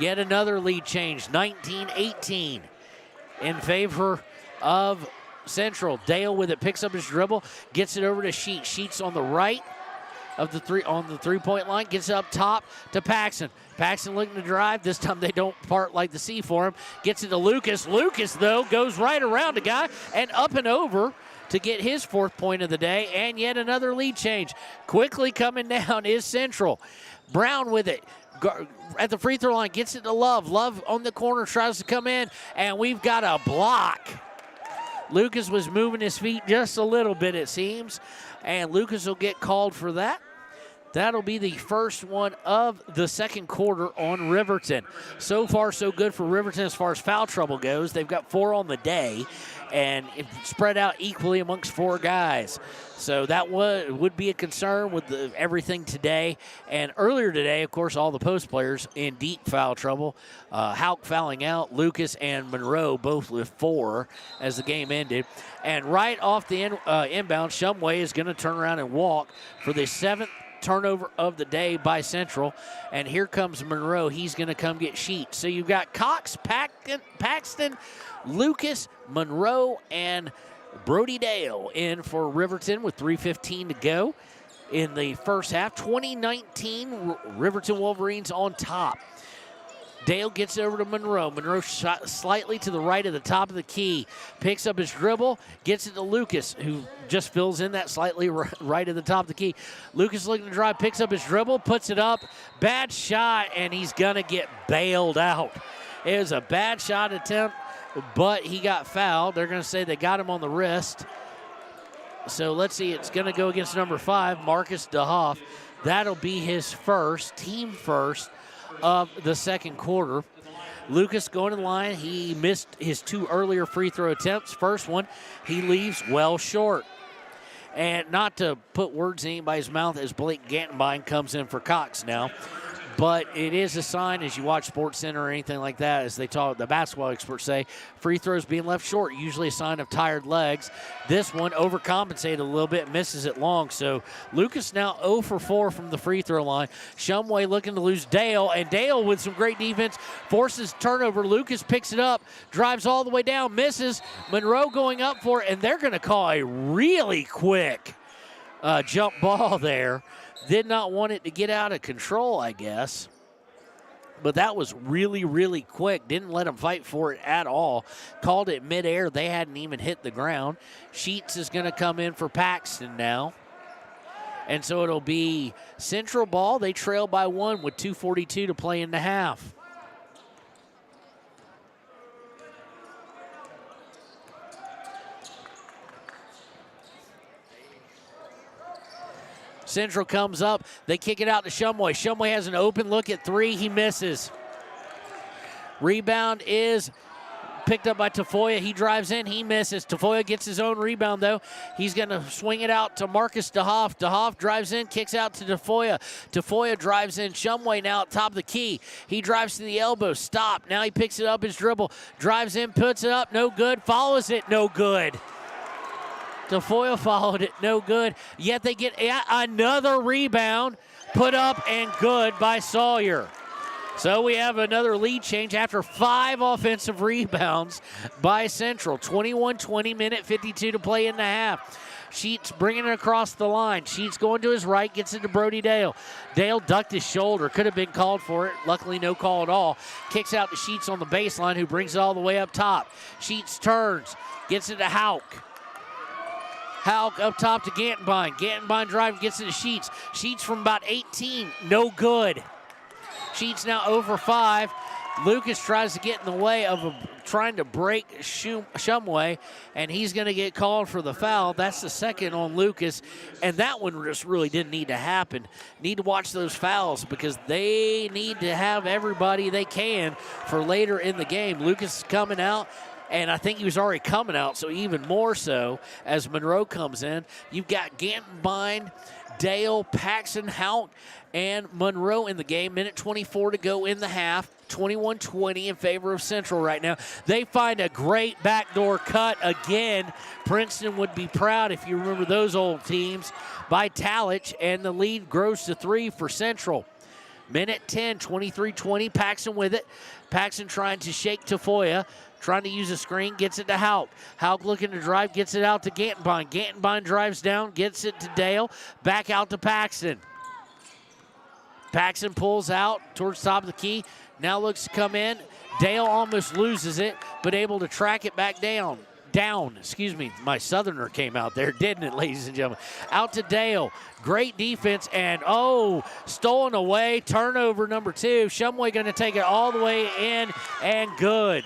Yet another lead change, 19-18 in favor of Central. Dale with it, picks up his dribble, gets it over to Sheets. Sheets on the right of the three-point line, gets it up top to Paxton. Paxton looking to drive. This time they don't part like the sea for him. Gets it to Lucas. Lucas, though, goes right around a guy and up and over to get his 4th point of the day, and yet another lead change. Quickly coming down is Central. Brown with it. At the free throw line, gets it to Love. Love on the corner, tries to come in, and we've got a block. Lucas was moving his feet just a little bit, it seems, and Lucas will get called for that. That'll be the first one of the second quarter on Riverton. So far, so good for Riverton as far as foul trouble goes. They've got 4 on the day, and it's spread out equally amongst 4 guys. So that would be a concern with everything today. And earlier today, of course, all the post players in deep foul trouble. Houck fouling out, Lucas and Monroe both with 4 as the game ended. And right off the inbound, Shumway is going to turn around and walk for the 7th turnover of the day by Central. And here comes Monroe. He's going to come get Sheets. So you've got Cox, Paxton, Lucas, Monroe, and Brody Dale in for Riverton with 3:15 to go in the first half. 2019 Riverton Wolverines on top. Dale gets it over to Monroe. Monroe shot slightly to the right of the top of the key. Picks up his dribble, gets it to Lucas, who just fills in that slightly right of the top of the key. Lucas looking to drive, picks up his dribble, puts it up. Bad shot, and he's going to get bailed out. It was a bad shot attempt, but he got fouled. They're going to say they got him on the wrist. So let's see. It's going to go against number 5, Marcus DeHoff. That'll be his first, team first, of the second quarter. Lucas going in line. He missed his 2 earlier free throw attempts. First one, he leaves well short. And not to put words in anybody's mouth as Blake Gantenbein comes in for Cox now. But it is a sign as you watch Sports Center or anything like that, as they talk, the basketball experts say, free throws being left short, usually a sign of tired legs. This one overcompensated a little bit, misses it long. So Lucas now 0 for 4 from the free throw line. Shumway looking to lose Dale, and Dale with some great defense forces turnover. Lucas picks it up, drives all the way down, misses. Monroe going up for it, and they're going to call a really quick jump ball there. Did not want it to get out of control, I guess. But that was really, really quick. Didn't let them fight for it at all. Called it midair. They hadn't even hit the ground. Sheets is going to come in for Paxton now. And so it'll be Central ball. They trail by 1 with 2:42 to play in the half. Central comes up. They kick it out to Shumway. Shumway has an open look at 3. He misses. Rebound is picked up by Tafoya. He drives in. He misses. Tafoya gets his own rebound, though. He's going to swing it out to Marcus DeHoff. DeHoff drives in, kicks out to Tafoya. Tafoya drives in. Shumway now at top of the key. He drives to the elbow. Stop. Now he picks it up, his dribble. Drives in, puts it up. No good. Follows it. No good. Tafoya followed it, no good. Yet they get another rebound, put up and good by Sawyer. So we have another lead change after 5 offensive rebounds by Central. 21-20, minute 52 to play in the half. Sheets bringing it across the line. Sheets going to his right, gets it to Brody Dale. Dale ducked his shoulder, could have been called for it. Luckily, no call at all. Kicks out to Sheets on the baseline, who brings it all the way up top. Sheets turns, gets it to Hauk. Hauk up top to Gantenbein. Gantenbein drive, gets it to Sheets. Sheets from about 18, no good. Sheets now 0 for 5. Lucas tries to get in the way of trying to break Shumway, and he's going to get called for the foul. That's the second on Lucas, and that one just really didn't need to happen. Need to watch those fouls because they need to have everybody they can for later in the game. Lucas is coming out. And I think he was already coming out, so even more so as Monroe comes in. You've got Gantenbein, Dale, Paxton, Hauk, and Monroe in the game. Minute 24 to go in the half. 21-20 in favor of Central right now. They find a great backdoor cut again. Princeton would be proud if you remember those old teams by Talich, and the lead grows to 3 for Central. Minute 10, 23-20, Paxton with it. Paxton trying to shake Tafoya. Trying to use a screen, gets it to Hauk. Hauk looking to drive, gets it out to Gantenbein. Gantenbein drives down, gets it to Dale. Back out to Paxton. Paxton pulls out towards top of the key. Now looks to come in. Dale almost loses it, but able to track it back down. My Southerner came out there, didn't it, ladies and gentlemen? Out to Dale. Great defense, and stolen away. Turnover number 2. Shumway going to take it all the way in, and good.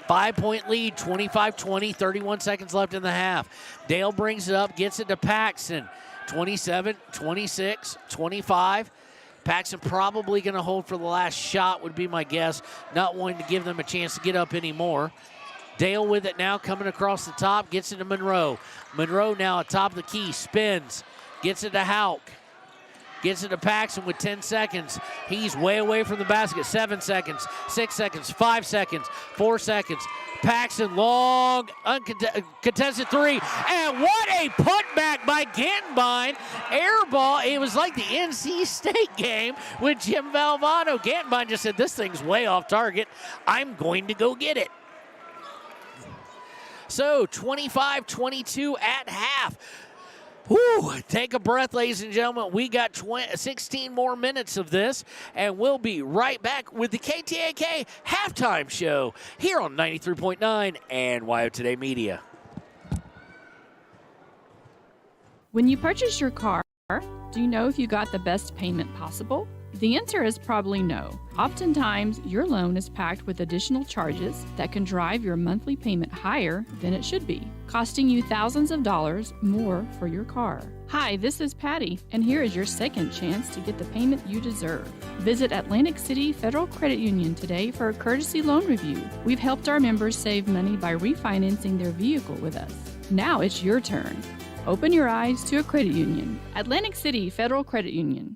5-point lead, 25-20, 31 seconds left in the half. Dale brings it up, gets it to Paxton. 27, 26, 25. Paxton probably going to hold for the last shot would be my guess, not wanting to give them a chance to get up anymore. Dale with it now, coming across the top, gets it to Monroe. Monroe now at top of the key, spins, gets it to Hauk. Gets it to Paxton with 10 seconds. He's way away from the basket. 7 seconds, 6 seconds, 5 seconds, 4 seconds. Paxton, long, uncontested 3. And what a putback by Gantenbein. Air ball. It was like the NC State game with Jim Valvano. Gantenbein just said, this thing's way off target. I'm going to go get it. So 25-22 at half. Whew, take a breath, ladies and gentlemen. We got 16 more minutes of this, and we'll be right back with the KTAK halftime show here on 93.9 and WYO Today Media. When you purchase your car, do you know if you got the best payment possible? The answer is probably no. Oftentimes, your loan is packed with additional charges that can drive your monthly payment higher than it should be, costing you thousands of dollars more for your car. Hi, this is Patty, and here is your second chance to get the payment you deserve. Visit Atlantic City Federal Credit Union today for a courtesy loan review. We've helped our members save money by refinancing their vehicle with us. Now it's your turn. Open your eyes to a credit union. Atlantic City Federal Credit Union.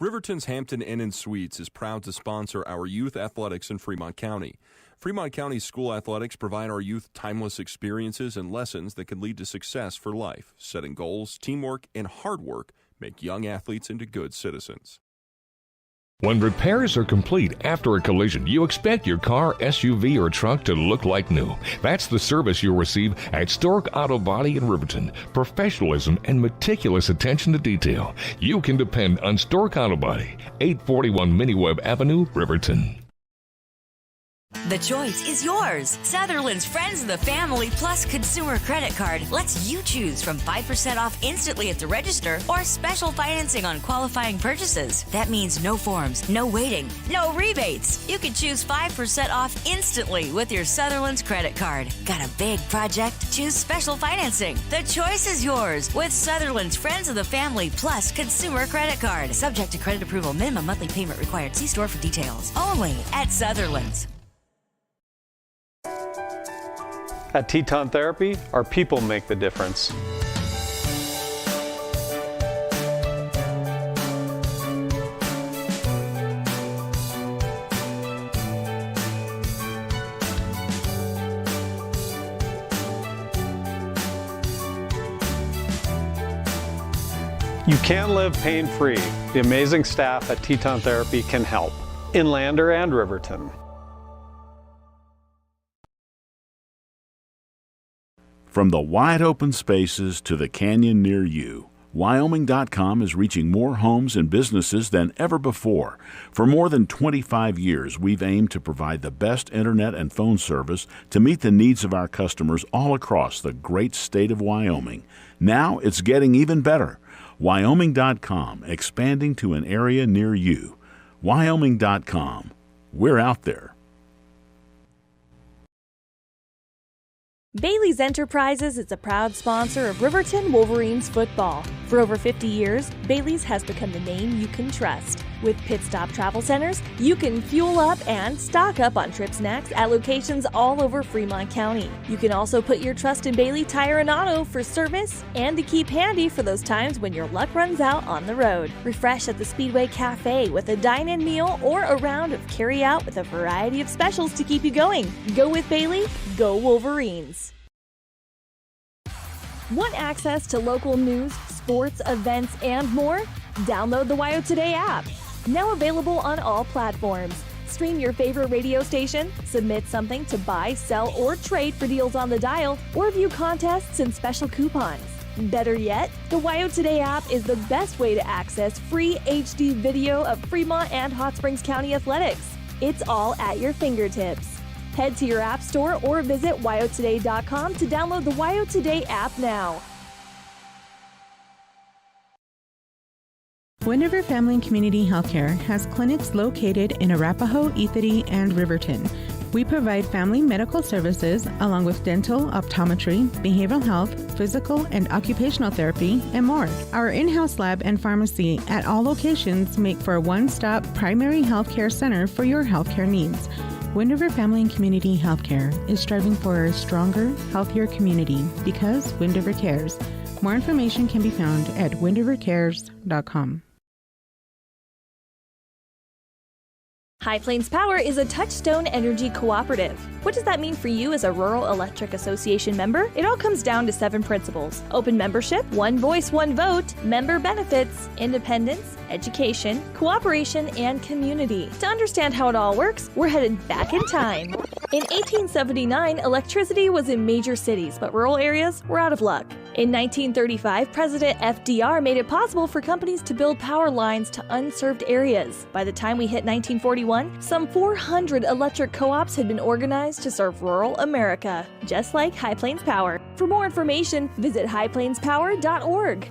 Riverton's Hampton Inn and Suites is proud to sponsor our youth athletics in Fremont County. Fremont County School Athletics provide our youth timeless experiences and lessons that can lead to success for life. Setting goals, teamwork, and hard work make young athletes into good citizens. When repairs are complete after a collision, you expect your car, SUV, or truck to look like new. That's the service you'll receive at Stork Auto Body in Riverton. Professionalism and meticulous attention to detail. You can depend on Stork Auto Body, 841 Miniweb Avenue, Riverton. The choice is yours. Sutherland's Friends of the Family Plus Consumer Credit Card lets you choose from 5% off instantly at the register or special financing on qualifying purchases. That means no forms, no waiting, no rebates. You can choose 5% off instantly with your Sutherland's credit card. Got a big project? Choose special financing. The choice is yours with Sutherland's Friends of the Family Plus Consumer Credit Card. Subject to credit approval. Minimum monthly payment required. See store for details. Only at Sutherland's. At Teton Therapy, our people make the difference. You can live pain-free. The amazing staff at Teton Therapy can help. In Lander and Riverton. From the wide open spaces to the canyon near you, Wyoming.com is reaching more homes and businesses than ever before. For more than 25 years, we've aimed to provide the best internet and phone service to meet the needs of our customers all across the great state of Wyoming. Now it's getting even better. Wyoming.com, expanding to an area near you. Wyoming.com. We're out there. Bailey's Enterprises is a proud sponsor of Riverton Wolverines football. For over 50 years, Bailey's has become the name you can trust. With Pit Stop Travel Centers, you can fuel up and stock up on trip snacks at locations all over Fremont County. You can also put your trust in Bailey Tire and Auto for service and to keep handy for those times when your luck runs out on the road. Refresh at the Speedway Cafe with a dine-in meal or a round of carry-out with a variety of specials to keep you going. Go with Bailey, go Wolverines. Want access to local news, sports, events, and more? Download the WYO Today app. Now available on all platforms. Stream your favorite radio station, submit something to buy, sell, or trade for deals on the dial, or view contests and special coupons. Better yet, the WYO Today app is the best way to access free HD video of Fremont and Hot Springs County athletics. It's all at your fingertips. Head to your app store or visit wyotoday.com to download the WYO Today app now. Wind River Family and Community Healthcare has clinics located in Arapahoe, Ethity, and Riverton. We provide family medical services along with dental, optometry, behavioral health, physical and occupational therapy, and more. Our in-house lab and pharmacy at all locations make for a one-stop primary healthcare center for your healthcare needs. Wind River Family and Community Healthcare is striving for a stronger, healthier community because Wind River cares. More information can be found at windrivercares.com. High Plains Power is a Touchstone Energy cooperative. What does that mean for you as a Rural Electric Association member? It all comes down to 7 principles: open membership, one voice, one vote, member benefits, independence, education, cooperation, and community. To understand how it all works, we're headed back in time. In 1879, electricity was in major cities, but rural areas were out of luck. In 1935, President FDR made it possible for companies to build power lines to unserved areas. By the time we hit 1941, some 400 electric co-ops had been organized to serve rural America, just like High Plains Power. For more information, visit highplainspower.org.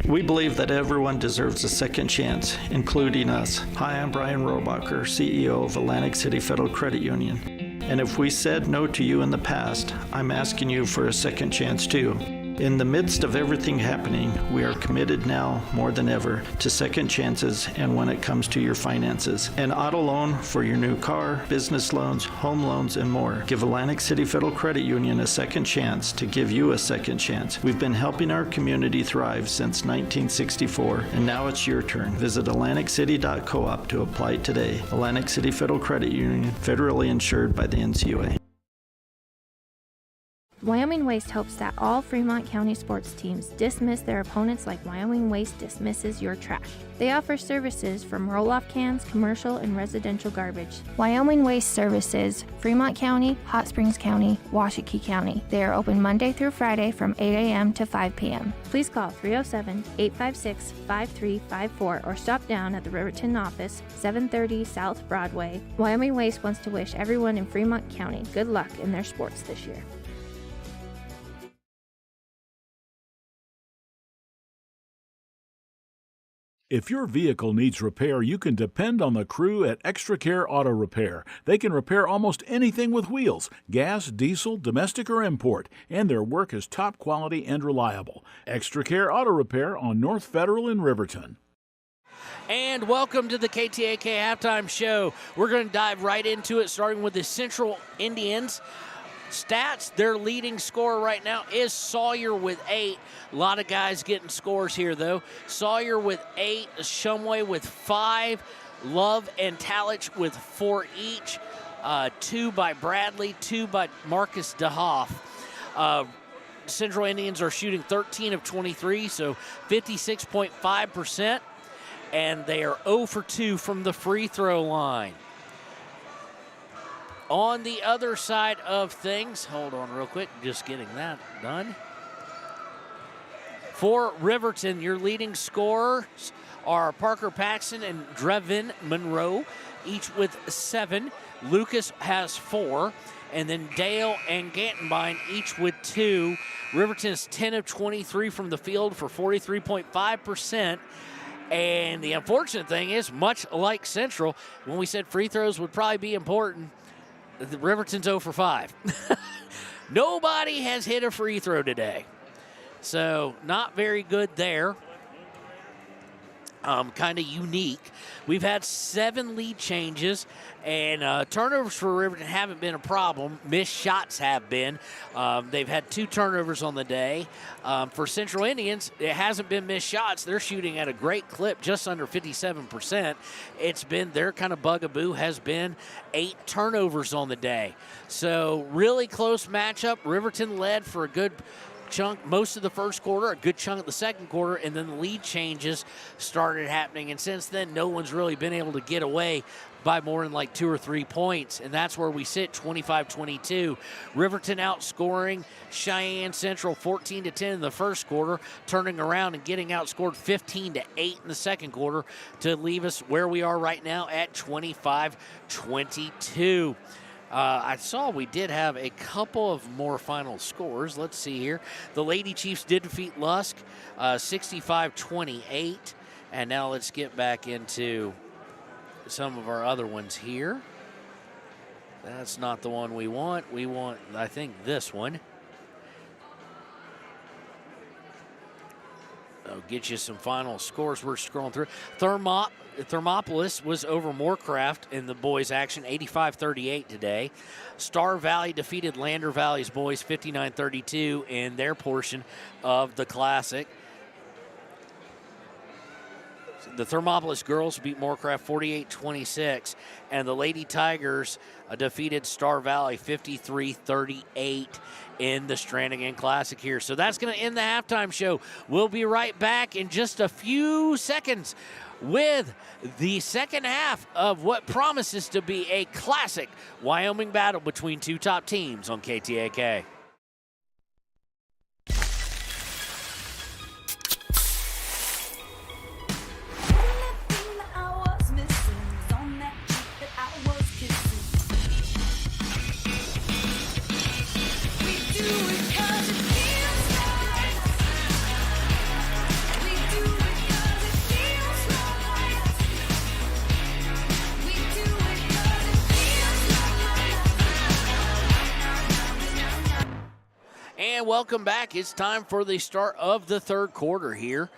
We believe that everyone deserves a second chance, including us. Hi, I'm Brian Robacher, CEO of Atlantic City Federal Credit Union. And if we said no to you in the past, I'm asking you for a second chance too. In the midst of everything happening, we are committed now more than ever to second chances and when it comes to your finances. An auto loan for your new car, business loans, home loans, and more. Give Atlantic City Federal Credit Union a second chance to give you a second chance. We've been helping our community thrive since 1964, and now it's your turn. Visit AtlanticCity.coop to apply today. Atlantic City Federal Credit Union, federally insured by the NCUA. Wyoming Waste hopes that all Fremont County sports teams dismiss their opponents like Wyoming Waste dismisses your trash. They offer services from roll-off cans, commercial, and residential garbage. Wyoming Waste services Fremont County, Hot Springs County, Washakie County. They are open Monday through Friday from 8 a.m. to 5 p.m. Please call 307-856-5354 or stop down at the Riverton office, 730 South Broadway. Wyoming Waste wants to wish everyone in Fremont County good luck in their sports this year. If your vehicle needs repair, you can depend on the crew at Extra Care Auto Repair. They can repair almost anything with wheels, gas, diesel, domestic, or import, and their work is top quality and reliable. Extra Care Auto Repair on North Federal in Riverton. And welcome to the KTAK Halftime Show. We're going to dive right into it, starting with the Central Indians. Stats, their leading scorer right now is Sawyer with 8. A lot of guys getting scores here, though. Sawyer with 8, Shumway with 5, Love and Talich with 4 each, 2 by Bradley, 2 by Marcus DeHoff. Central Indians are shooting 13 of 23, so 56.5%, and they are 0 for 2 from the free throw line. On the other side of things, hold on real quick, just getting that done. For Riverton, your leading scorers are Parker Paxson and Drevin Monroe, each with 7. Lucas has 4. And then Dale and Gantenbein each with 2. Riverton is 10 of 23 from the field for 43.5%. And the unfortunate thing is, much like Central, when we said free throws would probably be important, Riverton's 0 for 5. Nobody has hit a free throw today. So not very good there. Kind of unique. We've had 7 lead changes, and turnovers for Riverton haven't been a problem. Missed shots have been. They've had 2 turnovers on the day. For Central Indians, it hasn't been missed shots. They're shooting at a great clip, just under 57%. It's been their kind of bugaboo has been 8 turnovers on the day. So really close matchup. Riverton led for a good chunk most of the first quarter, a good chunk of the second quarter, and then the lead changes started happening. And since then, no one's really been able to get away by more than like 2 or 3 points, and that's where we sit, 25-22. Riverton outscoring Cheyenne Central 14-10 in the first quarter, turning around and getting outscored 15-8 in the second quarter to leave us where we are right now at 25-22. I saw we did have a couple of more final scores. Let's see here. The Lady Chiefs did defeat Lusk 65-28. And now let's get back into some of our other ones here. That's not the one we want. We want, I think, this one. I'll get you some final scores. We're scrolling through. Thermopolis was over Moorcraft in the boys' action, 85-38 today. Star Valley defeated Lander Valley's boys 59-32 in their portion of the Classic. The Thermopolis girls beat Moorcraft 48-26, and the Lady Tigers defeated Star Valley 53-38 in the Strannigan Classic here. So that's going to end the halftime show. We'll be right back in just a few seconds with the second half of what promises to be a classic Wyoming battle between 2 top teams on KTAK. And welcome back. It's time for the start of the third quarter here.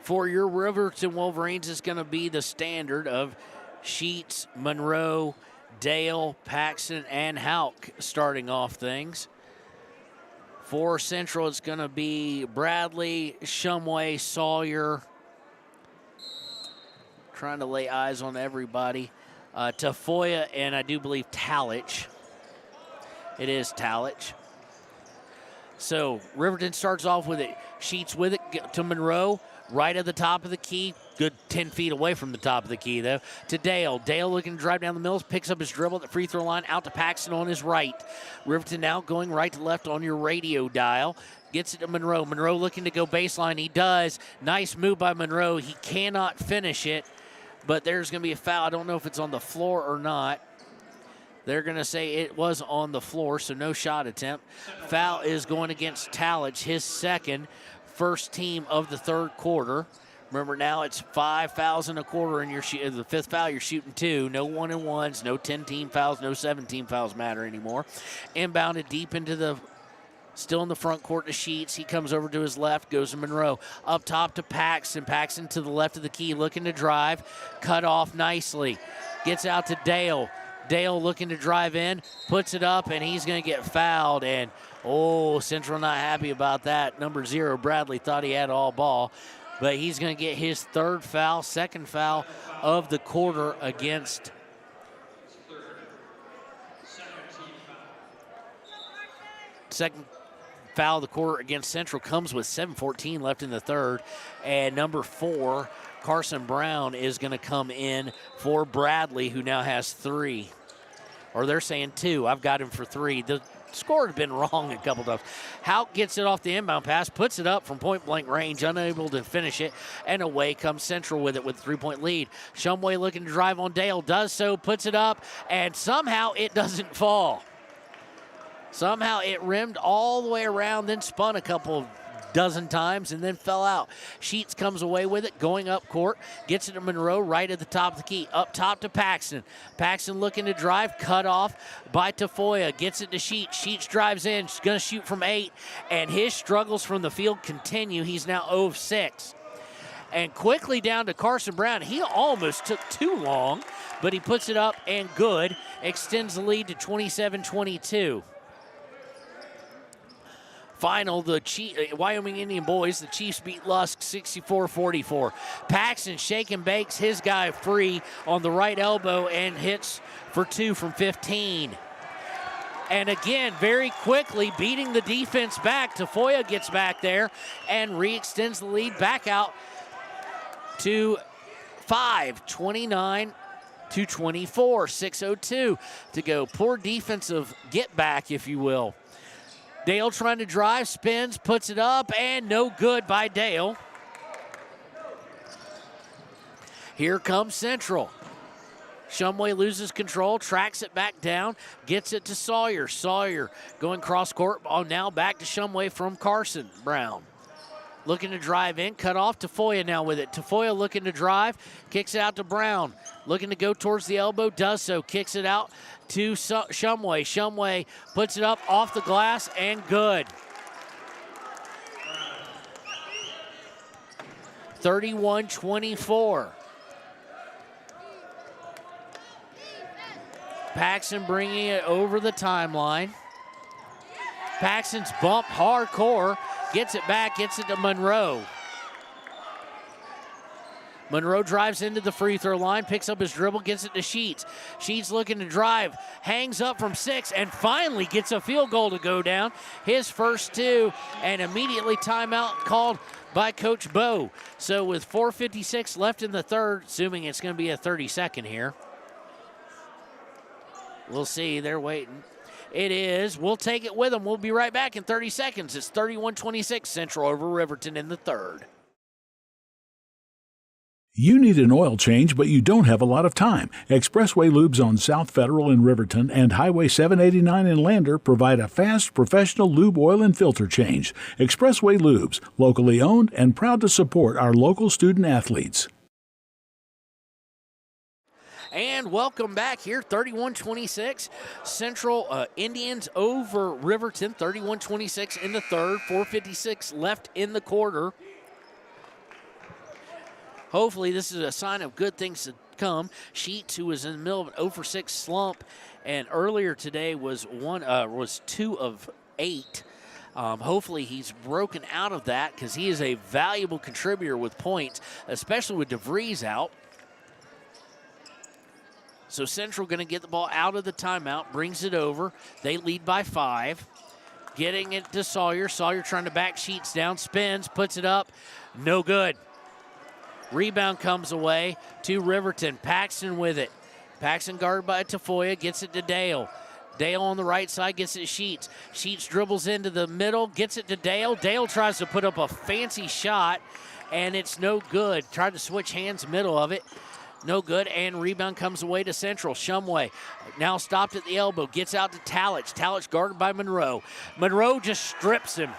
For your Riverton Wolverines, it's going to be the standard of Sheets, Monroe, Dale, Paxton, and Houck starting off things. For Central, it's going to be Bradley, Shumway, Sawyer. Trying to lay eyes on everybody. Tafoya and I do believe Talich. It is Talich. So Riverton starts off with it. Sheets with it to Monroe. Right at the top of the key. Good 10 feet away from the top of the key, though. To Dale. Dale looking to drive down the mills. Picks up his dribble at the free throw line. Out to Paxton on his right. Riverton now going right to left on your radio dial. Gets it to Monroe. Monroe looking to go baseline. He does. Nice move by Monroe. He cannot finish it. But there's going to be a foul. I don't know if it's on the floor or not. They're going to say it was on the floor, so no shot attempt. Foul is going against Talich, his second. First team of the third quarter. Remember now it's 5 fouls in a quarter, and the fifth foul you're shooting 2. No 1-and-1s, no 10-team fouls, no 17 fouls matter anymore. Inbounded deep into still in the front court to Sheets. He comes over to his left, goes to Monroe. Up top to Paxton. Paxton to the left of the key, looking to drive. Cut off nicely. Gets out to Dale. Dale looking to drive in, puts it up, and he's going to get fouled. And, Central not happy about that. Number 0, Bradley, thought he had all ball. But he's going to get his third foul, second foul of the quarter against second foul of the quarter against Central comes with 7:14 left in the third. And number 4, Carson Brown, is going to come in for Bradley, who now has 3. Or they're saying 2. I've got him for 3. The score had been wrong a couple times. Houck gets it off the inbound pass, puts it up from point-blank range, unable to finish it, and away comes Central with it with a 3-point lead. Shumway looking to drive on Dale, does so, puts it up, and somehow it doesn't fall. Somehow it rimmed all the way around, then spun a couple dozen times and then fell out. Sheets comes away with it, going up court, gets it to Monroe right at the top of the key. Up top to Paxton. Paxton looking to drive, cut off by Tafoya. Gets it to Sheets. Sheets drives in, she's going to shoot from 8, and his struggles from the field continue. He's now 0 of 6. And quickly down to Carson Brown. He almost took too long, but he puts it up and good. Extends the lead to 27-22. Final, the Wyoming Indian boys, the Chiefs beat Lusk 64-44. Paxton shake and bakes his guy free on the right elbow and hits for 2 from 15. And again, very quickly beating the defense back. Tafoya gets back there and re-extends the lead back out to 5, 29-24, 6:02 to go. Poor defensive get back, if you will. Dale trying to drive, spins, puts it up, and no good by Dale. Here comes Central. Shumway loses control, tracks it back down, gets it to Sawyer. Sawyer going cross court, now back to Shumway from Carson Brown. Looking to drive in, cut off. Tafoya now with it. Tafoya looking to drive, kicks it out to Brown. Looking to go towards the elbow, does so, kicks it out to Shumway. Shumway puts it up off the glass and good. 31-24. Paxton bringing it over the timeline. Paxton's bumped hardcore, gets it back, gets it to Monroe. Monroe drives into the free throw line, picks up his dribble, gets it to Sheets. Sheets looking to drive, hangs up from 6, and finally gets a field goal to go down. His first 2, and immediately timeout called by Coach Bowe. So with 4:56 left in the third, assuming it's going to be a 30-second here. We'll see, they're waiting. It is. We'll take it with them. We'll be right back in 30 seconds. It's 31-26 Central over Riverton in the third. You need an oil change, but you don't have a lot of time. Expressway Lubes on South Federal in Riverton and Highway 789 in Lander provide a fast, professional lube oil and filter change. Expressway Lubes, locally owned and proud to support our local student athletes. And welcome back here, 31-26. Central Indians over Riverton, 31-26 in the third, 4:56 left in the quarter. Hopefully this is a sign of good things to come. Sheets, who was in the middle of an 0-for-6 slump, and earlier today was 2 of 8. Hopefully he's broken out of that because he is a valuable contributor with points, especially with DeVries out. So Central going to get the ball out of the timeout, brings it over. They lead by 5. Getting it to Sawyer. Sawyer trying to back Sheets down, spins, puts it up. No good. Rebound comes away to Riverton. Paxton with it. Paxton guarded by Tafoya, gets it to Dale. Dale on the right side gets it to Sheets. Sheets dribbles into the middle, gets it to Dale. Dale tries to put up a fancy shot, and it's no good. Tried to switch hands middle of it. No good, and rebound comes away to Central. Shumway now stopped at the elbow, gets out to Talich. Talich guarded by Monroe. Monroe just strips him.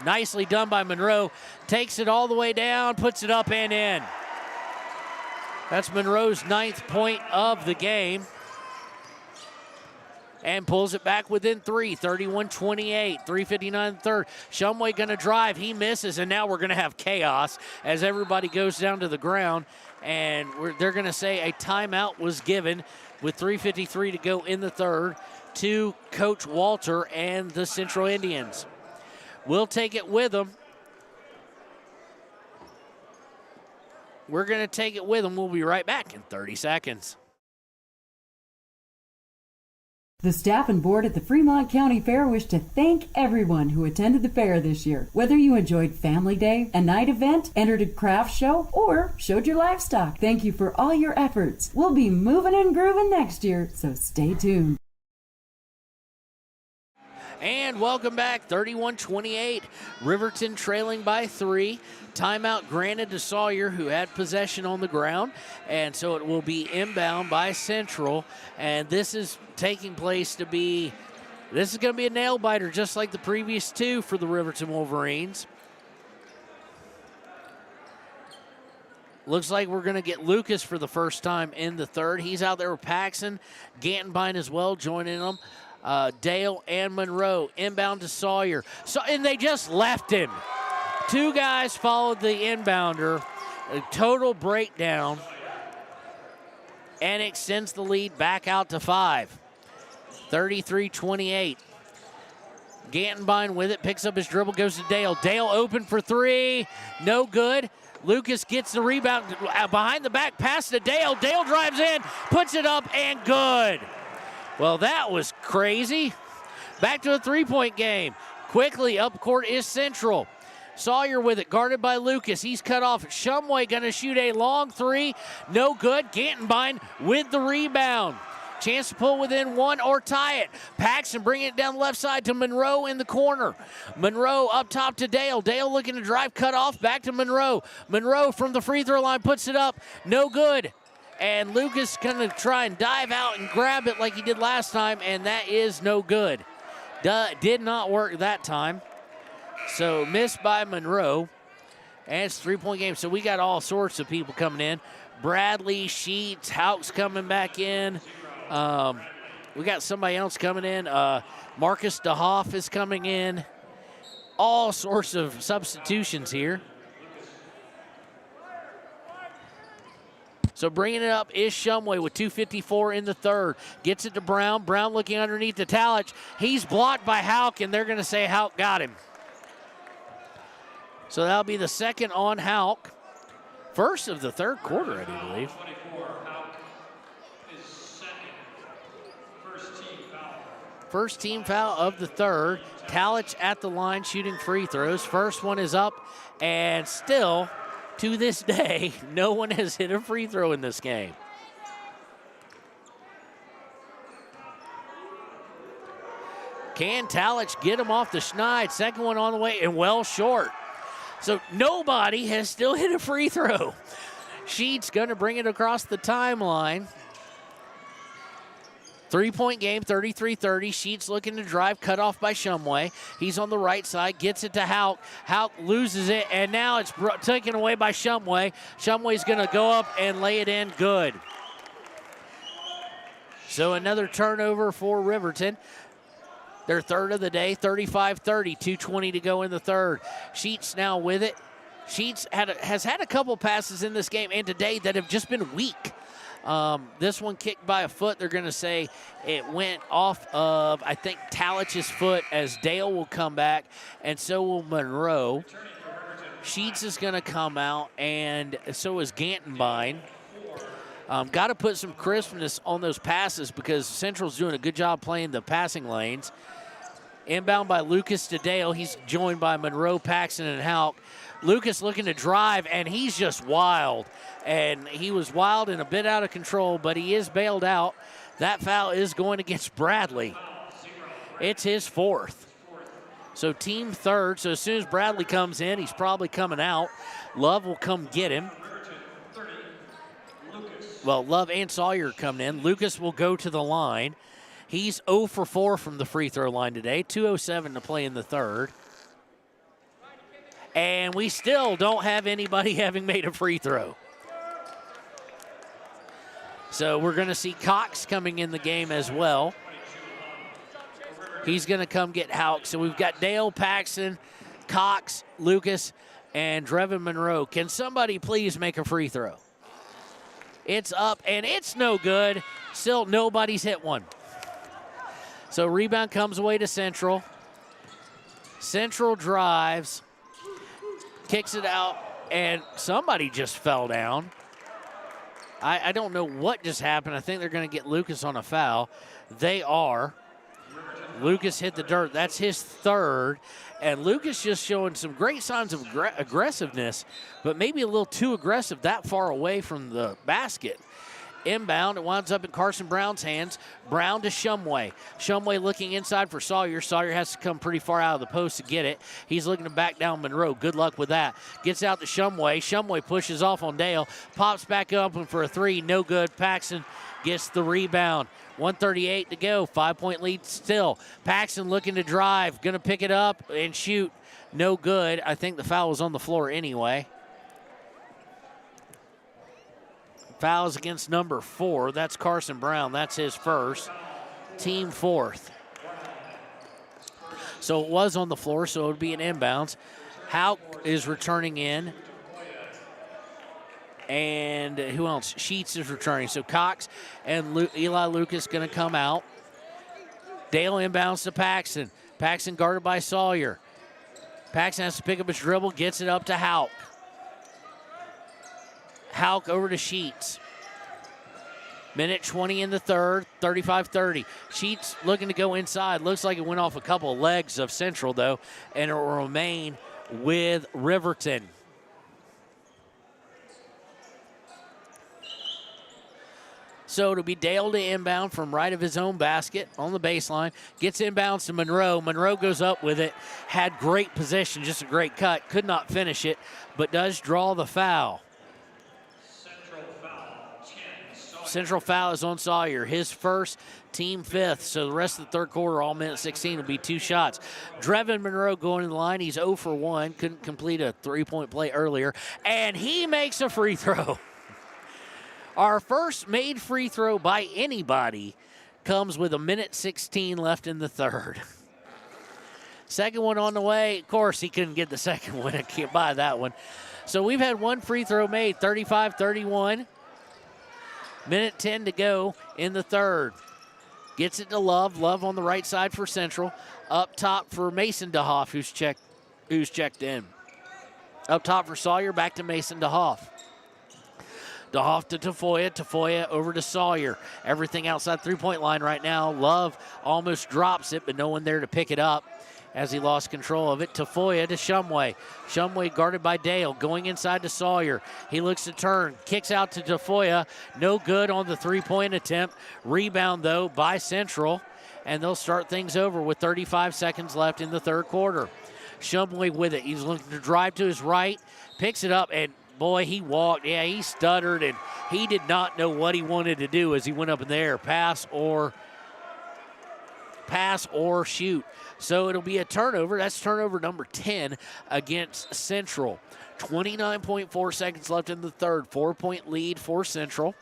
Nicely done by Monroe. Takes it all the way down, puts it up and in. That's Monroe's 9th point of the game. And pulls it back within 3, 31-28, 3:59 third. Shumway gonna drive, he misses, and now we're gonna have chaos as everybody goes down to the ground, and they're gonna say a timeout was given with 3:53 to go in the third to Coach Walter and the Central Indians. We'll take it with them. We're gonna take it with them. We'll be right back in 30 seconds. The staff and board at the Fremont County Fair wish to thank everyone who attended the fair this year. Whether you enjoyed Family Day, a night event, entered a craft show, or showed your livestock, thank you for all your efforts. We'll be moving and grooving next year, so stay tuned. And welcome back, 31-28. Riverton trailing by 3. Timeout granted to Sawyer, who had possession on the ground. And so it will be inbound by Central. And this is taking place to be, this is going to be a nail biter just like the previous 2 for the Riverton Wolverines. Looks like we're going to get Lucas for the first time in the third. He's out there with Paxson. Gantenbein as well joining them. Dale and Monroe inbound to Sawyer. And they just left him. 2 guys followed the inbounder. A total breakdown. And extends the lead back out to 5. 33-28. Gantenbein with it, picks up his dribble, goes to Dale. Dale open for 3. No good. Lucas gets the rebound behind the back, pass to Dale. Dale drives in, puts it up, and good. Well, that was crazy. Back to a 3-point game. Quickly up court is Central. Sawyer with it, guarded by Lucas. He's cut off. Shumway going to shoot a long 3. No good. Gantenbein with the rebound. Chance to pull within 1 or tie it. Paxton bringing it down the left side to Monroe in the corner. Monroe up top to Dale. Dale looking to drive, cut off, back to Monroe. Monroe from the free throw line puts it up. No good. And Lucas going to try and dive out and grab it like he did last time, and that is no good. Did not work that time. So missed by Monroe. And it's a 3-point game. So we got all sorts of people coming in. Bradley, Sheets, Houck's coming back in. We got somebody else coming in. Marcus DeHoff is coming in. All sorts of substitutions here. So bringing it up is Shumway with 2:54 in the third. Gets it to Brown. Brown looking underneath to Talich. He's blocked by Houck, and they're going to say Houck got him. So that'll be the second on Houck. First of the third quarter, I do believe. First team foul of the third. Talich at the line shooting free throws. First one is up, and still, to this day, no one has hit a free throw in this game. Can Talich get him off the schneid? Second one on the way and well short. So nobody has still hit a free throw. Sheets going to bring it across the timeline. 3-point game, 33-30. Sheets looking to drive, cut off by Shumway. He's on the right side, gets it to Houck. Houck loses it, and now it's taken away by Shumway. Shumway's going to go up and lay it in good. So another turnover for Riverton. Their third of the day, 35-30, 2:20 to go in the third. Sheets now with it. Sheets has had a couple passes in this game and today that have just been weak. This one kicked by a foot. They're going to say it went off of, I think, Talich's foot as Dale will come back, and so will Monroe. Sheets is going to come out, and so is Gantenbein. Got to put some crispness on those passes because Central's doing a good job playing the passing lanes. Inbound by Lucas to Dale. He's joined by Monroe, Paxton, and Houck. Lucas looking to drive, and he's just wild. And he was wild and a bit out of control, but he is bailed out. That foul is going against Bradley. It's his fourth. So team third. So as soon as Bradley comes in, he's probably coming out. Love will come get him. Well, Love and Sawyer coming in. Lucas will go to the line. He's 0 for 4 from the free throw line today. 2:07 to play in the third. And we still don't have anybody having made a free throw. So we're going to see Cox coming in the game as well. He's going to come get Houck. So we've got Dale, Paxton, Cox, Lucas, and Drevin Monroe. Can somebody please make a free throw? It's up, and it's no good. Still, nobody's hit one. So rebound comes away to Central. Central drives, kicks it out, and somebody just fell down. I don't know what just happened. I think they're going to get Lucas on a foul. They are. Lucas hit the dirt. That's his third. And Lucas just showing some great signs of aggressiveness, but maybe a little too aggressive that far away from the basket. Inbound, it winds up in Carson Brown's hands. Brown to Shumway. Shumway looking inside for Sawyer. Sawyer has to come pretty far out of the post to get it. He's looking to back down Monroe. Good luck with that. Gets out to Shumway. Shumway pushes off on Dale. Pops back up and for a three. No good. Paxton gets the rebound. 1:38 to go. 5-point lead still. Paxton looking to drive. Going to pick it up and shoot. No good. I think the foul was on the floor anyway. Fouls against number 4. That's Carson Brown. That's his first. Team fourth. So it was on the floor, so it would be an inbounds. Houck is returning in. And who else? Sheets is returning. So Cox and Eli Lucas going to come out. Dale inbounds to Paxton. Paxton guarded by Sawyer. Paxton has to pick up his dribble, gets it up to Houck. Houck over to Sheets. Minute 20 in the third, 35-30. Sheets looking to go inside. Looks like it went off a couple of legs of Central, though, and it will remain with Riverton. So it'll be Dale to inbound from right of his own basket on the baseline. Gets inbounds to Monroe. Monroe goes up with it. Had great position, just a great cut. Could not finish it, but does draw the foul. Central foul is on Sawyer. His first, team fifth. So the rest of the third quarter, all minute 16, will be 2 shots. Drevin Monroe going to the line. He's 0 for 1. Couldn't complete a three-point play earlier. And he makes a free throw. Our first made free throw by anybody comes with a minute 16 left in the third. Second one on the way. Of course, he couldn't get the second one. I can't buy that one. So we've had one free throw made, 35-31. Minute 10 to go in the third. Gets it to Love. Love on the right side for Central. Up top for Mason DeHoff, who's checked in. Up top for Sawyer, back to Mason DeHoff. DeHoff to Tafoya. Tafoya over to Sawyer. Everything outside three-point line right now. Love almost drops it, but no one there to pick it up as he lost control of it. Tafoya to Shumway. Shumway guarded by Dale. Going inside to Sawyer. He looks to turn. Kicks out to Tafoya. No good on the three-point attempt. Rebound, though, by Central. And they'll start things over with 35 seconds left in the third quarter. Shumway with it. He's looking to drive to his right. Picks it up, and boy, he walked. Yeah, he stuttered, and he did not know what he wanted to do as he went up in the air. Pass or shoot. So it'll be a turnover. That's turnover number 10 against Central. 29.4 seconds left in the third. 4-point lead for Central.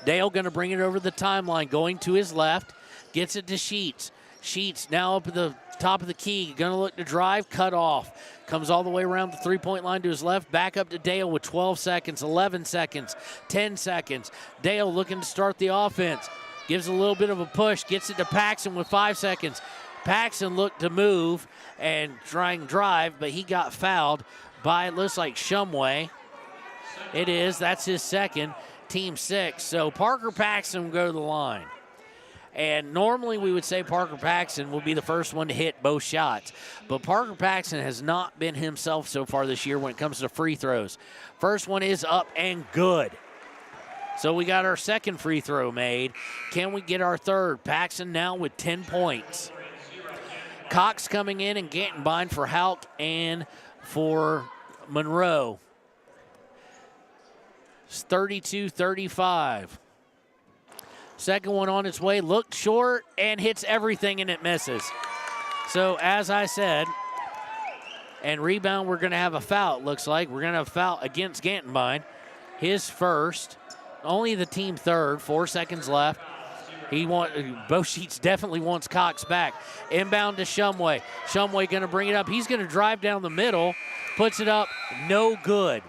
Dale going to bring it over the timeline, going to his left, gets it to Sheets. Sheets now up at the top of the key, going to look to drive, cut off. Comes all the way around the three-point line to his left, back up to Dale with 12 seconds, 11 seconds, 10 seconds. Dale looking to start the offense. Gives a little bit of a push, gets it to Paxson with 5 seconds. Paxson looked to move and try and drive, but he got fouled by, it looks like, Shumway. It is. That's his second, team 6. So Parker Paxson will go to the line. And normally we would say Parker Paxson will be the first one to hit both shots. But Parker Paxson has not been himself so far this year when it comes to free throws. First one is up and good. So we got our second free throw made. Can we get our third? Paxson now with 10 points. Cox coming in and Gantenbein for Houck and for Monroe. It's 32-35. Second one on its way, looked short and hits everything and it misses. So as I said, and rebound, we're going to have a foul, it looks like. We're going to have a foul against Gantenbein. His first, only the team third, 4 seconds left. Both Sheets definitely wants Cox back. Inbound to Shumway. Shumway going to bring it up. He's going to drive down the middle, puts it up, no good.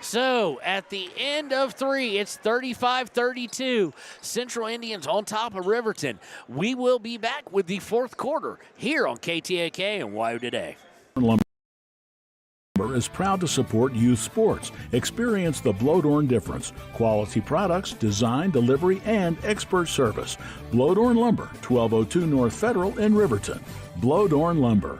So at the end of 3, it's 35-32. Central Indians on top of Riverton. We will be back with the fourth quarter here on KTAK and WYO Today. Is proud to support youth sports. Experience the Blodorn difference. Quality products, design, delivery, and expert service. Blodorn Lumber, 1202 North Federal in Riverton. Blodorn Lumber.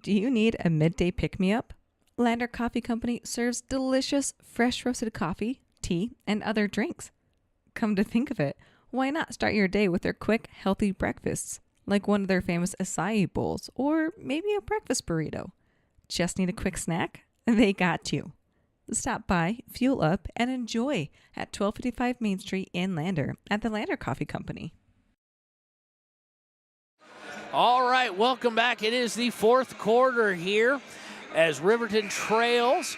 Do you need a midday pick-me-up? Lander Coffee Company serves delicious, fresh roasted coffee, tea, and other drinks. Come to think of it, why not start your day with their quick, healthy breakfasts, like one of their famous acai bowls, or maybe a breakfast burrito? Just need a quick snack? They got you. Stop by, fuel up, and enjoy at 1255 Main Street in Lander at the Lander Coffee Company. All right, welcome back. It is the fourth quarter here as Riverton trails.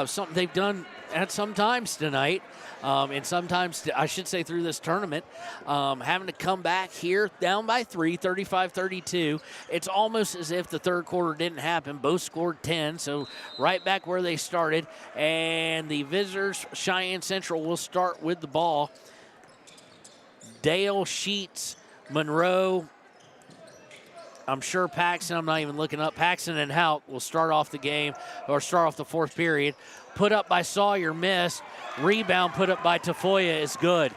Something they've done at some times tonight, and sometimes, I should say, through this tournament, having to come back here down by 3, 35-32. It's almost as if the third quarter didn't happen. Both scored 10, so right back where they started. And the visitors, Cheyenne Central, will start with the ball. Dale, Sheets, Monroe, I'm sure Paxson, I'm not even looking up, Paxson and Houck will start off the game, or start off the fourth period. Put up by Sawyer, missed. Rebound put up by Tafoya is good.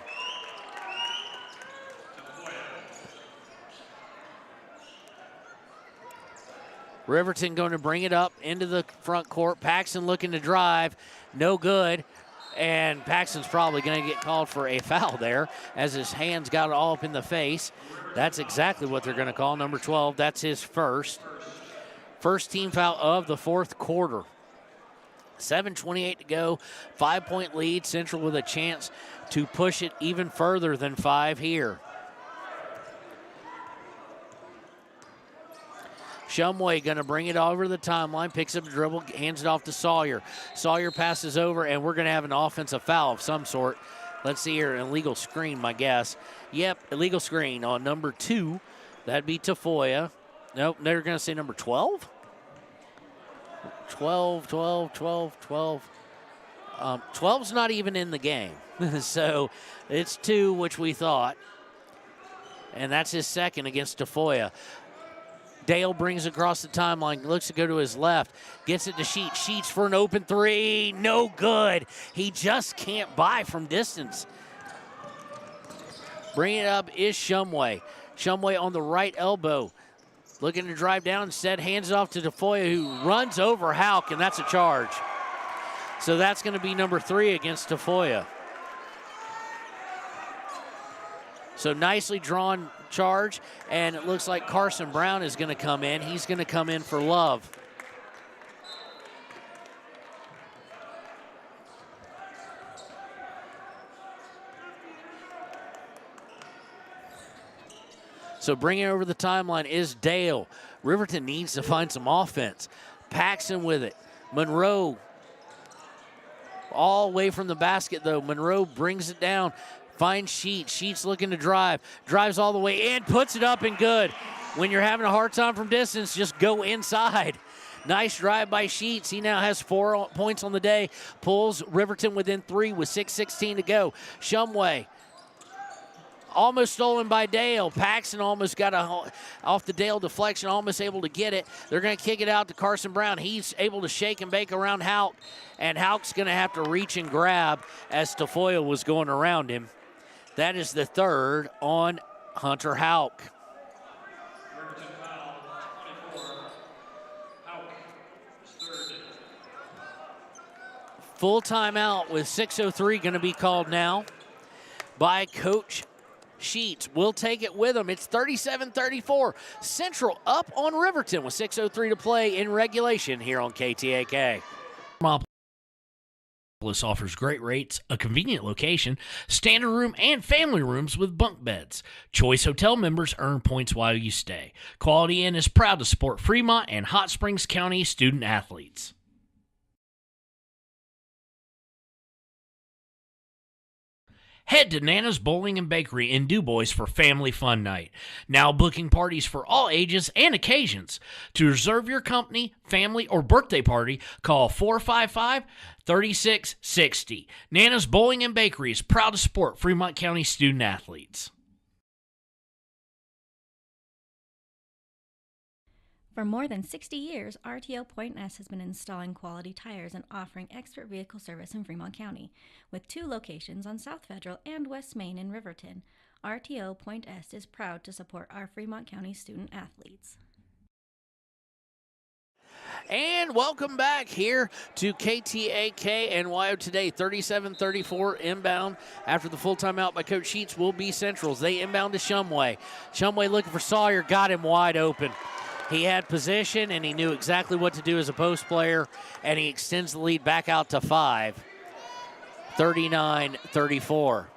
Riverton going to bring it up into the front court. Paxson looking to drive, no good. And Paxson's probably going to get called for a foul there as his hands got it all up in the face. That's exactly what they're going to call. Number 12, that's his first. First team foul of the fourth quarter. 7:28 to go, 5-point lead. Central with a chance to push it even further than 5 here. Shumway going to bring it over the timeline, picks up the dribble, hands it off to Sawyer. Sawyer passes over, and we're going to have an offensive foul of some sort. Let's see here, an illegal screen, my guess. Yep, illegal screen on number 2. That'd be Tafoya. Nope, they're going to say number 12? 12. 12's not even in the game. So it's 2, which we thought. And that's his second against Tafoya. Dale brings across the timeline, looks to go to his left, gets it to Sheets. Sheets for an open 3, no good. He just can't buy from distance. Bringing it up is Shumway. Shumway on the right elbow, looking to drive down, instead hands it off to Tafoya, who runs over Houck, and that's a charge. So that's going to be number 3 against Tafoya. So nicely drawn charge, and it looks like Carson Brown is going to come in. He's going to come in for Love. So bringing it over the timeline is Dale. Riverton needs to find some offense. Paxton with it. Monroe all away from the basket, though. Monroe brings it down. Finds Sheets. Sheets looking to drive. Drives all the way in. Puts it up and good. When you're having a hard time from distance, just go inside. Nice drive by Sheets. He now has 4 points on the day. Pulls Riverton within 3 with 6:16 to go. Shumway. Almost stolen by Dale. Paxton almost got off the Dale deflection, almost able to get it. They're going to kick it out to Carson Brown. He's able to shake and bake around Houck, and Houck's going to have to reach and grab as Tafoya was going around him. That is the third on Hunter Houck. Full timeout with 6:03 going to be called now by Coach Sheets. Will take it with him. It's 37-34. Central up on Riverton with 6:03 to play in regulation here on KTAK. Offers great rates, a convenient location, standard room, and family rooms with bunk beds. Choice Hotel members earn points while you stay. Quality Inn is proud to support Fremont and Hot Springs County student athletes. Head to Nana's Bowling and Bakery in DuBois for family fun night. Now booking parties for all ages and occasions. To reserve your company, family, or birthday party, call 455-3660. Nana's Bowling and Bakery is proud to support Fremont County student athletes. For more than 60 years, RTO Point S has been installing quality tires and offering expert vehicle service in Fremont County. With 2 locations on South Federal and West Main in Riverton, RTO Point S is proud to support our Fremont County student athletes. And welcome back here to KTAK NYO Today. 37-34 inbound after the full timeout by Coach Sheets will be Centrals. They inbound to Shumway. Shumway looking for Sawyer, got him wide open. He had position, and he knew exactly what to do as a post player, and he extends the lead back out to 5. 39-34.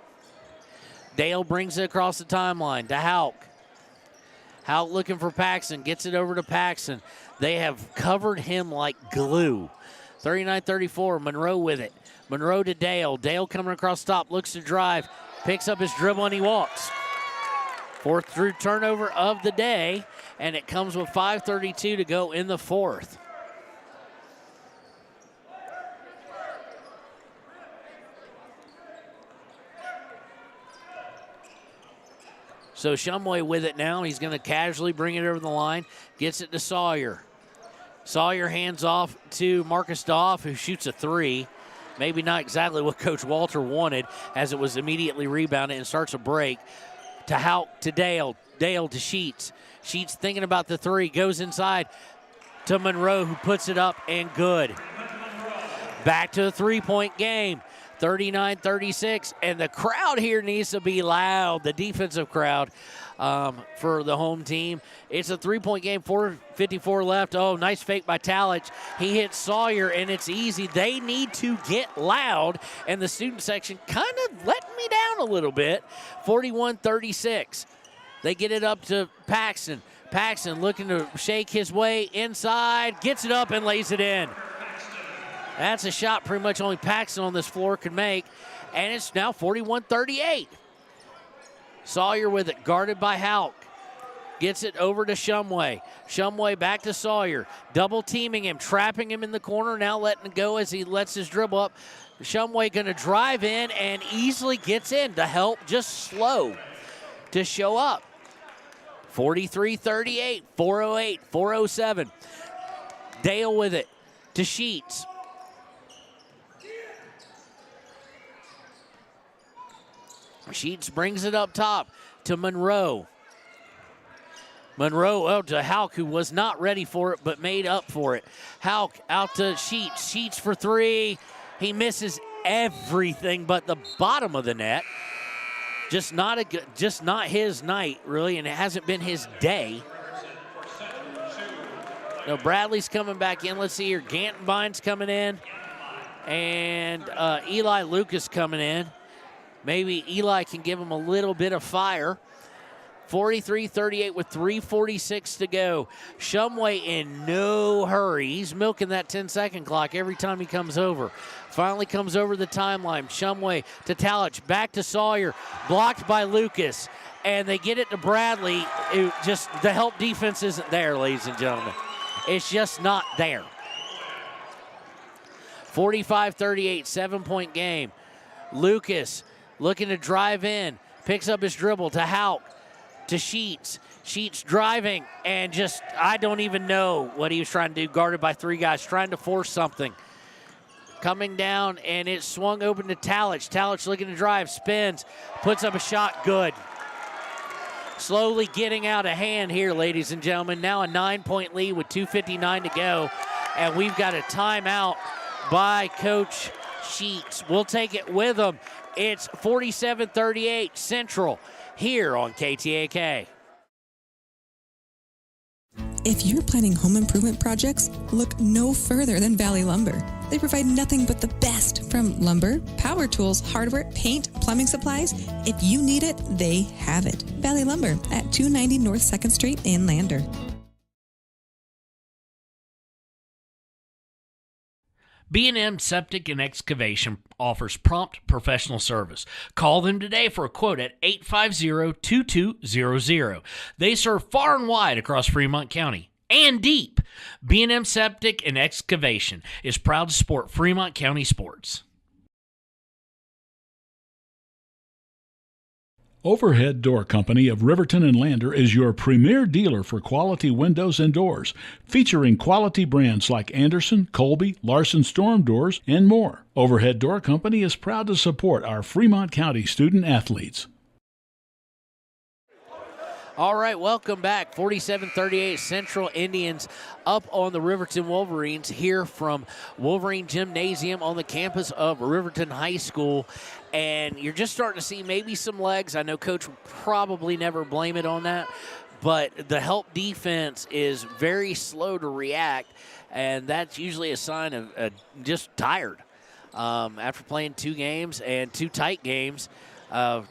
Dale brings it across the timeline to Houck. Houck looking for Paxton, gets it over to Paxton. They have covered him like glue. 39-34, Monroe with it. Monroe to Dale. Dale coming across top, looks to drive, picks up his dribble, and he walks. 4th through turnover of the day, and it comes with 5:32 to go in the 4th. So Shumway with it now. He's going to casually bring it over the line, gets it to Sawyer. Sawyer hands off to Marcus Doff, who shoots a 3. Maybe not exactly what Coach Walter wanted, as it was immediately rebounded and starts a break. To Houck, to Dale. Dale to Sheets. Sheets thinking about the 3. Goes inside to Monroe, who puts it up and good. Back to the 3-point game. 39-36. And the crowd here needs to be loud. The defensive crowd for the home team. It's a 3-point game. 4:54 left. Oh, nice fake by Talich. He hits Sawyer, and it's easy. They need to get loud. And the student section kind of letting me down a little bit. 41-36. They get it up to Paxton. Paxton looking to shake his way inside, gets it up and lays it in. That's a shot pretty much only Paxton on this floor could make, and it's now 41-38. Sawyer with it, guarded by Houck. Gets it over to Shumway. Shumway back to Sawyer, double teaming him, trapping him in the corner, now letting it go as he lets his dribble up. Shumway going to drive in and easily gets in to help, just slow to show up. 43-38, 4:08, 4:07. Dale with it to Sheets. Sheets brings it up top to Monroe. Monroe to Houck, who was not ready for it but made up for it. Houck out to Sheets. Sheets for 3. He misses everything but the bottom of the net. Just not his night, really, and it hasn't been his day. No, Bradley's coming back in. Let's see here. Gantenbein's coming in. And Eli Lucas coming in. Maybe Eli can give him a little bit of fire. 43-38 with 3:46 to go. Shumway in no hurry. He's milking that 10-second clock every time he comes over. Finally comes over the timeline. Shumway to Talich, back to Sawyer, blocked by Lucas, and they get it to Bradley. Just the help defense isn't there, ladies and gentlemen. It's just not there. 45-38, 7-point game. Lucas looking to drive in, picks up his dribble to Hauk, to Sheets. Sheets driving, and just, I don't even know what he was trying to do, guarded by three guys, trying to force something. Coming down, and it swung open to Talich. Talich looking to drive, spins, puts up a shot, good. Slowly getting out of hand here, ladies and gentlemen. Now a 9-point lead with 2:59 to go, and we've got a timeout by Coach Sheets. We'll take it with him. It's 47-38 Central here on KTAK. If you're planning home improvement projects, look no further than Valley Lumber. They provide nothing but the best from lumber, power tools, hardware, paint, plumbing supplies. If you need it, they have it. Valley Lumber at 290 North 2nd Street in Lander. B&M Septic and Excavation offers prompt professional service. Call them today for a quote at 850-2200. They serve far and wide across Fremont County and deep. B&M Septic and Excavation is proud to support Fremont County sports. Overhead Door Company of Riverton and Lander is your premier dealer for quality windows and doors, featuring quality brands like Anderson, Colby, Larson Storm Doors, and more. Overhead Door Company is proud to support our Fremont County student athletes. All right, welcome back. 47-38 Central Indians up on the Riverton Wolverines here from Wolverine Gymnasium on the campus of Riverton High School. And you're just starting to see maybe some legs. I know Coach will probably never blame it on that, but the help defense is very slow to react, and that's usually a sign of just tired. After playing 2 games and 2 tight games, 2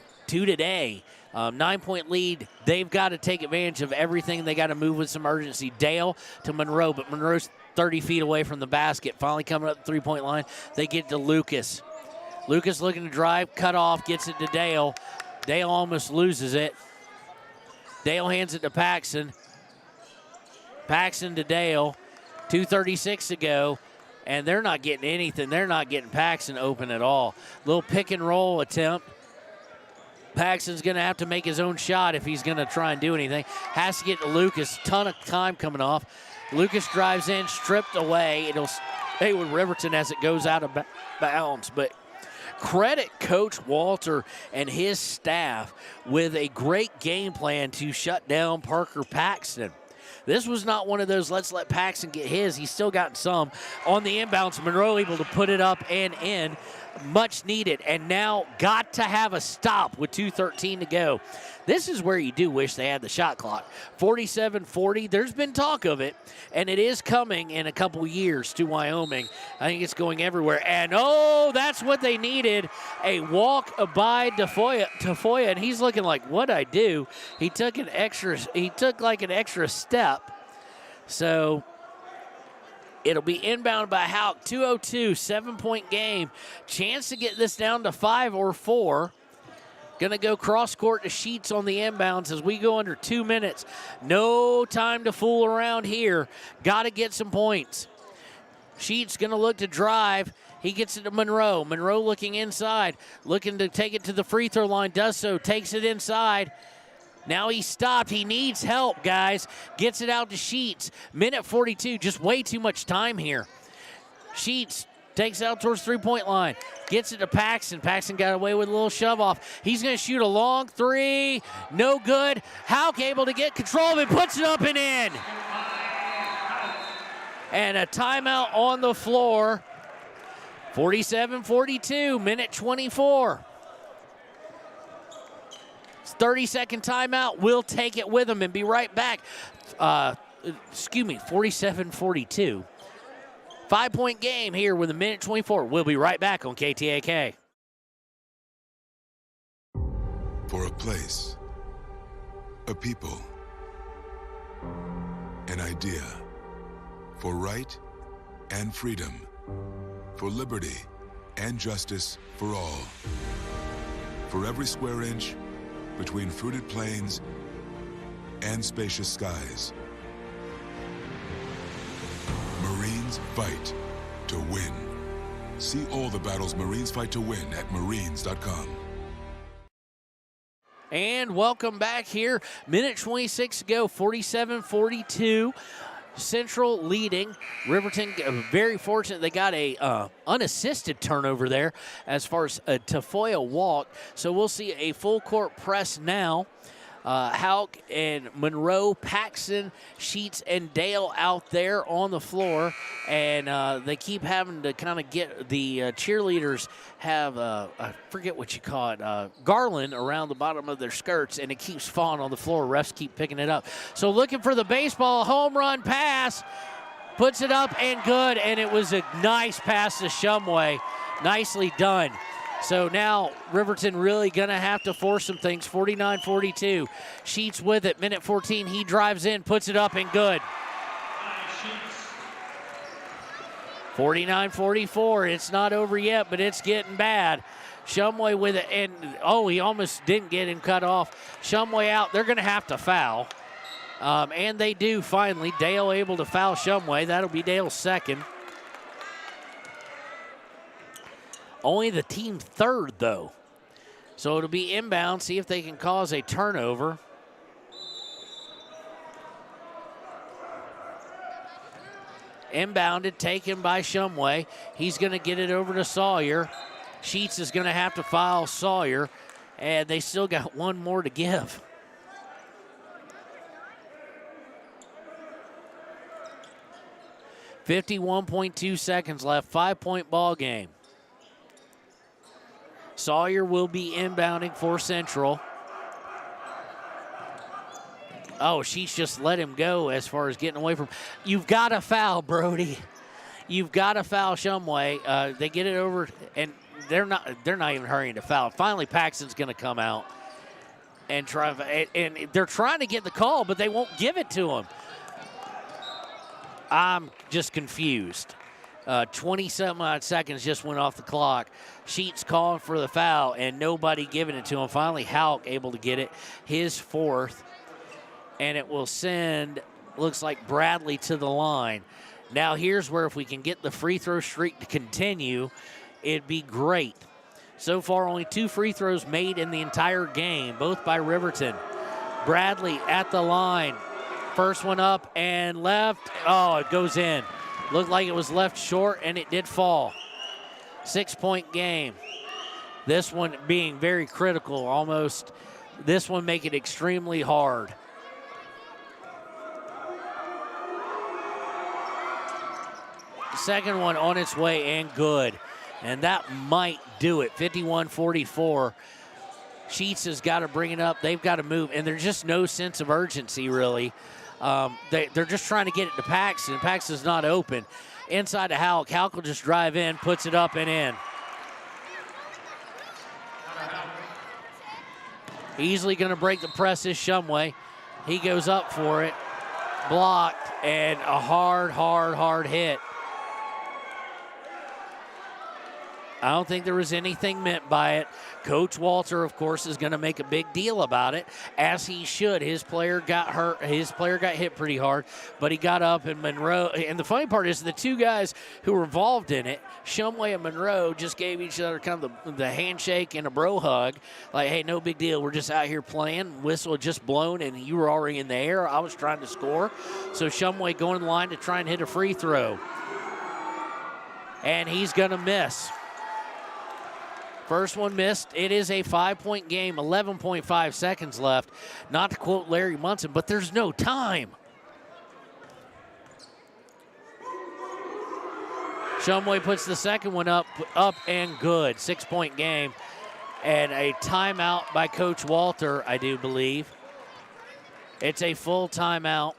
today, 9-point lead. They've got to take advantage of everything. They got to move with some urgency. Dale to Monroe, but Monroe's 30 feet away from the basket. Finally coming up the 3-point line. They get to Lucas. Lucas looking to drive, cut off, gets it to Dale. Dale almost loses it. Dale hands it to Paxson. Paxson to Dale. 2:36 to go, and they're not getting anything. They're not getting Paxson open at all. Little pick and roll attempt. Paxson's going to have to make his own shot if he's going to try and do anything. Has to get to Lucas. Ton of time coming off. Lucas drives in, stripped away. It'll stay with Riverton as it goes out of bounds. But credit Coach Walter and his staff with a great game plan to shut down Parker Paxton. This was not one of those let's let Paxton get his. He's still gotten some. On the inbounds, Monroe able to put it up and in. Much needed, and now got to have a stop with 2:13 to go. This is where you do wish they had the shot clock. 47-40, there's been talk of it, and it is coming in a couple years to Wyoming. I think it's going everywhere, and oh, that's what they needed, a walk by Tafoya, and he's looking like, what'd I do? He took like an extra step, so it'll be inbound by Hauk. 2:02, 7-point game. Chance to get this down to 5 or 4. Going to go cross court to Sheets on the inbounds as we go under 2 minutes. No time to fool around here. Got to get some points. Sheets going to look to drive. He gets it to Monroe. Monroe looking inside, looking to take it to the free throw line. Does so, takes it inside. Now he's stopped. He needs help, guys. Gets it out to Sheets. Minute 42, just way too much time here. Sheets takes it out towards 3-point line. Gets it to Paxton. Paxton got away with a little shove off. He's going to shoot a long 3. No good. Hauk able to get control of it. Puts it up and in. And a timeout on the floor. 47-42, minute 24. 30-second timeout. We'll take it with them and be right back. 47-42. 5-point game here with a minute 24. We'll be right back on KTAK. For a place, A people. An idea. For right and freedom. For liberty and justice for all. For every square inch between fruited plains and spacious skies. Marines fight to win. See all the battles Marines fight to win at marines.com. And welcome back here. Minute 26 to go, 47-42. Central leading. Riverton very fortunate they got a unassisted turnover there as far as a Tafoya walk. So we'll see a full court press now. Hauk and Monroe, Paxton, Sheets, and Dale out there on the floor. And they keep having to kind of get the cheerleaders have, I forget what you call it, garland around the bottom of their skirts, and it keeps falling on the floor. Refs keep picking it up. So looking for the baseball, home run pass. Puts it up and good, and it was a nice pass to Shumway. Nicely done. So now Riverton really going to have to force some things. 49-42. Sheets with it. Minute 14. He drives in, puts it up, and good. 49-44. It's not over yet, but it's getting bad. Shumway with it, and he almost didn't get him cut off. Shumway out. They're going to have to foul. And they do finally. Dale able to foul Shumway. That'll be Dale's second. Only the team third, though. So it'll be inbound, see if they can cause a turnover. Inbounded, taken by Shumway. He's going to get it over to Sawyer. Sheets is going to have to foul Sawyer, and they still got one more to give. .2 seconds left, 5-point ball game. Sawyer will be inbounding for Central. Oh, she's just let him go as far as getting away from. You've got to foul, Brody. You've got to foul Shumway. They get it over, and they're not even hurrying to foul. Finally, Paxton's going to come out and try. And they're trying to get the call, but they won't give it to him. I'm just confused. 20-some-odd seconds just went off the clock. Sheets calling for the foul, and nobody giving it to him. Finally, Hauk able to get it, his fourth. And it will send, looks like, Bradley to the line. Now here's where if we can get the free throw streak to continue, it'd be great. So far, only 2 free throws made in the entire game, both by Riverton. Bradley at the line. First one up and left. Oh, it goes in. Looked like it was left short, and it did fall. 6-point game. This one being very critical, almost. This one make it extremely hard. Second one on its way and good. And that might do it. 51-44. Sheets has got to bring it up. They've got to move, and there's just no sense of urgency, really. They're just trying to get it to Paxton. Paxton's not open. Inside to Hauk. Hauk will just drive in, puts it up and in. Easily going to break the press is Shumway. He goes up for it. Blocked, and a hard hit. I don't think there was anything meant by it. Coach Walter, of course, is going to make a big deal about it, as he should. His player got hurt. His player got hit pretty hard, but he got up, and Monroe. And the funny part is the two guys who were involved in it, Shumway and Monroe, just gave each other kind of the handshake and a bro hug. Like, hey, no big deal. We're just out here playing. Whistle had just blown, and you were already in the air. I was trying to score. So Shumway going in the line to try and hit a free throw. And he's going to miss. First one missed. It is a 5-point game, 11.5 seconds left. Not to quote Larry Munson, but there's no time. Shumway puts the second one up and good. 6-point game. And a timeout by Coach Walter, I do believe. It's a full timeout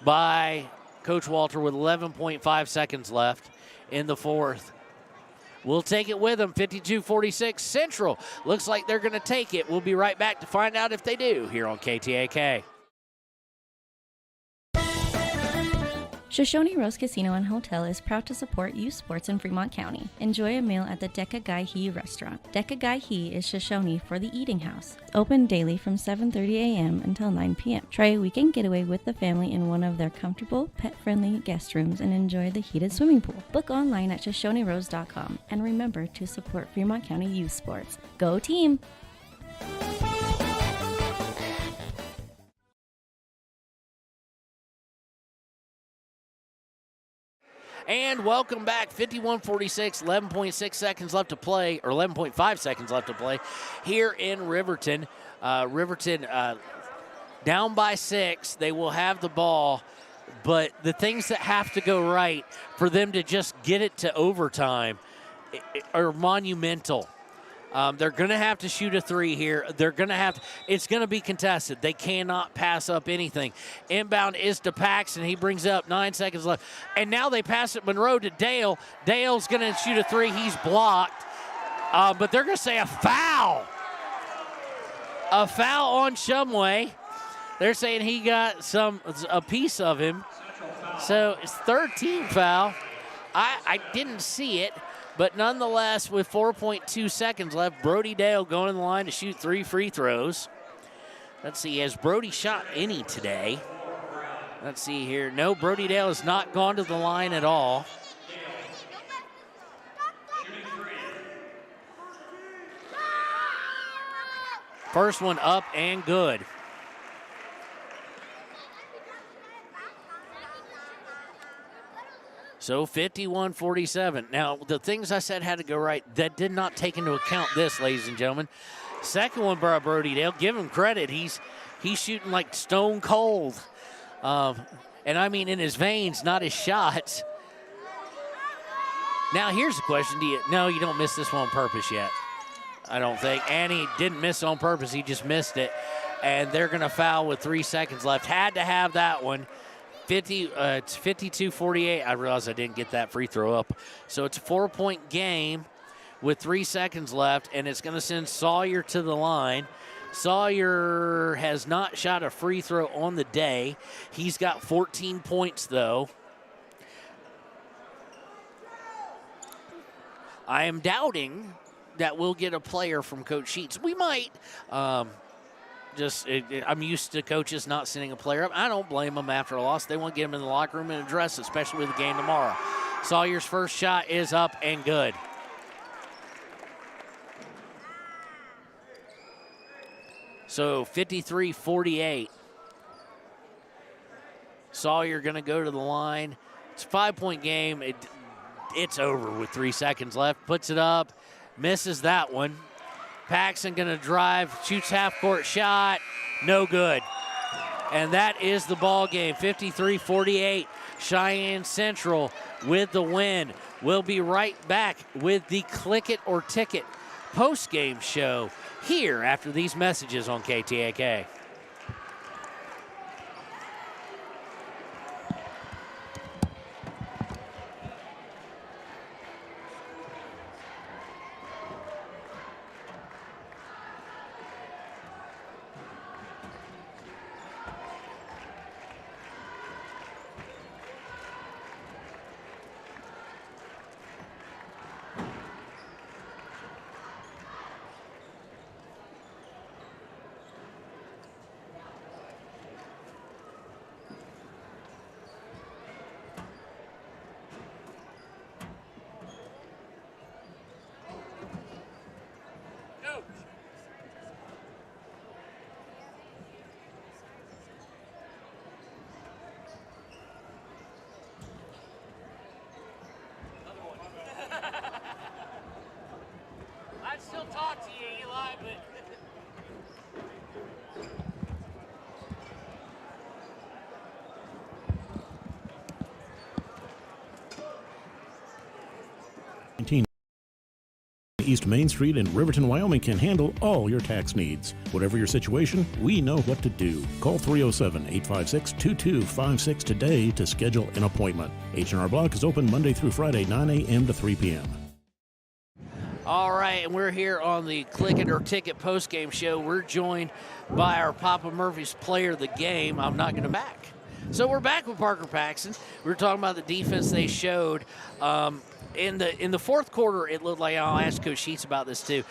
by Coach Walter with 11.5 seconds left in the fourth. will take it with them. 52-46 Central. Looks like they're going to take it. We'll be right back to find out if they do here on KTAK. Shoshone Rose Casino and Hotel is proud to support youth sports in Fremont County. Enjoy a meal at the Deca Gai He restaurant. Deca Gai He is Shoshone for the eating house. Open daily from 7:30 a.m. until 9 p.m. Try a weekend getaway with the family in one of their comfortable, pet-friendly guest rooms and enjoy the heated swimming pool. Book online at ShoshoneRose.com and remember to support Fremont County youth sports. Go team! And welcome back. 51-46, 11.6 seconds left to play, or 11.5 seconds left to play here in Riverton. Riverton down by 6. They will have the ball, but the things that have to go right for them to just get it to overtime are monumental. They're going to have to shoot a 3 here. They're going to have – it's going to be contested. They cannot pass up anything. Inbound is to Paxton. He brings up 9 seconds left. And now they pass it Monroe to Dale. Dale's going to shoot a 3. He's blocked. But they're going to say a foul. A foul on Shumway. They're saying he got a piece of him. So it's third team foul. I didn't see it. But nonetheless, with 4.2 seconds left, Brody Dale going to the line to shoot 3 free throws. Let's see, has Brody shot any today? Let's see here. No, Brody Dale has not gone to the line at all. First one up and good. So 51-47. Now, the things I said had to go right, that did not take into account this, ladies and gentlemen. Second one by Brody Dale. Give him credit. He's shooting like stone cold. And I mean in his veins, not his shots. Now, here's the question. No, you don't miss this one on purpose yet, I don't think. And he didn't miss on purpose. He just missed it. And they're going to foul with 3 seconds left. Had to have that one. It's 52-48. I realize I didn't get that free throw up. So it's a 4-point game with 3 seconds left, and it's going to send Sawyer to the line. Sawyer has not shot a free throw on the day. He's got 14 points, though. I am doubting that we'll get a player from Coach Sheets. We might. I'm used to coaches not sending a player up. I don't blame them after a loss. They want to get him in the locker room and address, especially with the game tomorrow. Sawyer's first shot is up and good. So 53-48. Sawyer going to go to the line. It's a 5-point game. It's over with 3 seconds left. Puts it up, misses that one. Paxton going to drive, shoots half-court shot, no good. And that is the ball game, 53-48. Cheyenne Central with the win. We'll be right back with the Click It or Ticket post-game show here after these messages on KTAK. I'd still talk to you, Eli, but... East Main Street in Riverton, Wyoming can handle all your tax needs. Whatever your situation, we know what to do. Call 307-856-2256 today to schedule an appointment. H&R Block is open Monday through Friday, 9 a.m. to 3 p.m. All right, and we're here on the Click It or Ticket postgame show. We're joined by our Papa Murphy's player of the game. I'm not going to back. So we're back with Parker Paxton. We were talking about the defense they showed. In the fourth quarter, it looked like, I'll ask Coach Sheets about this too.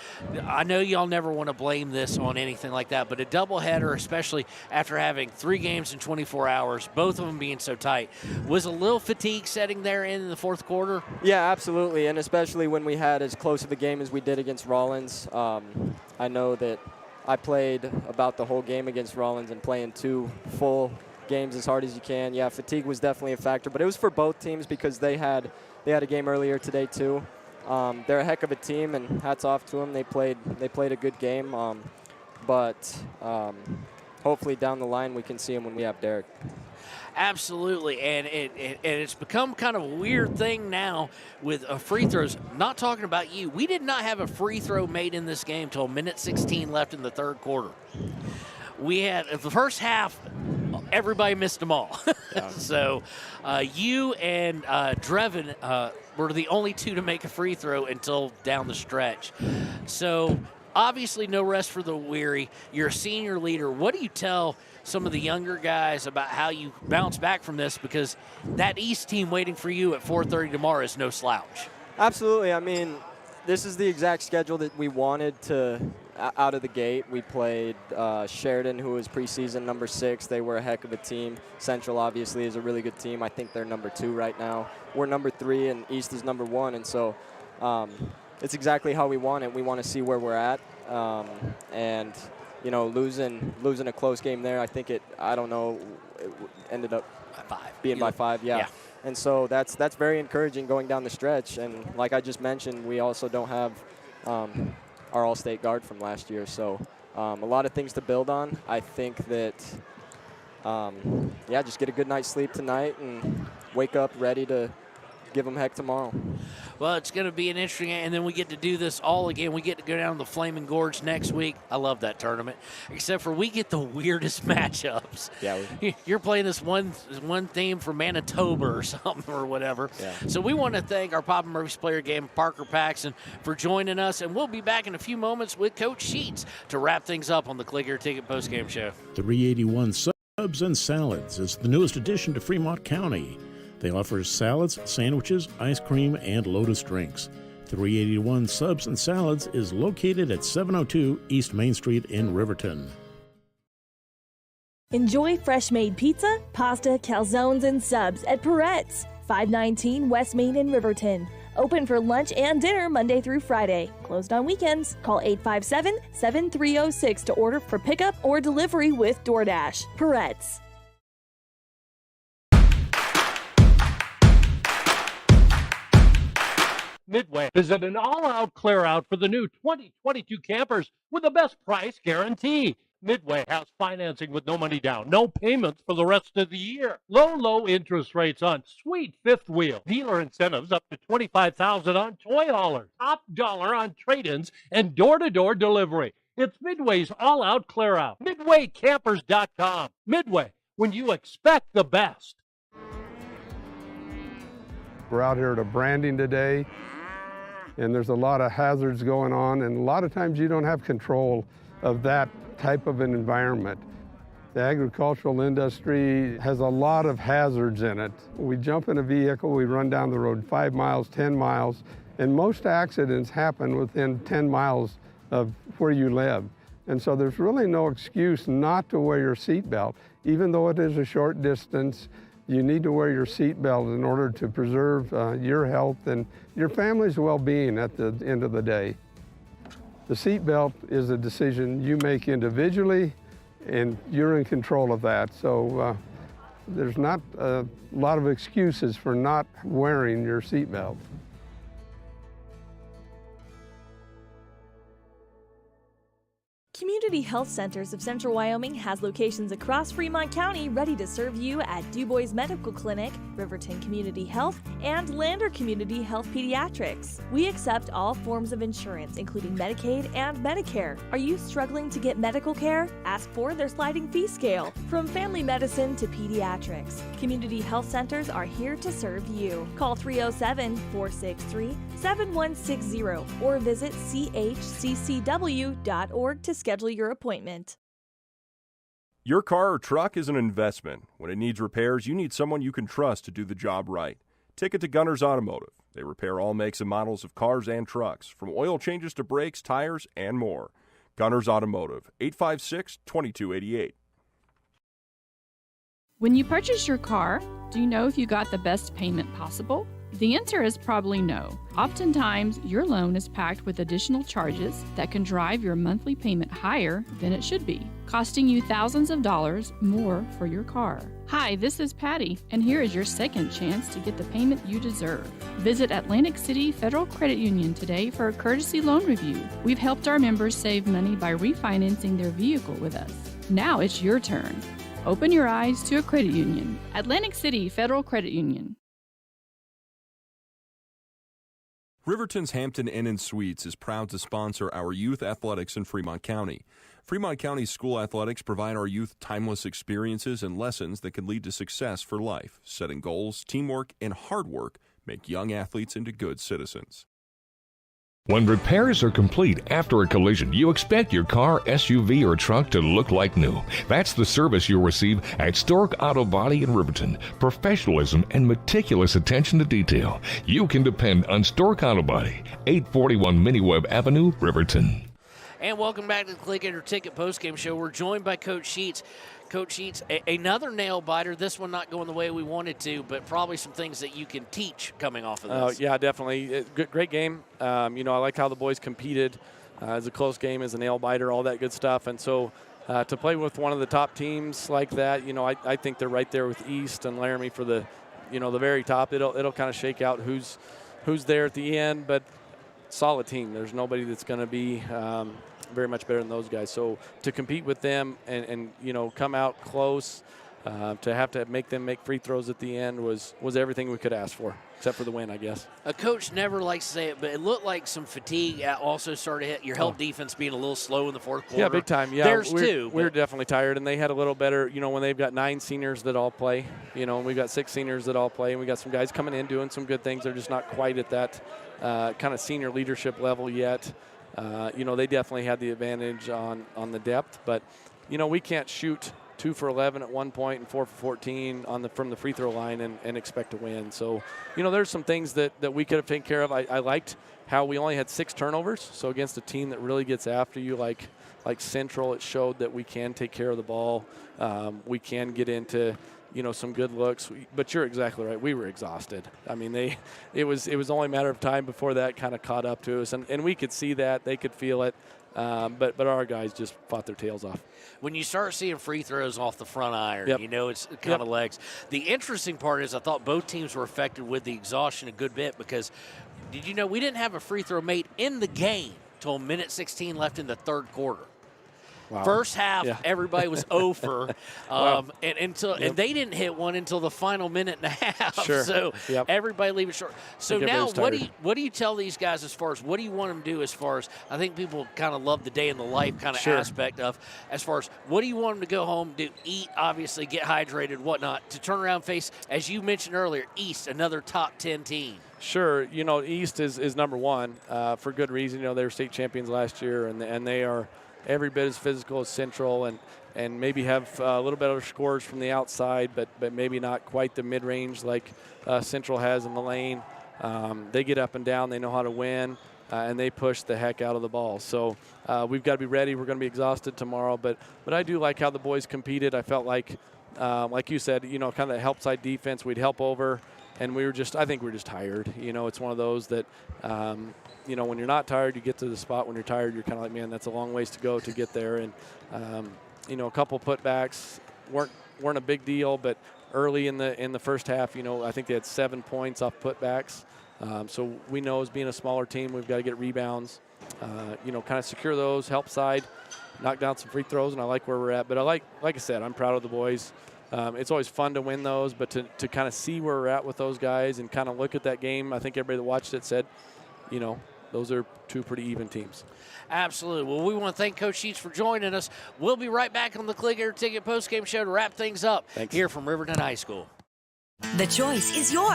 I know y'all never want to blame this on anything like that, but a doubleheader, especially after having 3 games in 24 hours, both of them being so tight, was a little fatigue setting there in the fourth quarter? Yeah, absolutely, and especially when we had as close of a game as we did against Rollins. I know that I played about the whole game against Rollins, and playing 2 full games as hard as you can. Yeah, fatigue was definitely a factor, but it was for both teams because they had a game earlier today too. They're a heck of a team, and hats off to them. They played a good game, but hopefully down the line we can see them when we have Derek. Absolutely, and it's become kind of a weird thing now with free throws. Not talking about you. We did not have a free throw made in this game till 1:16 left in the third quarter. We had the first half, everybody missed them all. Yeah. So you and Drevin were the only 2 to make a free throw until down the stretch. So obviously no rest for the weary. You're a senior leader. What do you tell some of the younger guys about how you bounce back from this? Because that East team waiting for you at 4:30 tomorrow is no slouch. Absolutely. I mean, this is the exact schedule that we wanted to out of the gate. We played Sheridan, who was preseason number 6. They were a heck of a team. Central, obviously, is a really good team. I think they're number 2 right now. We're number 3, and East is number 1. And so it's exactly how we want it. We want to see where we're at. And, you know, losing a close game there, it ended up being by 5. Yeah. And so that's very encouraging going down the stretch. And like I just mentioned, we also don't have our All-State guard from last year. So a lot of things to build on. I think that, just get a good night's sleep tonight and wake up ready to give them heck tomorrow. Well, it's going to be an interesting, and then we get to do this all again. We get to go down to the Flaming Gorge next week. I love that tournament, except for we get the weirdest matchups. Yeah, you're playing this one theme from Manitoba or something or whatever. Yeah. So we want to thank our Papa Murphy's player game, Parker Paxton, for joining us, and we'll be back in a few moments with Coach Sheets to wrap things up on the Click Your Ticket postgame show. 381 Subs and Salads is the newest addition to Fremont County. They offer salads, sandwiches, ice cream, and Lotus drinks. 381 Subs and Salads is located at 702 East Main Street in Riverton. Enjoy fresh-made pizza, pasta, calzones, and subs at Peretz, 519 West Main in Riverton. Open for lunch and dinner Monday through Friday. Closed on weekends. Call 857-7306 to order for pickup or delivery with DoorDash. Peretz. Midway is at an all-out clear-out for the new 2022 campers with the best price guarantee. Midway has financing with no money down, no payments for the rest of the year. Low interest rates on sweet fifth wheel. Dealer incentives up to $25,000 on toy haulers. Top dollar on trade-ins and door-to-door delivery. It's Midway's all-out clear-out. MidwayCampers.com. Midway, when you expect the best. We're out here at a branding today, and there's a lot of hazards going on, and a lot of times you don't have control of that type of an environment. The agricultural industry has a lot of hazards in it. We jump in a vehicle, we run down the road 5 miles, 10 miles, and most accidents happen within 10 miles of where you live. And so there's really no excuse not to wear your seatbelt. Even though it is a short distance, you need to wear your seatbelt in order to preserve your health and your family's well-being at the end of the day. The seatbelt is a decision you make individually, and you're in control of that. So there's not a lot of excuses for not wearing your seatbelt. Community Health Centers of Central Wyoming has locations across Fremont County ready to serve you at DuBois Medical Clinic, Riverton Community Health, and Lander Community Health Pediatrics. We accept all forms of insurance, including Medicaid and Medicare. Are you struggling to get medical care? Ask for their sliding fee scale. From family medicine to pediatrics, Community Health Centers are here to serve you. Call 307-463-7160 or visit chccw.org to schedule your appointment. Your car or truck is an investment. When it needs repairs, you need someone you can trust to do the job right. Take it to Gunners Automotive. They repair all makes and models of cars and trucks, from oil changes to brakes, tires, and more. Gunners Automotive, 856-2288. When you purchase your car, do you know if you got the best payment possible? The answer is probably no. Oftentimes, your loan is packed with additional charges that can drive your monthly payment higher than it should be, costing you thousands of dollars more for your car. Hi, this is Patty, and here is your second chance to get the payment you deserve. Visit Atlantic City Federal Credit Union today for a courtesy loan review. We've helped our members save money by refinancing their vehicle with us. Now it's your turn. Open your eyes to a credit union. Atlantic City Federal Credit Union. Riverton's Hampton Inn & Suites is proud to sponsor our youth athletics in Fremont County. Fremont County school athletics provide our youth timeless experiences and lessons that can lead to success for life. Setting goals, teamwork, and hard work make young athletes into good citizens. When repairs are complete after a collision, you expect your car, SUV, or truck to look like new. That's the service you'll receive at Stork Auto Body in Riverton. Professionalism and meticulous attention to detail. You can depend on Stork Auto Body, 841 Miniweb Avenue, Riverton. And welcome back to the Click It or Ticket postgame show. We're joined by Coach Sheets. Coach Sheets, another nail biter. This one not going the way we wanted to, but probably some things that you can teach coming off of this. Yeah, definitely. Great game. I like how the boys competed. It's a close game, as a nail biter, all that good stuff. And so to play with one of the top teams like that, I think they're right there with East and Laramie for the very top. It'll kind of shake out who's there at the end, but solid team. There's nobody that's going to be very much better than those guys. So to compete with them and come out close, to have to make them make free throws at the end was everything we could ask for, except for the win, I guess. A coach never likes to say it, but it looked like some fatigue also started to hit your help defense being a little slow in the fourth quarter. Yeah, big time. Yeah, we're definitely tired, and they had a little better, when they've got 9 seniors that all play, and we've got 6 seniors that all play, and we got some guys coming in doing some good things. They're just not quite at that kind of senior leadership level yet. They definitely had the advantage on the depth, but, we can't shoot 2 for 11 at one point and 4 for 14 from the free throw line and expect to win. So, there's some things that we could have taken care of. I liked how we only had 6 turnovers. So against a team that really gets after you, like Central, it showed that we can take care of the ball. We can get into some good looks, but you're exactly right. We were exhausted. I mean, it was only a matter of time before that kind of caught up to us, and we could see that. They could feel it, but our guys just fought their tails off. When you start seeing free throws off the front iron, Yep. it's kind of legs. The interesting part is I thought both teams were affected with the exhaustion a good bit because did you know we didn't have a free throw made in the game till a minute 16 left in the third quarter. Wow. First half, everybody was over, Wow. and they didn't hit one until the final minute and a half. Sure. So everybody leaving short. So now, everybody's what do you tell these guys as far as what do you want them to do as far as I think people kind of love the day in the life kind of aspect of as far as what do you want them to go home, do, eat, obviously get hydrated, whatnot, to turn around and face, as you mentioned earlier, East, another top 10 team. Sure, East is number one for good reason. They were state champions last year, and they are every bit as physical as Central, and maybe have a little better scores from the outside, but maybe not quite the mid-range like Central has in the lane. They get up and down. They know how to win, and they push the heck out of the ball. So we've got to be ready. We're going to be exhausted tomorrow, but I do like how the boys competed. I felt like you said, kind of the help side defense, we'd help over, and I think we're just tired. It's one of those that when you're not tired, you get to the spot. When you're tired, you're kind of like, man, that's a long ways to go to get there. And, a couple putbacks weren't a big deal, but early in the first half, I think they had 7 points off putbacks. So we know as being a smaller team, we've got to get rebounds, kind of secure those, help side. knock down some free throws, and I like where we're at. But like I said, I'm proud of the boys. It's always fun to win those, but to kind of see where we're at with those guys and kind of look at that game, I think everybody that watched it said, those are two pretty even teams. Absolutely. Well, we want to thank Coach Sheets for joining us. We'll be right back on the Click Air Ticket postgame show to wrap things up here from Riverton High School. The choice is yours.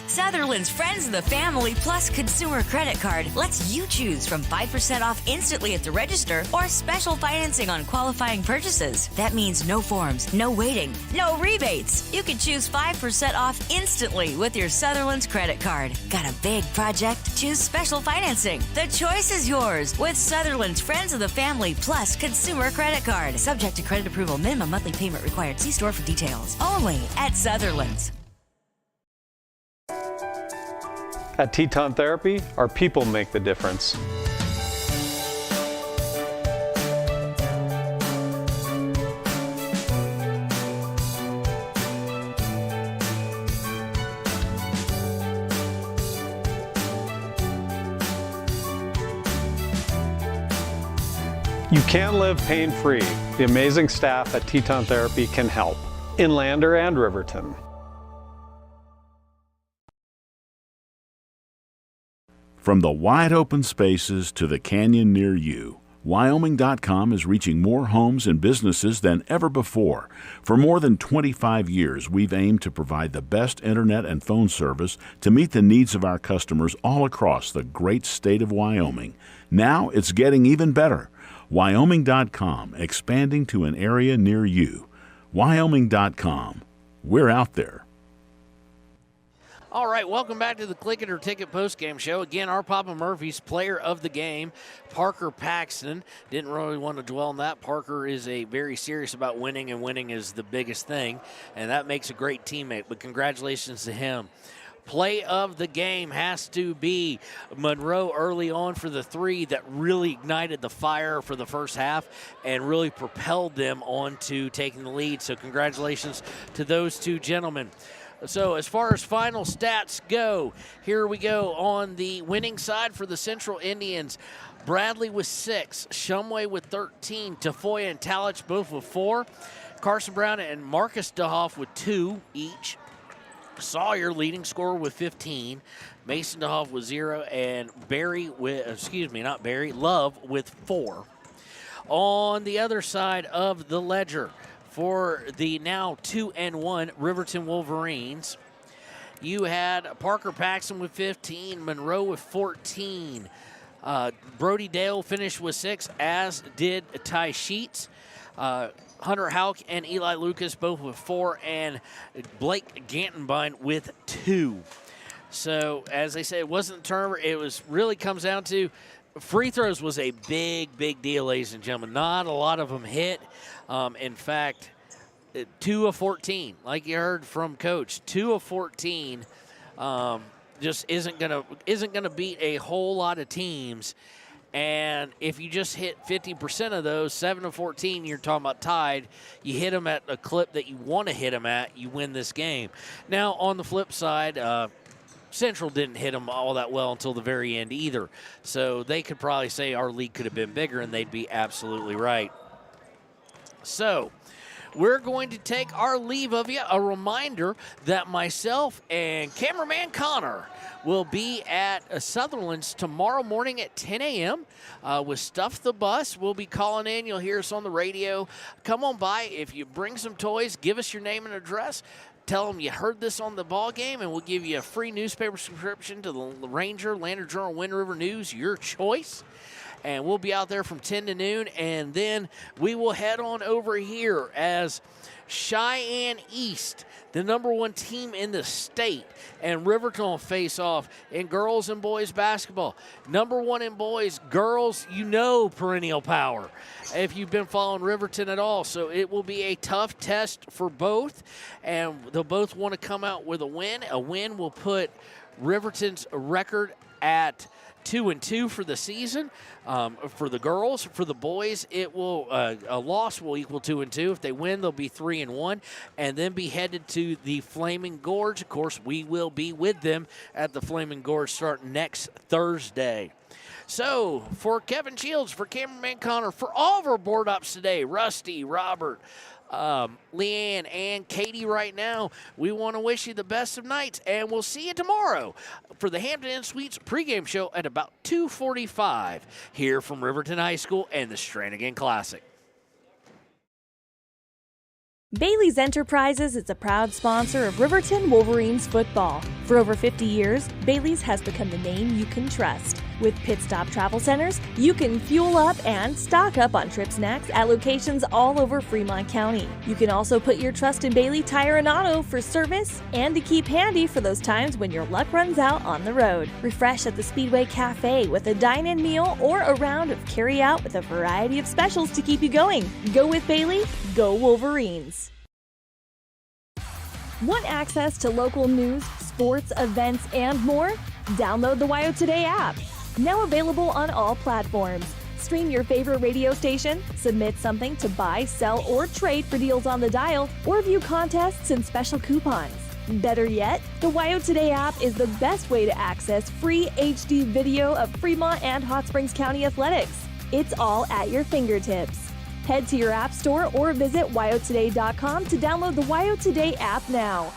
Sutherland's Friends of the Family Plus Consumer Credit Card lets you choose from 5% off instantly at the register or special financing on qualifying purchases. That means no forms, no waiting, no rebates. You can choose 5% off instantly with your Sutherland's credit card. Got a big project? Choose special financing. The choice is yours with Sutherland's Friends of the Family Plus Consumer Credit Card. Subject to credit approval. Minimum monthly payment required. See store for details. Only at Sutherland's. At Teton Therapy, our people make the difference. You can live pain-free. The amazing staff at Teton Therapy can help in Lander and Riverton. From the wide open spaces to the canyon near you, Wyoming.com is reaching more homes and businesses than ever before. For more than 25 years, we've aimed to provide the best internet and phone service to meet the needs of our customers all across the great state of Wyoming. Now it's getting even better. Wyoming.com, expanding to an area near you. Wyoming.com. We're out there. All right, welcome back to the Click It or Ticket postgame show. Again, our Papa Murphy's player of the game, Parker Paxton. Didn't really want to dwell on that. Parker is very serious about winning, and winning is the biggest thing, and that makes a great teammate, but congratulations to him. Play of the game has to be Monroe early on for the three that really ignited the fire for the first half and really propelled them on to taking the lead. So congratulations to those two gentlemen. So as far as final stats go, here we go on the winning side for the Central Indians. Bradley with 6, Shumway with 13, Tafoya and Talich both with 4, Carson Brown and Marcus DeHoff with 2 each, Sawyer leading scorer with 15, Mason DeHoff with 0, and Love with 4. On the other side of the ledger, for the now 2-1 Riverton Wolverines, you had Parker Paxton with 15, Monroe with 14. Brody Dale finished with 6, as did Ty Sheets. Hunter Houck and Eli Lucas both with 4, and Blake Gantenbein with 2. So, as I said, it wasn't a turnover. It really comes down to free throws was a big deal, ladies and gentlemen. Not a lot of them hit. In fact, 2 of 14, like you heard from Coach, 2 of 14 just isn't gonna beat a whole lot of teams. And if you just hit 50% of those, 7 of 14, you're talking about tied. You hit them at a clip that you want to hit them at, you win this game. Now, on the flip side, Central didn't hit them all that well until the very end either. So they could probably say our lead could have been bigger, and they'd be absolutely right. So we're going to take our leave of you. A reminder that myself and cameraman Connor will be at Sutherland's tomorrow morning at 10 a.m. With Stuff the Bus. We'll be calling in. You'll hear us on the radio. Come on by. If you bring some toys, give us your name and address. Tell them you heard this on the ball game, and we'll give you a free newspaper subscription to the Ranger, Lander Journal, Wind River News, your choice. And we'll be out there from 10 to noon, and then we will head on over here as Cheyenne East, the #1 team in the state, and Riverton will face off in girls and boys basketball. #1 in boys, girls, perennial power if you've been following Riverton at all. So it will be a tough test for both, and they'll both want to come out with a win. A win will put Riverton's record at 2-2 for the season. For the girls, for the boys, it will a loss will equal 2-2. If they win, they'll be 3-1, and then be headed to the Flaming Gorge. Of course, we will be with them at the Flaming Gorge starting next Thursday. So, for Kevin Shields, for cameraman Connor, for all of our board ops today, Rusty, Robert, Leanne, and Katie right now, we want to wish you the best of nights, and we'll see you tomorrow for the Hampton Inn Suites pregame show at about 2:45 here from Riverton High School and the Strannigan Classic. Bailey's Enterprises is a proud sponsor of Riverton Wolverines football. For over 50 years, Bailey's has become the name you can trust. With Pit Stop Travel Centers, you can fuel up and stock up on trip snacks at locations all over Fremont County. You can also put your trust in Bailey Tire and Auto for service and to keep handy for those times when your luck runs out on the road. Refresh at the Speedway Cafe with a dine-in meal or a round of carry-out with a variety of specials to keep you going. Go with Bailey, go Wolverines. Want access to local news, sports, events, and more? Download the WYO Today app. Now available on all platforms. Stream your favorite radio station, submit something to buy, sell, or trade for deals on the dial, or view contests and special coupons. Better yet, the WYO Today app is the best way to access free HD video of Fremont and Hot Springs County athletics. It's all at your fingertips. Head to your app store or visit wyotoday.com to download the WYO Today app now.